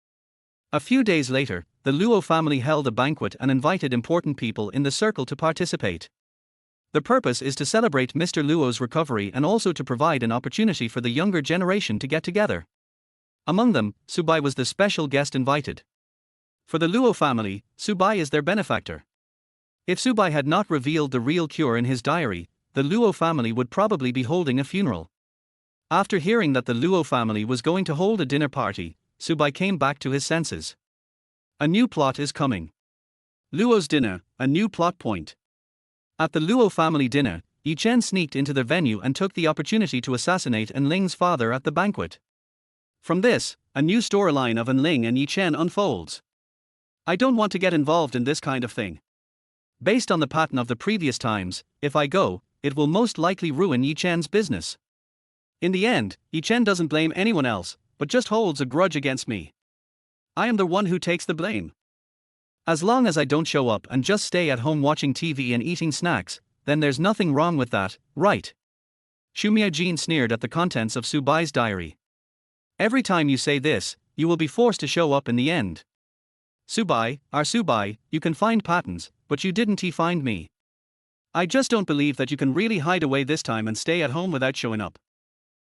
A few days later, the Luo family held a banquet and invited important people in the circle to participate. The purpose is to celebrate Mr. Luo's recovery and also to provide an opportunity for the younger generation to get together. Among them, Su Bai was the special guest invited. For the Luo family, Su Bai is their benefactor. If Su Bai had not revealed the real cure in his diary, the Luo family would probably be holding a funeral. After hearing that the Luo family was going to hold a dinner party, Su Bai came back to his senses. A new plot is coming. Luo's dinner, a new plot point. At the Luo family dinner, Yi Chen sneaked into the venue and took the opportunity to assassinate Enling's father at the banquet. From this, a new storyline of Enling and Yi Chen unfolds. I don't want to get involved in this kind of thing. Based on the pattern of the previous times, if I go, it will most likely ruin Yi Chen's business. In the end, Yi Chen doesn't blame anyone else, but just holds a grudge against me. I am the one who takes the blame. As long as I don't show up and just stay at home watching TV and eating snacks, then there's nothing wrong with that, right? Xu Miajin sneered at the contents of Su Bai's diary. Every time you say this, you will be forced to show up in the end. Su Bai, you can find patterns, but you didn't find me. I just don't believe that you can really hide away this time and stay at home without showing up.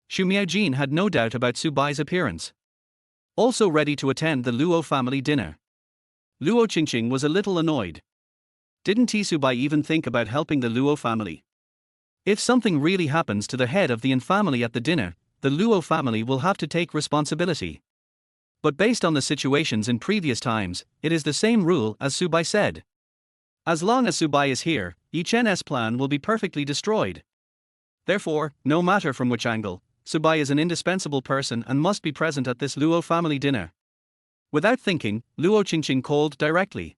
Xu Miajin had no doubt about Su Bai's appearance. Also ready to attend the Luo family dinner. Luo Qingqing was a little annoyed. Didn't Su Bai even think about helping the Luo family? If something really happens to the head of the Yin family at the dinner, the Luo family will have to take responsibility. But based on the situations in previous times, it is the same rule as Su Bai said. As long as Su Bai is here, Yi Chen's plan will be perfectly destroyed. Therefore, no matter from which angle, Su Bai is an indispensable person and must be present at this Luo family dinner. Without thinking, Luo Qingqing called directly.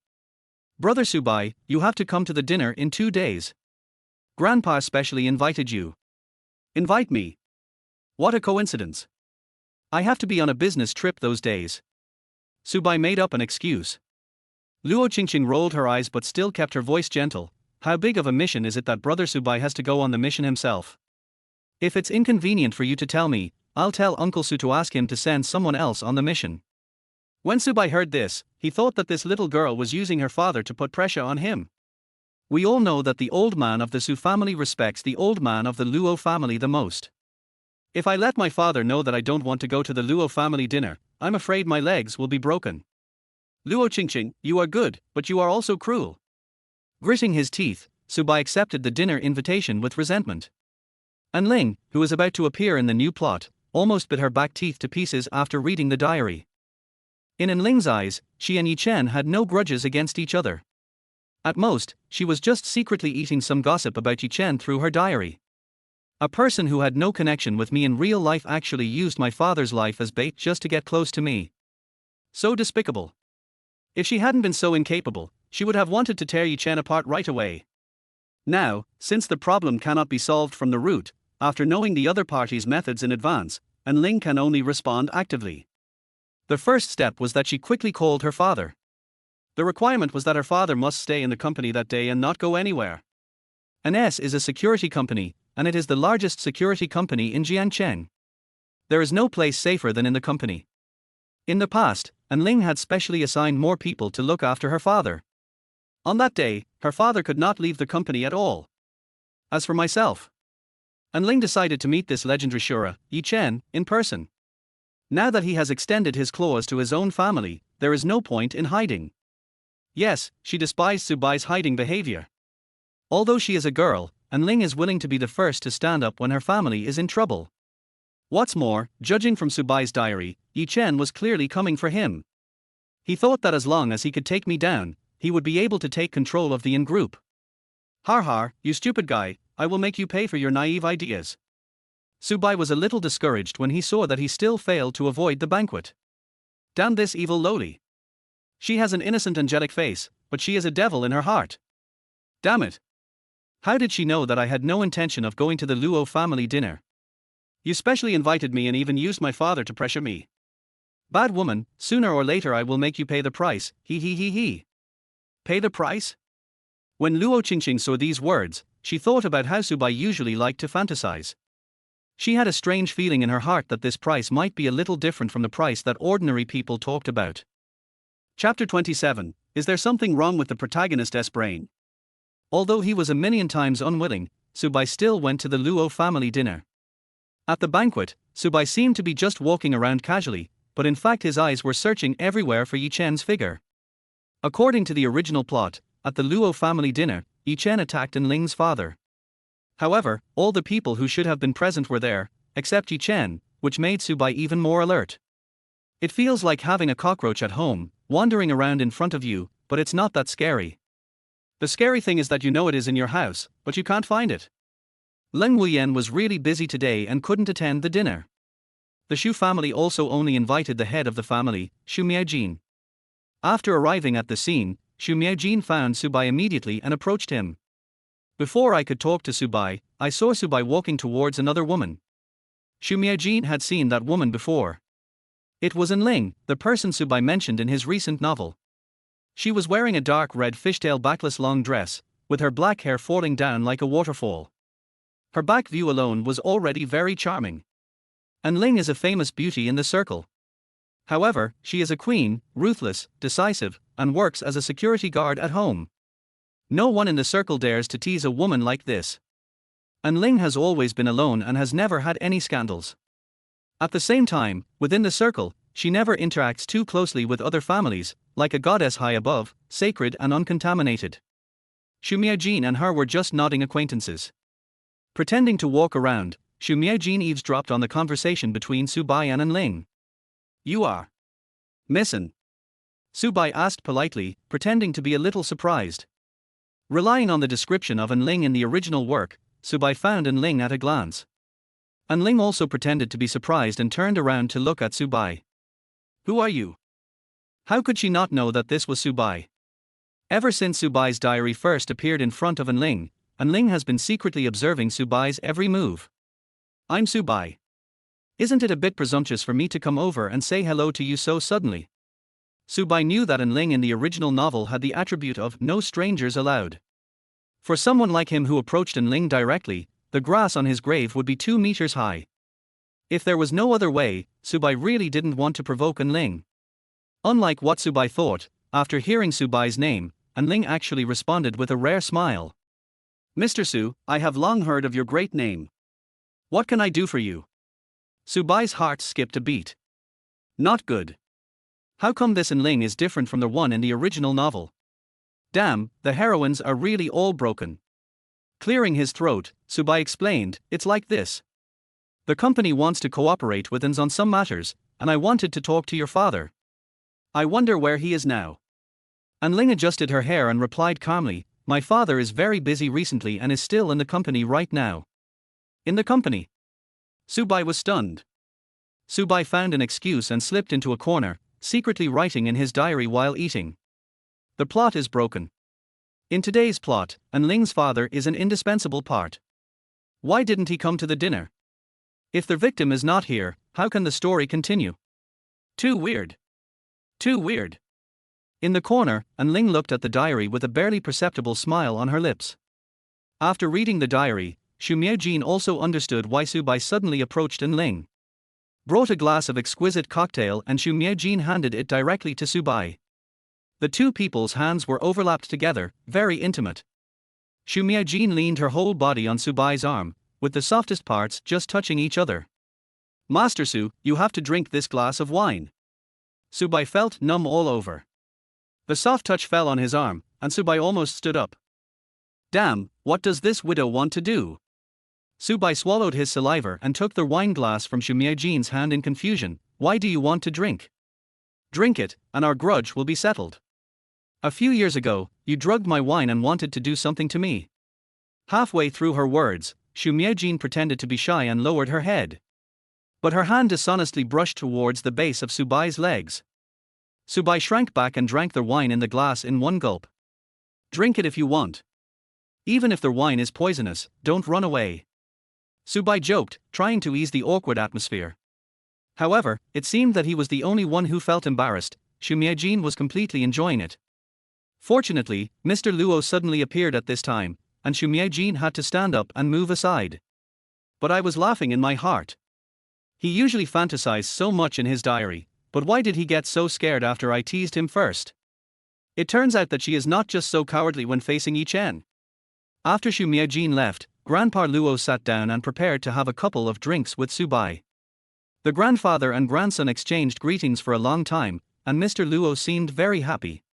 Brother Su Bai, you have to come to the dinner in 2 days. Grandpa specially invited you. Invite me. What a coincidence. I have to be on a business trip those days. Su Bai made up an excuse. Luo Qingqing rolled her eyes but still kept her voice gentle. How big of a mission is it that Brother Su Bai has to go on the mission himself? If it's inconvenient for you to tell me, I'll tell Uncle Su to ask him to send someone else on the mission. When Su Bai heard this, he thought that this little girl was using her father to put pressure on him. We all know that the old man of the Su family respects the old man of the Luo family the most. If I let my father know that I don't want to go to the Luo family dinner, I'm afraid my legs will be broken. Luo Qingqing, you are good, but you are also cruel. Gritting his teeth, Su Bai accepted the dinner invitation with resentment. Enling, who was about to appear in the new plot, almost bit her back teeth to pieces after reading the diary. In Enling's eyes, she and Yi Chen had no grudges against each other. At most, she was just secretly eating some gossip about Yi Chen through her diary. A person who had no connection with me in real life actually used my father's life as bait just to get close to me. So despicable. If she hadn't been so incapable, she would have wanted to tear Yi Chen apart right away. Now, since the problem cannot be solved from the root, after knowing the other party's methods in advance, Enling can only respond actively. The first step was that she quickly called her father. The requirement was that her father must stay in the company that day and not go anywhere. NS is a security company, and it is the largest security company in Jiangcheng. There is no place safer than in the company. In the past, Enling had specially assigned more people to look after her father. On that day, her father could not leave the company at all. As for myself, Enling decided to meet this legendary Shura, Yi Chen, in person. Now that he has extended his claws to his own family, there is no point in hiding. Yes, she despised Subai's hiding behavior. Although she is a girl, Ling is willing to be the first to stand up when her family is in trouble. What's more, judging from Subai's diary, Yi Chen was clearly coming for him. He thought that as long as he could take me down, he would be able to take control of the Yin group. Har har, you stupid guy, I will make you pay for your naive ideas. Subai was a little discouraged when he saw that he still failed to avoid the banquet. Damn this evil loli. She has an innocent angelic face, but she is a devil in her heart. Damn it. How did she know that I had no intention of going to the Luo family dinner? You specially invited me and even used my father to pressure me. Bad woman, sooner or later I will make you pay the price, he. Pay the price? When Luo Qingqing saw these words, she thought about how Subai usually liked to fantasize. She had a strange feeling in her heart that this price might be a little different from the price that ordinary people talked about. Chapter 27. Is there something wrong with the protagonist's brain? Although he was a million times unwilling, Subai still went to the Luo family dinner. At the banquet, Subai seemed to be just walking around casually, but in fact his eyes were searching everywhere for Yi Chen's figure. According to the original plot, at the Luo family dinner, Yi Chen attacked Ling's father. However, all the people who should have been present were there, except Yi Chen, which made Subai even more alert. It feels like having a cockroach at home, wandering around in front of you, but it's not that scary. The scary thing is that you know it is in your house, but you can't find it. Leng Wuyan was really busy today and couldn't attend the dinner. The Shu family also only invited the head of the family, Shu Miaojin. After arriving at the scene, Shu Miaojin found Subai immediately and approached him. Before I could talk to Subai, I saw Subai walking towards another woman. Shu Miaojin had seen that woman before. It was Ling, the person Subai mentioned in his recent novel. She was wearing a dark red fishtail backless long dress, with her black hair falling down like a waterfall. Her back view alone was already very charming. Ling is a famous beauty in the circle. However, she is a queen, ruthless, decisive, and works as a security guard at home. No one in the circle dares to tease a woman like this. Ling has always been alone and has never had any scandals. At the same time, within the circle, she never interacts too closely with other families, like a goddess high above, sacred and uncontaminated. Shu Miaojin and her were just nodding acquaintances. Pretending to walk around, Shu Miaojin eavesdropped on the conversation between Subai and Ling. You are missin'? Subai asked politely, pretending to be a little surprised. Relying on the description of Ling in the original work, Subai found Ling at a glance. Ling also pretended to be surprised and turned around to look at Subai. Who are you? How could she not know that this was Subai? Ever since Subai's diary first appeared in front of Ling has been secretly observing Subai's every move. I'm Subai. Isn't it a bit presumptuous for me to come over and say hello to you so suddenly? Subai knew that Ling in the original novel had the attribute of no strangers allowed. For someone like him who approached Ling directly, the grass on his grave would be 2 meters high. If there was no other way, Subai really didn't want to provoke Ling. Unlike what Subai thought, after hearing Subai's name, Ling actually responded with a rare smile. Mr. Su, I have long heard of your great name. What can I do for you? Subai's heart skipped a beat. Not good. How come this Ling is different from the one in the original novel? Damn, the heroines are really all broken. Clearing his throat, Subai explained, it's like this. The company wants to cooperate with us on some matters, and I wanted to talk to your father. I wonder where he is now. Ling adjusted her hair and replied calmly, my father is very busy recently and is still in the company right now. In the company? Subai was stunned. Subai found an excuse and slipped into a corner, secretly writing in his diary while eating. The plot is broken. In today's plot, Ling's father is an indispensable part. Why didn't he come to the dinner? If the victim is not here, how can the story continue? Too weird. Too weird. In the corner, Ling looked at the diary with a barely perceptible smile on her lips. After reading the diary, Shu Miaojin also understood why Subai suddenly approached Ling. Brought a glass of exquisite cocktail and Shu Miaojin handed it directly to Subai. The two people's hands were overlapped together, very intimate. Shu Miaojin leaned her whole body on Subai's arm, with the softest parts just touching each other. Master Su, you have to drink this glass of wine. Subai felt numb all over. The soft touch fell on his arm, and Subai almost stood up. Damn, what does this widow want to do? Subai swallowed his saliva and took the wine glass from Xu Miajin's hand in confusion. Why do you want to drink? Drink it, and our grudge will be settled. A few years ago, you drugged my wine and wanted to do something to me. Halfway through her words, Xu Miajin pretended to be shy and lowered her head. But her hand dishonestly brushed towards the base of Subai's legs. Subai shrank back and drank the wine in the glass in one gulp. Drink it if you want. Even if the wine is poisonous, don't run away. Subai joked, trying to ease the awkward atmosphere. However, it seemed that he was the only one who felt embarrassed. Xu Miajin was completely enjoying it. Fortunately, Mr. Luo suddenly appeared at this time, and Xu Miajin had to stand up and move aside. But I was laughing in my heart. He usually fantasized so much in his diary, but why did he get so scared after I teased him first? It turns out that she is not just so cowardly when facing Yi Chen. After Xu Miajin left, Grandpa Luo sat down and prepared to have a couple of drinks with Subai. The grandfather and grandson exchanged greetings for a long time, and Mr. Luo seemed very happy.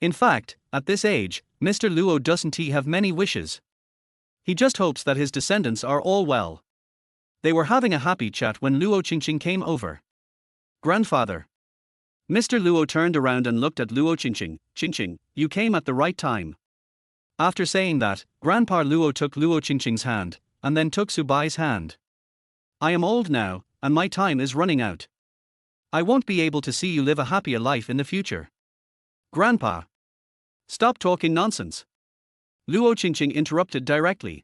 In fact, at this age, Mr. Luo doesn't have many wishes. He just hopes that his descendants are all well. They were having a happy chat when Luo Qingqing came over. Grandfather. Mr. Luo turned around and looked at Luo Qingqing. Qingqing, you came at the right time. After saying that, Grandpa Luo took Luo Qingqing's hand, and then took Subai's hand. I am old now, and my time is running out. I won't be able to see you live a happier life in the future. Grandpa. Stop talking nonsense. Luo Qingqing interrupted directly.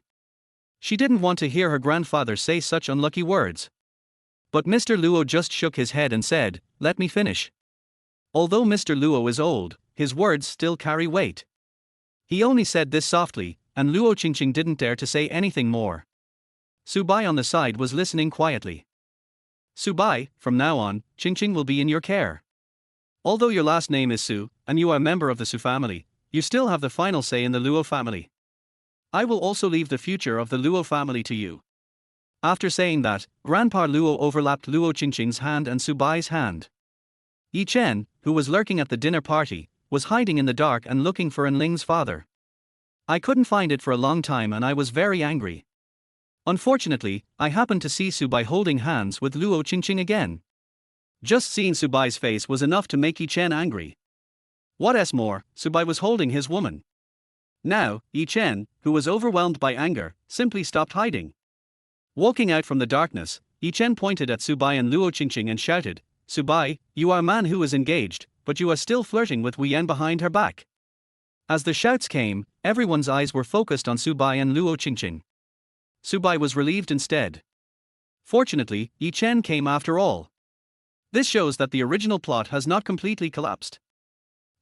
She didn't want to hear her grandfather say such unlucky words. But Mr. Luo just shook his head and said, let me finish. Although Mr. Luo is old, his words still carry weight. He only said this softly, and Luo Qingqing didn't dare to say anything more. Subai on the side was listening quietly. Subai, from now on, Qingqing will be in your care. Although your last name is Su, and you are a member of the Su family, you still have the final say in the Luo family. I will also leave the future of the Luo family to you. After saying that, Grandpa Luo overlapped Luo Qingqing's hand and Subai's hand. Yi Chen, who was lurking at the dinner party, was hiding in the dark and looking for Enling's father. I couldn't find it for a long time and I was very angry. Unfortunately, I happened to see Subai holding hands with Luo Qingqing again. Just seeing Subai's face was enough to make Yi Chen angry. What else more, Subai was holding his woman. Now, Yi Chen, who was overwhelmed by anger, simply stopped hiding. Walking out from the darkness, Yi Chen pointed at Subai and Luo Qingqing and shouted, Subai, you are a man who is engaged, but you are still flirting with Wei Yan behind her back. As the shouts came, everyone's eyes were focused on Subai and Luo Qingqing. Subai was relieved instead. Fortunately, Yi Chen came after all. This shows that the original plot has not completely collapsed.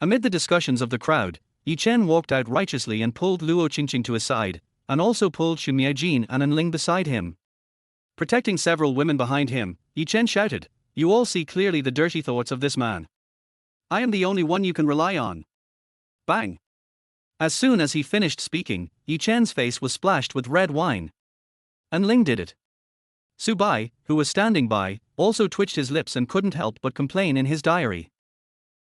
Amid the discussions of the crowd, Yi Chen walked out righteously and pulled Luo Qingqing to his side, and also pulled Xu Miajin and Enling beside him. Protecting several women behind him, Yi Chen shouted, you all see clearly the dirty thoughts of this man. I am the only one you can rely on. Bang! As soon as he finished speaking, Yi Chen's face was splashed with red wine. Enling did it. Subai, who was standing by, also twitched his lips and couldn't help but complain in his diary.